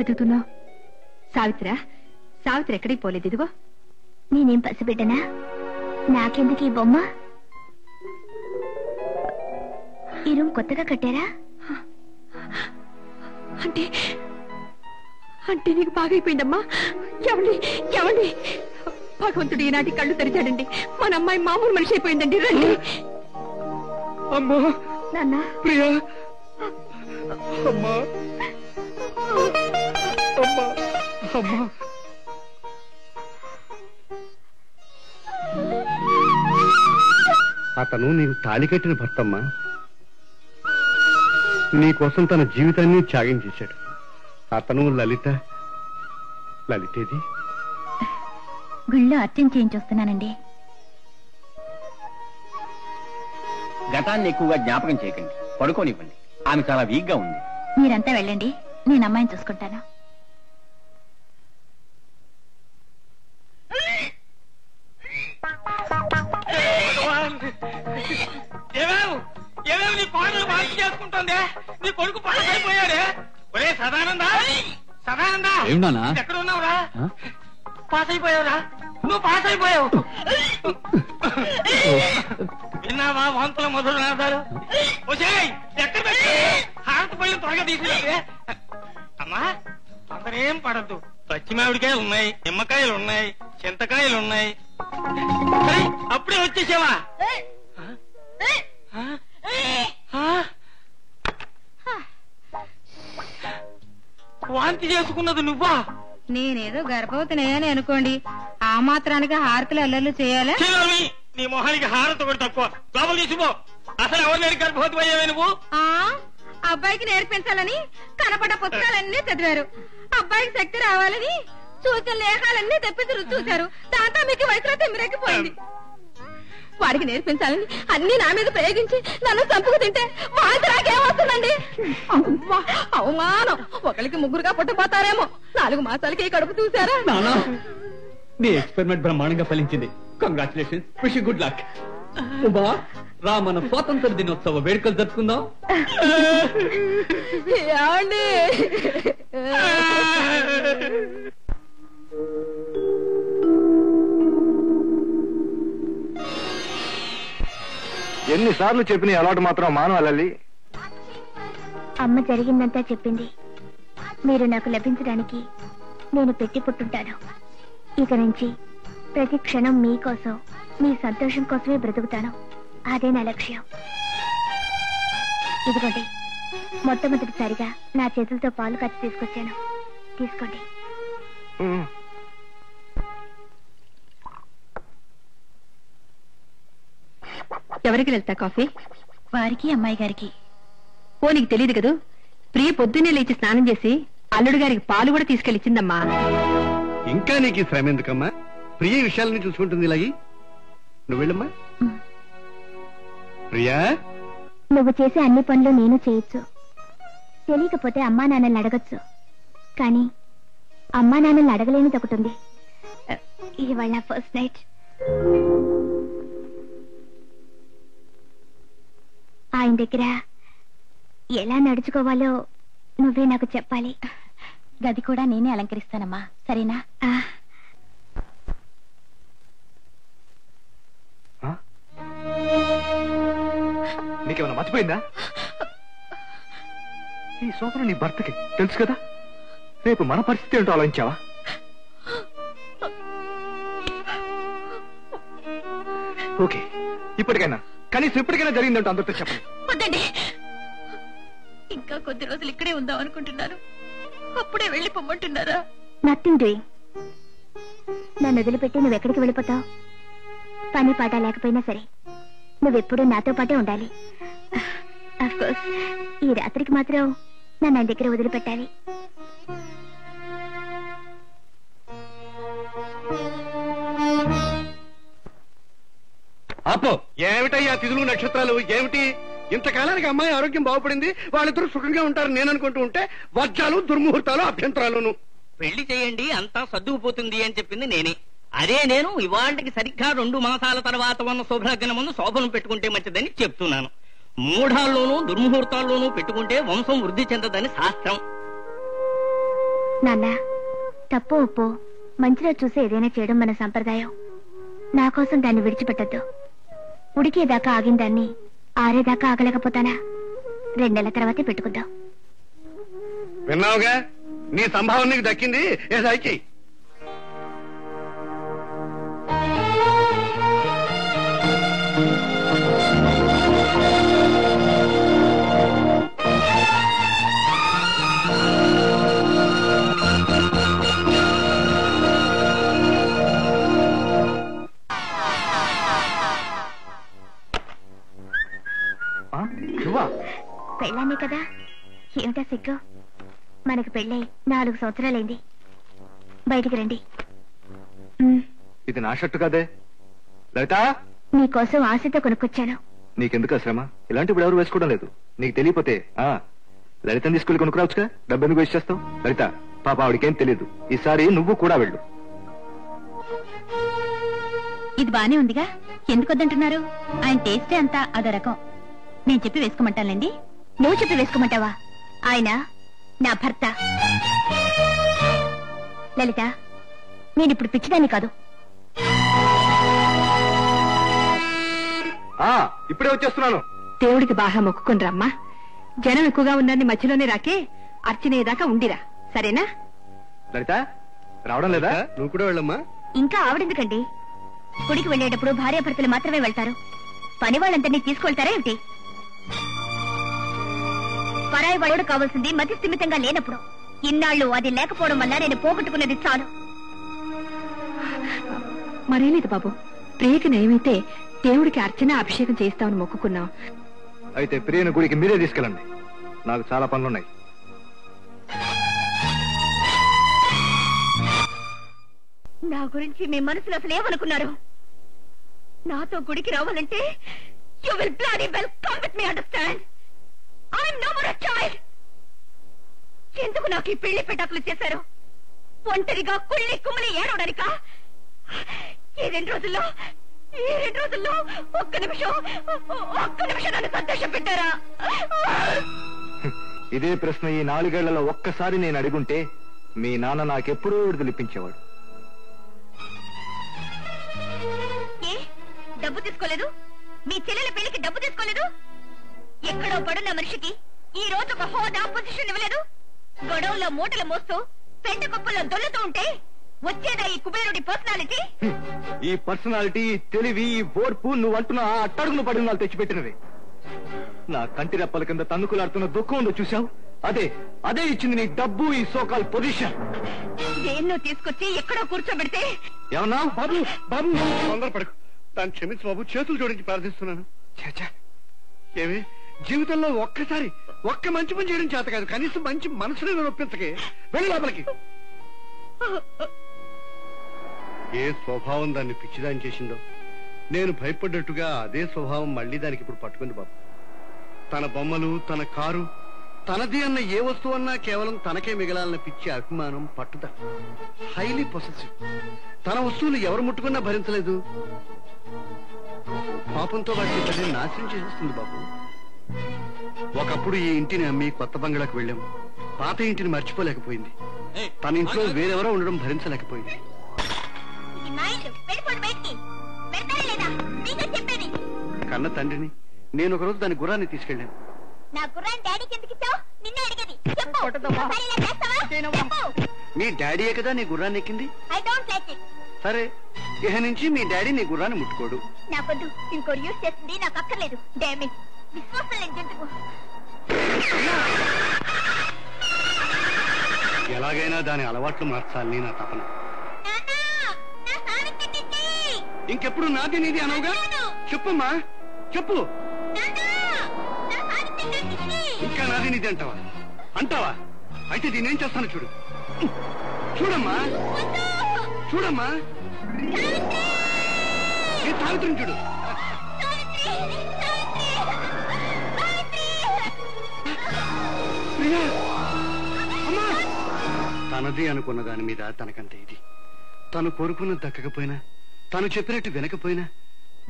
వెతుకుతున్నావు? సావిత్రా, సావిత్రి ఎక్కడికి పోలేదు. ఇదిగో.
నేనేం పసిబిడ్డనా? నాకెందుకు ఈ బొమ్మ? ఈ రూమ్ కొత్తగా కట్టారా?
అంటే అంటే నీకు బాగైపోయిందమ్మా. ఎవండి ఎవండి, భగవంతుడు ఈనాటి కళ్ళు తెరిచాడండి. మన అమ్మాయి మామూలు మనిషి అయిపోయిందండి. రండి.
అమ్మా
నాన్న,
ప్రియా, అమ్మా అమ్మా అమ్మా.
అతను నీకు తాళి కట్టిన భర్తమ్మా. నీకోసం తన జీవితాన్ని త్యాగం చేశాడు. అతను లలిత. లలితేది?
గుళ్ళో అర్చన చేయించొస్తున్నానండి.
గతాన్ని ఎక్కువగా జ్ఞాపకం చేయకండి, పడుకోనివ్వండి. ఆమె చాలా వీక్ గా ఉంది.
మీరంతా వెళ్ళండి, నేను అమ్మాయిని చూసుకుంటాను.
ఏమేమి నీ పాటలు బాగా చేసుకుంటోందే? నీ కొడుకు పాస్ అయిపోయాడే. ఒరే సదానందా, సదానందా, ఎక్కడ ఉన్నావురా? పాస్ అయిపోయావురా, నువ్వు పాస్ అయిపోయావు. విన్నావా వంతుల మొదలు నాదాలు? వచ్చేయ్, ఎక్కడ పెట్టి హారతి పళ్ళు త్వరగా తీసుకెళ్ళి. అమ్మా తొందరేం పడద్దు. పచ్చి మామిడికాయలు ఉన్నాయి, నిమ్మకాయలు ఉన్నాయి, చింతకాయలు ఉన్నాయి. అప్పుడే వచ్చేసావా? వాంతి చేసుకున్నది నువ్వా?
నేనేదో గర్భవతినే అని అనుకోండి, ఆ మాత్రానికి హారతులు అల్లర్లు చేయాలా?
నీ మొహానికి హారతి ఒకటి తక్కువ. లోపల తీసిపో. అసలు ఎవరు లేని గర్భవతి అయ్యావే నువ్వు?
అబ్బాయికి నేర్పించాలని కనపడ్డ పుస్తకాలన్నీ చదివారు. అబ్బాయికి శక్తి రావాలని సూచన లేఖాలన్నీ తెప్పించి రుచి చూశారు. దాంతో మీకు వయసులో తిమ్మిరెక్కిపోయింది. వాడికి నేర్పించాలని అన్ని నా మీద ప్రయోగించి నన్ను చంపుకు తింటే వాడికి నాకేమవుతుందండి? అవమానం. ఒకరికి ముగ్గురుగా పుట్టపోతారేమో. 4 మాసాలకి కడుపు చూసారా?
నీ ఎక్స్పెరిమెంట్ బ్రహ్మాండంగా ఫలించింది. Congratulations, wish you good luck. Uma, రా మన స్వాతంత్ర దినోత్సవ వేడుకలు జరుపుకుందాం.
ఏమండి?
ఎన్నిసార్లు చెప్పిన అలవాటు మాత్రం మానవాళి.
అమ్మ జరిగిందంతా చెప్పింది. మీరు నాకు లభించడానికి నేను పెట్టి పుట్టుంటాను. ఇక నుంచి ప్రతి క్షణం మీకోసం, మీ సంతోషం కోసమే బ్రతుకుతాను. అదే నా లక్ష్యం. ఇదిగోండి, మొట్టమొదటిసారిగా నా చేతులతో పాలు కచ్చి తీసుకొచ్చాను. తీసుకోండి.
ఎవరికి వెళ్తా కాఫీ?
వారికి, అమ్మాయి గారికి.
ఓ, నీకు తెలియదు కదూ, ప్రియ పొద్దున్నే లేచి స్నానం చేసి అల్లుడు గారికి పాలు కూడా తీసుకెళ్ళిచ్చిందమ్మా.
ఇంకా నీకు ఈ శ్రమ ఎందుకమ్మా? ప్రియ విషయాలని చూసుకుంటుంది. ఇలాగి నువ్వు వెళ్ళమ్మా. ప్రియా,
నువ్వు చేసే అన్ని పనులు నేను చేయొచ్చు. తెలియకపోతే అమ్మా నాన్నల్ని అడగచ్చు. కానీ అమ్మా నాన్నల్ని అడగలేనిది ఒకటి ఉంది. ఇవాళ ఫస్ట్ నైట్. ఆయన దగ్గర ఎలా నడుచుకోవాలో నువ్వే నాకు చెప్పాలి.
గది కూడా నేనే అలంకరిస్తానమ్మా, సరేనా?
నీకేమైనా మర్చిపోయిందా? ఈ సోదరు నీ భర్తకి తెలుసు కదా. రేపు మన పరిస్థితి ఏంటో ఆలోచించావా? ఓకే, ఇప్పటికైనా కనీసం ఇప్పటికైనా జరిగిందంటో అందరితో చెప్పండి.
వద్దండి, ఇంకా కొద్ది రోజులు ఇక్కడే ఉందాం అనుకుంటున్నాను. అప్పుడే వెళ్ళి పొమ్మంటున్నారా?
Nothing doing. నన్ను వదిలిపెట్టి నువ్వెక్కడికి వెళ్ళిపోతావు? పని పాట లేకపోయినా సరే నువ్వెప్పుడూ నాతో పాటే ఉండాలి. అఫ్ కోర్స్ ఈ రాత్రికి మాత్రం నన్ను ఆయన దగ్గర వదిలిపెట్టాలి.
అప్పో, ఏమిటయ్యా తిథులు నక్షత్రాలు ఏమిటి? ఇంతకాలానికి అమ్మాయి ఆరోగ్యం బాగుపడింది, వాళ్ళిద్దరూ సుఖంగా ఉంటారు నేను అనుకుంటూ ఉంటే వర్జాలు, దుర్ముహూర్తాలు, అభ్యంతరాలును.
పెళ్లి చేయండి అంతా సర్దుకుపోతుంది అని చెప్పింది నేనే. అదే నేను ఇవాళకి సరిగ్గా 2 మాసాల తర్వాత ఉన్న శుభలగ్న ముందు శోభనం పెట్టుకుంటే మంచిదని చెప్తున్నాను. మూఢాల్లోనూ దుర్ముహూర్తాల్లోనూ పెట్టుకుంటే వంశం వృద్ధి చెందదని శాస్త్రం.
నాన్న, తప్పు ఉప్పు మంచిలో చూసి ఏదైనా చేయడం మన సంప్రదాయం. నా కోసం దాన్ని విడిచిపెట్టద్దు. ఉడికేదాకా ఆగిన దాన్ని ఆరేదాకా ఆగలేకపోతానా? 2 నెలల తర్వాతే పెట్టుకుందాం.
విన్నావుగా, నీ సంభావన నీకు దక్కింది. ఏదాయి
పెళ్ళానే కదా, ఏమిటా సిగ్గు? మనకు పెళ్ళై 4 సంవత్సరాలైంది. బయటికి రండి.
ఇది నా షర్టు కదే లలిత.
నీకోసం ఆశతో కొనుక్కొచ్చాను.
నీకెందుకు శ్రమ? ఇలాంటి ఇప్పుడు ఎవరు వేసుకోవడం లేదు. నీకు తెలియపోతే లలితని తీసుకెళ్ళి కొనుక్కురావచ్చుగా. డబ్బెందుకు వేస్ట్ చేస్తావు? లలిత పాప, ఆవిడకేం తెలియదు. ఈసారి నువ్వు కూడా వెళ్ళు.
ఇది బానే ఉందిగా, ఎందుకు వద్దంటున్నారు? ఆయన టేస్టే అంతా అదో రకం. నేను చెప్పి వేసుకోమంటానండి.
నువ్వు చెప్పి వేసుకోమంటావా? ఆయన నా భర్త. లలిత, నేనిప్పుడు పిచ్చిదాన్ని కాదు.
ఇప్పుడే వచ్చేస్తున్నాను.
దేవుడికి బాగా మొక్కుకుని రమ్మా. జనం ఎక్కువగా ఉందని మధ్యలోనే రాకే, అర్చనేదాకా ఉండిరా, సరేనా?
లలిత రావడం లేదా?
నువ్వు కూడా వెళ్ళమ్మా.
ఇంకా ఆవిడెందుకండి? గుడికి వెళ్ళేటప్పుడు భార్యాభర్తలు మాత్రమే వెళ్తారు. పని వాళ్ళందరినీ తీసుకువెళ్తారా ఏమిటి? పరాయి వాడు కావాల్సింది మతి స్థిమితంగా లేనప్పుడు. ఇన్నాళ్ళు అది లేకపోవడం వల్ల నేను పోగొట్టుకున్నది చాలు.
మరేలేదు బాబు, ప్రియకి నయమైతే దేవుడికి అర్చన అభిషేకం చేస్తామని మొక్కుకున్నాం.
అయితే ప్రియను గుడికి మీరే తీసుకెళ్ళండి. నాకు చాలా పనులున్నాయి.
నా గురించి మీ మనసులో అసలు ఏమనుకున్నారు? నాతో గుడికి రావాలంటే you will bloody well come with me, understand? I am no more a child. ఎందుకు నాకు ఈ పెళ్లి పెటాకులు చేశారు? ఒంటరిగా కుళ్ళి కుమ్మలి ఏడవడానికా? ఈ 2 రోజుల్లో ఒక్క నిమిషం నన్ను సంతోషం పెట్టారా?
ఇదే ప్రశ్న ఈ 4 ఏళ్లలో ఒక్కసారి నేను అడుగుంటే మీ నాన్న నాకెప్పుడూ విడుదలిప్పించేవాడు.
ఏ డబ్బు తీసుకోలేదు? మీ చెల్లెల పెళ్లికి డబ్బు తీసుకోలేదు? ఎక్కడో పడున్న మనిషికి ఈ రోజు ఒక హోదా పొజిషన్ ఇవ్వలేదు? గొడవల్లో మూటలు మోస్తూ పెంట కుప్పల్లో దొల్లుతూ ఉంటే వచ్చేదా ఈ కుబేరుడి పర్సనాలిటీ?
ఈ పర్సనాలిటీ, తెలివి, ఈ ఓర్పు నువ్వు అంటున్నా అట్టడుగును పడిన వాళ్ళు తెచ్చిపెట్టినవి. నా కంటి రెప్పల కింద తన్నుకులాడుతున్న దుఃఖం ఉందో చూసావు? అదే ఇచ్చింది నీ డబ్బు, ఈ సోకాల్ పొజిషన్.
దేన్నో తీసుకొచ్చి ఎక్కడో కూర్చోబెడితే
ఏమన్నా?
బాబు తొందరపడకు. దాన్ని క్షమించు బాబు, చేతులు జోడించి ప్రార్థిస్తున్నాను. ఏమి జీవితంలో ఒక్కసారి ఒక్క మంచి పని చేయడం చేత కాదు, కనీసం మంచి మనసుని నొప్పించకే. వెళ్ళి లోపలికి. ఏ స్వభావం దాన్ని పిచ్చిదాన్ని చేసిందో, నేను భయపడ్డట్టుగా అదే స్వభావం మళ్ళీ దానికి ఇప్పుడు పట్టుకుంది బాబు. తన బొమ్మలు, తన కారు, తనది అన్న ఏ వస్తువు అన్నా కేవలం తనకే మిగలాలన్న పిచ్చి అభిమానం, పట్టుదల. Highly possessive. తన వస్తువులు ఎవరు ముట్టుకున్నా భరించలేదు. పాపంతో వాటిని తల్లి నాశనం చేసేస్తుంది బాబు. ఒకప్పుడు ఈ ఇంటిని అమ్మి కొత్త బంగ్లాకు వెళ్ళాం. పాత ఇంటిని మర్చిపోలేకపోయింది. తన ఇంట్లో వేరెవరో ఉండడం భరించలేకపోయింది. కన్న తండ్రిని నేను ఒకరోజు దాని గుర్రాన్ని తీసుకెళ్ళాను.
నా గుర్రాన్ని డాడీకి ఎందుకు ఇచ్చావు? నిన్నే అడిగేది.
మీ డాడీయే కదా నీ గుర్రాన్ని ఎక్కింది.
I don't like it.
సరే, ఇహ నుంచి మీ డాడీ నీ గుర్రాన్ని ముట్టుకోడు.
నాకొద్దు. ఇంకో యూజ్ చేస్తుంది, నాకు అక్కర్లేదు. డామేజ్ విశ్వాసం లేని జంతువు.
ఎలాగైనా దాని అలవాట్లు మార్చాలని నా తపన. ఇంకెప్పుడు నాది నీది అనవుగా? చెప్పమ్మా, చెప్పు. ఇంకా నాది నీది అంటావా? అయితే దీన్ని ఏం చేస్తాను చూడు. చూడమ్మా, ఏ సావిత్రిని చూడు. తనది అనుకున్న దాని మీద తనకంత ఇది. తను కోరుకున్నది దక్కకపోయినా, తను చెప్పినట్టు వినకపోయినా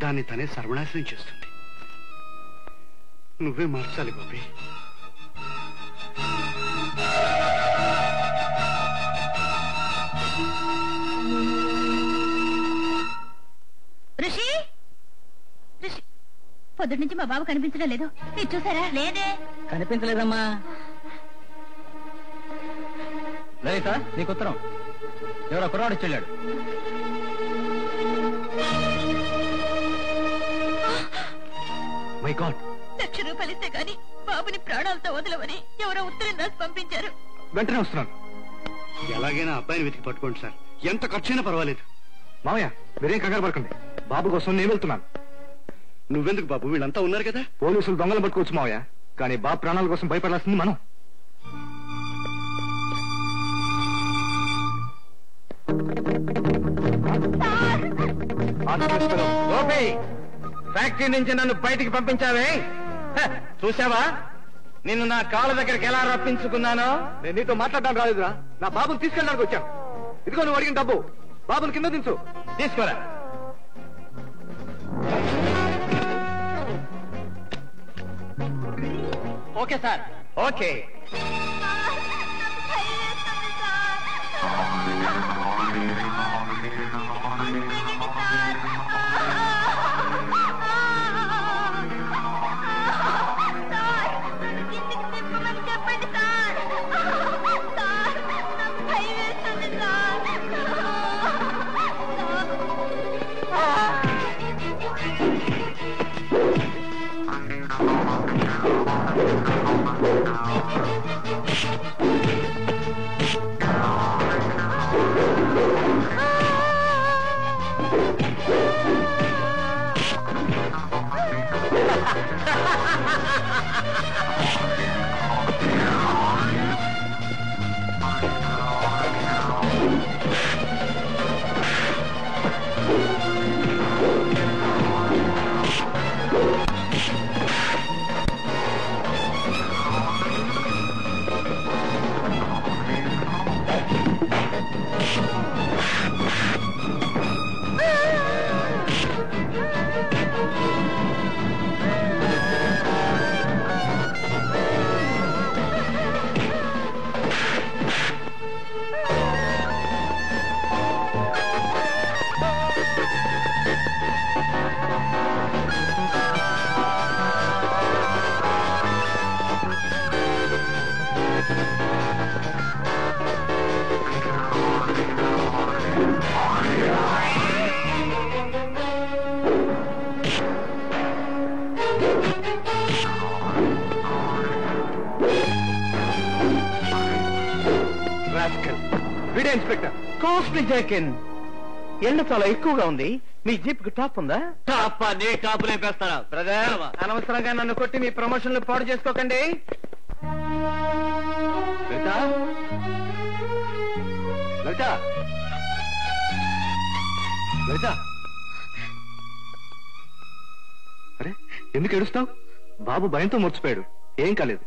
దాన్ని తనే సర్వనాశనం చేస్తుంది. నువ్వే మార్చాలి బాబీ.
పొద్దుటి నుంచి మా బాబు కనిపించడం లేదు. మీరు చూసారా? లేదే.
కనిపించలేదమ్మా. లలిత, నీకు ఉత్తరం. ఎవరో కుర్రాడు చెల్లాడు.
మై గాడ్,
₹1,00,000 ఇస్తే గాని బాబుని ప్రాణాలతో వదలవని ఎవరో ఉత్తరం రాసి పంపించారు.
వెంటనే వస్తున్నాను.
ఎలాగైనా అబ్బాయిని వెతికి పట్టుకోండి సార్. ఎంత ఖర్చైనా పర్వాలేదు.
మామయ్య, మీరేం కంగారు పడకండి. బాబు కోసం నేను వెళ్తున్నాను.
నువ్వెందుకు బాబు, వీళ్ళంతా ఉన్నారు కదా.
పోలీసులు దొంగలు పట్టుకోవచ్చు మావయ్య, కానీ బాబు ప్రాణాల కోసం భయపడాల్సింది మనం.
గోపి, ఫ్యాక్టరీ నుంచి నన్ను బయటికి పంపించావే, చూసావా నిన్ను నా కాళ్ళ దగ్గరికి ఎలా రప్పించుకున్నానో?
నేను నీతో మాట్లాడడానికి రాలేదురా, నా బాబుని తీసుకెళ్ళడానికి వచ్చాను. ఇదిగో నువ్వు అడిగిన డబ్బు. బాబుని కింద దించు.
తీసుకోరా.
Okay sir.
ఓకే.
చెప్పండి సార్. భయం వేస్తుంది సార్.
వీడే ఇన్స్పెక్టర్.
కాస్ట్లీ జాకిన్, ఎండ చాలా ఎక్కువగా ఉంది. మీ జీప్ కి టాప్ ఉందా?
టాప్ నీ టాప్ లేపేస్తారా?
బ్రదర్, అనవసరంగా నన్ను కొట్టి మీ ప్రమోషన్లు పాడు చేసుకోకండి.
లలిత, లలిత, లలిత. అరే, ఎందుకు ఏడుస్తావు? బాబు భయంతో మర్చిపోయాడు. ఏం కాలేదు.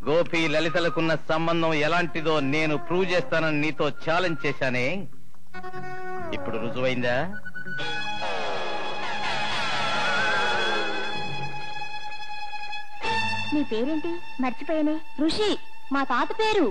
గోపి లలితలకున్న సంబంధం ఎలాంటిదో నేను ప్రూవ్ చేస్తానని నీతో ఛాలెంజ్ చేశానే, ఇప్పుడు రుజువైందా?
నీ పేరేంటి? మర్చిపోయానే. ఋషి, మా తాత పేరు.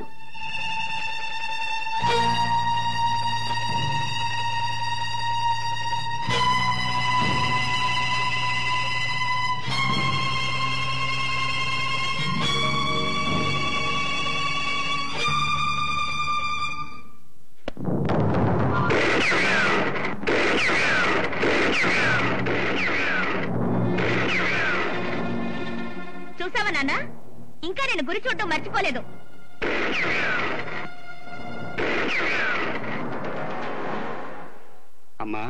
చూసావా నాన్న, ఇంకా నేను గురి చూడటం మర్చిపోలేదు.
అమ్మా,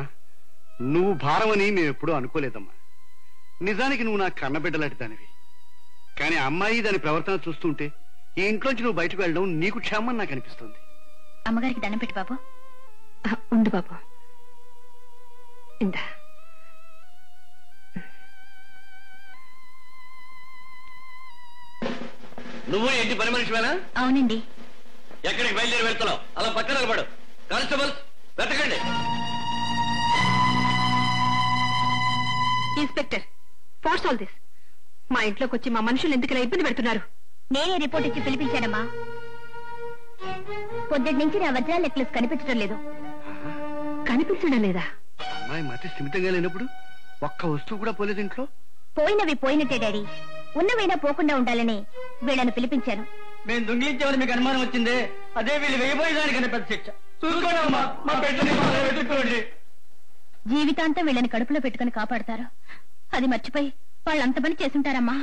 నువ్వు భారమని మేము ఎప్పుడూ అనుకోలేదమ్మా. నిజానికి నువ్వు నా కన్నబిడ్డలాంటి దానివి. కానీ అమ్మాయి దాని ప్రవర్తన చూస్తుంటే ఈ ఇంట్లోంచి నువ్వు బయటకు వెళ్ళడం నీకు క్షేమం నాకు అనిపిస్తుంది.
అమ్మగారికి దండం పెట్టి బాబు. ఉండు బాబు. ఇందా.
నువ్వు ఏంటి పని మనిషివేనా?
అవునండి.
ఎక్కడికి బయలుదేరి వెళ్తున్నావు? అలా పక్కన నిలబడు. కానిస్టేబుల్స్ వెతకండి.
Inspector, what's all this? మా ఇంట్లోకి వచ్చి మా మనుషులు ఎందుకు ఇలా ఇబ్బంది పెడుతున్నారు?
నేనే రిపోర్ట్ ఇచ్చి పిలిపించానమ్మా. పొద్దుటి నుంచి నా వజ్రాల నెక్లెస్ కనిపించడం లేదు.
కనిపించడం లేదా?
అమ్మాయి మతి స్థిమితంగా లేనప్పుడు ఒక్క వస్తువు కూడా పోలేదు ఇంట్లో.
పోయినవి పోయినట్టే డాడీ, ఉన్నవైనా పోకుండా ఉండాలని వీళ్ళను పిలిపించాను.
మేము దొంగిలించేవారు మీకు అనుమానం వచ్చిందే, అదే వీళ్ళు వేయబోయేదానికన్నా పెద్ద శిక్ష. చూసుకోండి మా బిడ్డని వెతుక్కోండి.
జీవితాంతం వీళ్ళని కడుపులో పెట్టుకుని కాపాడతారు. అది మర్చిపోయి వాళ్ళంత పని చేసుంటారమ్మా.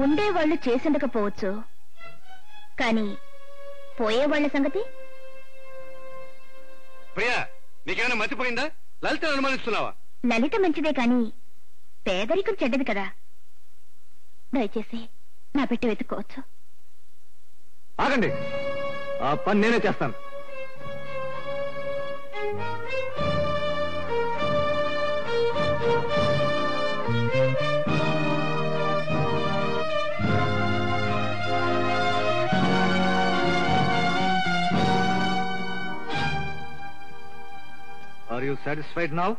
ఉండేవాళ్లు చేసుండకపోవచ్చు, కానీ పోయేవాళ్ల సంగతి?
ప్రియా, నీకేమైనా మతిపోయిందా? లలిత అనుమానిస్తున్నావా?
లలిత మంచిదే కాని పేదరికం చెడ్డది కదా. దయచేసి నా పెట్టి వెతుక్కోవచ్చు.
ఆగండి, ఆ పని నేనే చేస్తాను. Are you satisfied now?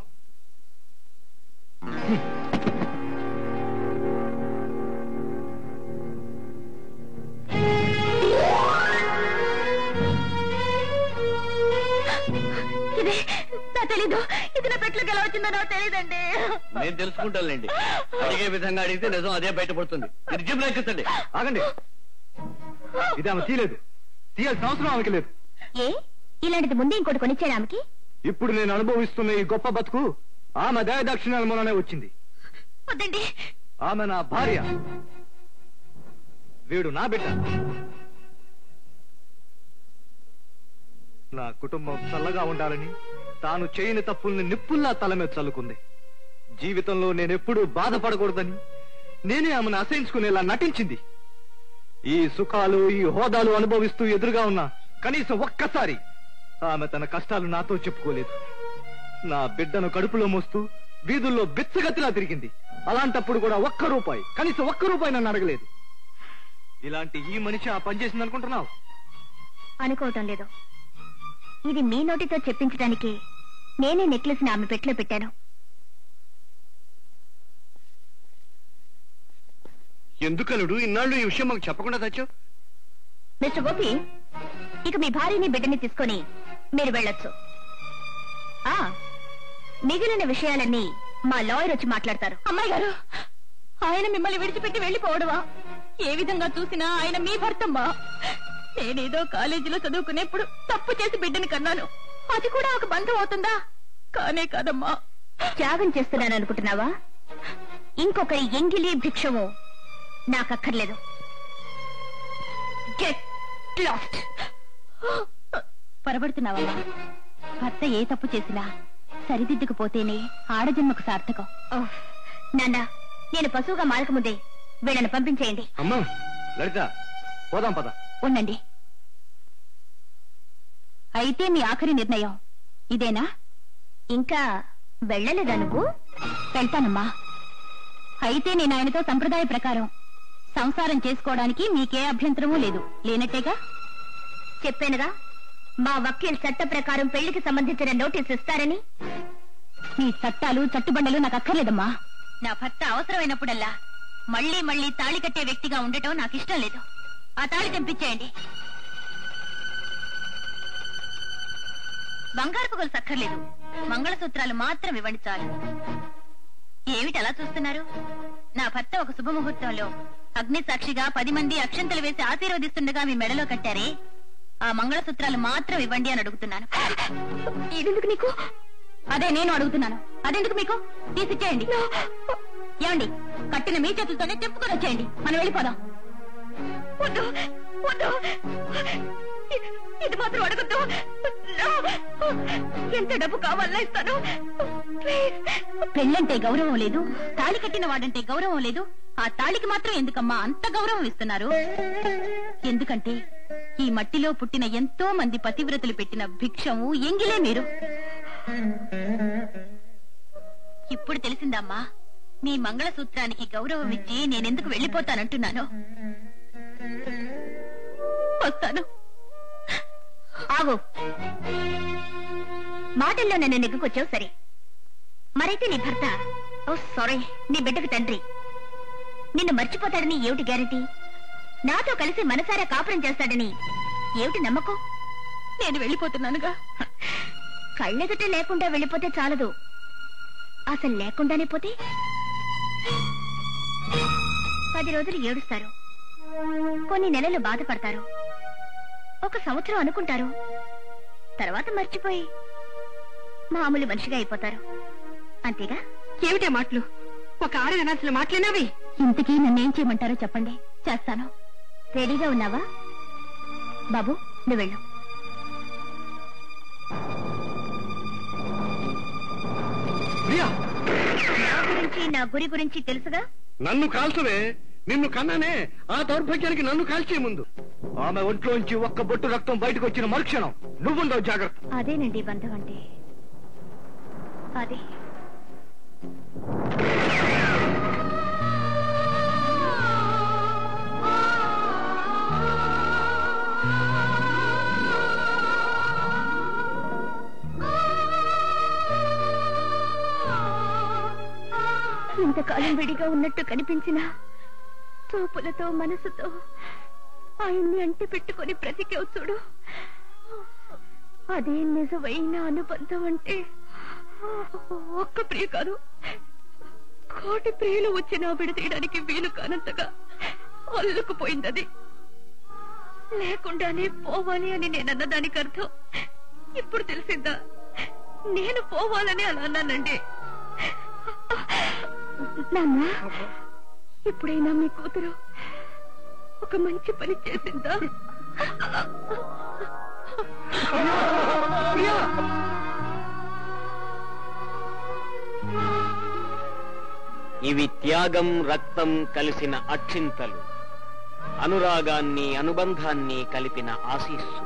ఇది నా తెలీదు. ఇది నా పెట్లోకి ఎలా వచ్చిందో నాకు తెలీదండి.
నేను తెలుసుకుంటానులేండి. అడిగే విధంగా అడిగితే నిజం అదే బయటపడుతుంది. మీరు జిమ్ లెక్కించండి.
ఆగండి, ఇది ఆమె తీయలేదు. తీయాల్సిన అవసరం ఆమెకి లేదు.
ఏ ఇలాంటిది ముందే ఇంకోటి కొనిచ్చాడు ఆమెకి?
ఇప్పుడు నేను అనుభవిస్తున్న ఈ గొప్ప బతుకు ఆమె దయదాక్షిణ్యాల మూలనే వచ్చింది.
వద్దండి.
ఆమె నా భార్య, వీడు నా బిడ్డ. నా కుటుంబం చల్లగా ఉండాలని తాను చేయని తప్పుల్ని నిప్పుల్లా తల మీద చల్లుకుంది. జీవితంలో నేనెప్పుడూ బాధపడకూడదని నేనే ఆమెను అసహించుకునేలా నటించింది. ఈ సుఖాలు ఈ హోదాలు అనుభవిస్తూ ఎదురుగా ఉన్నా కనీసం ఒక్కసారి ఆమె తన కష్టాలు నాతో చెప్పుకోలేదు. నా బిడ్డను కడుపులో మోస్తూ వీధుల్లో బిచ్చగతిలా తిరిగింది. అలాంటప్పుడు కూడా కనీసం ఒక్క రూపాయి నన్ను అడగలేదు. ఇలాంటి ఈ మనిషి ఆ పని చేసింది అనుకుంటున్నావు?
అనుకోవటం లేదు. ఇది మీ నోటితో చెప్పించడానికి నేనే నెక్లెస్ ని ఆమె పెట్లో పెట్టాను.
ఎందుకలుడు ఇన్నాళ్ళు ఈ విషయం మాకు చెప్పకుండా తెచ్చావు?
మిస్టర్ గోపి, ఇక మీ భార్యని బిడ్డని తీసుకొని మీరు వెళ్ళొచ్చు. మిగిలిన విషయాలన్నీ మా లాయర్ వచ్చి మాట్లాడతారు.
అమ్మాయి గారు, ఆయన మిమ్మల్ని విడిచిపెట్టి వెళ్లిపోవడమా? ఏ విధంగా చూసినా ఆయన మీ భర్తమ్మా. నేనేదో కాలేజీలో చదువుకునేప్పుడు తప్పు చేసి బిడ్డని కన్నాను. అది కూడా ఒక బంధం అవుతుందా? కానే కాదమ్మా.
త్యాగం చేస్తున్నాను అనుకుంటున్నావా? ఇంకొకరి ఎంగిలి భిక్షము నాకక్కర్లేదు. Get lost.
పొరబడుతున్నావమ్మా. భర్త ఏ తప్పు చేసినా సరిదిద్దుకుపోతేనే ఆడజన్మకు సార్థకం.
నాన్న, నేను పశువుగా మారకముందే వీళ్ళని పంపించేయండి.
అమ్మా లలిత, పోదాం పద.
ఉండండి. అయితే మీ ఆఖరి నిర్ణయం ఇదేనా?
ఇంకా వెళ్ళలేదా నువ్వు?
వెళ్తానమ్మా. అయితే నేను ఆయనతో సంప్రదాయ ప్రకారం సంసారం చేసుకోవడానికి మీకే అభ్యంతరమూ లేదు. లేనట్టేగా?
చెప్పానుగా, మా వకీల్ చట్ట ప్రకారం పెళ్లికి సంబంధించిన నోటీస్ ఇస్తారని.
మీ చట్టాలు చట్టుబండలు నాకు అక్కర్లేదమ్మా.
నా భర్త అవసరమైనప్పుడల్లా మళ్లీ మళ్లీ తాళి కట్టే వ్యక్తిగా ఉండటం నాకు ఇష్టం లేదు. ఆ తాళి తెంపించేయండి. బంగారు పొగలు సక్కర్లేదు, మంగళసూత్రాలు మాత్రం ఇవ్వండి చాలు. ఏమిటి అలా చూస్తున్నారు? నా భర్త ఒక శుభముహూర్తంలో అగ్ని సాక్షిగా 10 మంది అక్షంతలు వేసి ఆశీర్వదిస్తుండగా మీ మెడలో కట్టారే, ఆ మంగళసూత్రాలు మాత్రం ఇవ్వండి అని అడుగుతున్నాను.
ఇదెందుకు నీకు? అదే నేను అడుగుతున్నాను. అదెందుకు మీకు? తీసిచ్చేయండి. ఏమండి, కట్టిన మీ చేతులతోనే తెంపుకొని వచ్చేయండి. మనం వెళ్ళిపోదాం.
వద్దు, వద్దు, ఇది మాత్రం అడగద్దు. ఎంత డబ్బు కావాలా ఇస్తాను.
పెళ్ళంటే గౌరవం లేదు, తాళి కట్టిన వాడంటే గౌరవం లేదు. ఆ తాళికి మాత్రం ఎందుకమ్మా అంత గౌరవం ఇస్తున్నారు? ఎందుకంటే ఈ మట్టిలో పుట్టిన ఎంతో మంది పతివ్రతలు పెట్టిన భిక్షము ఎంగిలే మీరు. ఇప్పుడు తెలిసిందమ్మా, మీ మంగళసూత్రానికి గౌరవం ఇచ్చి నేనెందుకు వెళ్ళిపోతానంటున్నాను. వస్తాను.
ఆగు. మాటల్లో నన్ను నెగ్గుకొచ్చావు సరే, మరైతే నీ భర్త, ఓ సారీ, నీ బిడ్డకు తండ్రి నిన్ను మర్చిపోతాడని ఏమిటి గ్యారెంటీ? నాతో కలిసి మనసారా కాపురం చేస్తాడని ఏమిటి నమ్మకం?
నేను వెళ్ళిపోతున్నానుగా.
కళ్ళెదుట లేకుండా వెళ్ళిపోతే చాలదు, అసలు లేకుండానే పోతే 10 రోజులు ఏడుస్తారు, కొన్ని నెలలు బాధపడతారు, 1 సంవత్సరం అనుకుంటారు, తర్వాత మర్చిపోయి మామూలు మనిషిగా అయిపోతారు. అంతేగా?
ఏమిటే మాటలు? ఒక ఆడదనాల్సిన మాటలేనావి?
ఇంతకీ నన్నేం చేయమంటారో చెప్పండి, చేస్తాను. రెడీగా ఉన్నావా? బాబు నువ్వు వెళ్ళు. నా గురించి నా గురి గురించి తెలుసుగా?
నన్ను కాల్చవే, నిన్ను కన్నానే ఆ దౌర్భాగ్యానికి నన్ను కాల్చే ముందు
ఆమె ఒంట్లోంచి ఒక్క బొట్టు రక్తం బయటకు వచ్చిన మరుక్షణం నువ్వుండవు జాగ్రత్త.
అదేనండి బంధం అంటే. అదే ఇంతకాలం విడిగా ఉన్నట్టు కనిపించిన చూపులతో మనసుతో ఆయన్ని అంటి పెట్టుకుని బ్రతికేవు చూడు, అదే నిజమైన అనుబంధం అంటే.
ఒక్క ప్రియ కాదు, 1,000,000 ప్రియులు వచ్చినా విడతీయడానికి వీలు కానంతగా అల్లుకుపోయిందది. లేకుండానే పోవాలి అని నేనన్న దానికి అర్థం ఇప్పుడు తెలిసిందా? నేను పోవాలని అలా అన్నానండి.
నాన్న,
ఇప్పుడైనా మీ కూతురు ఒక మంచి పని చేసిందా?
ఇవి త్యాగం రక్తం కలిసిన అక్షింతలు, అనురాగాన్ని అనుబంధాన్ని కలిపిన ఆశీస్సు.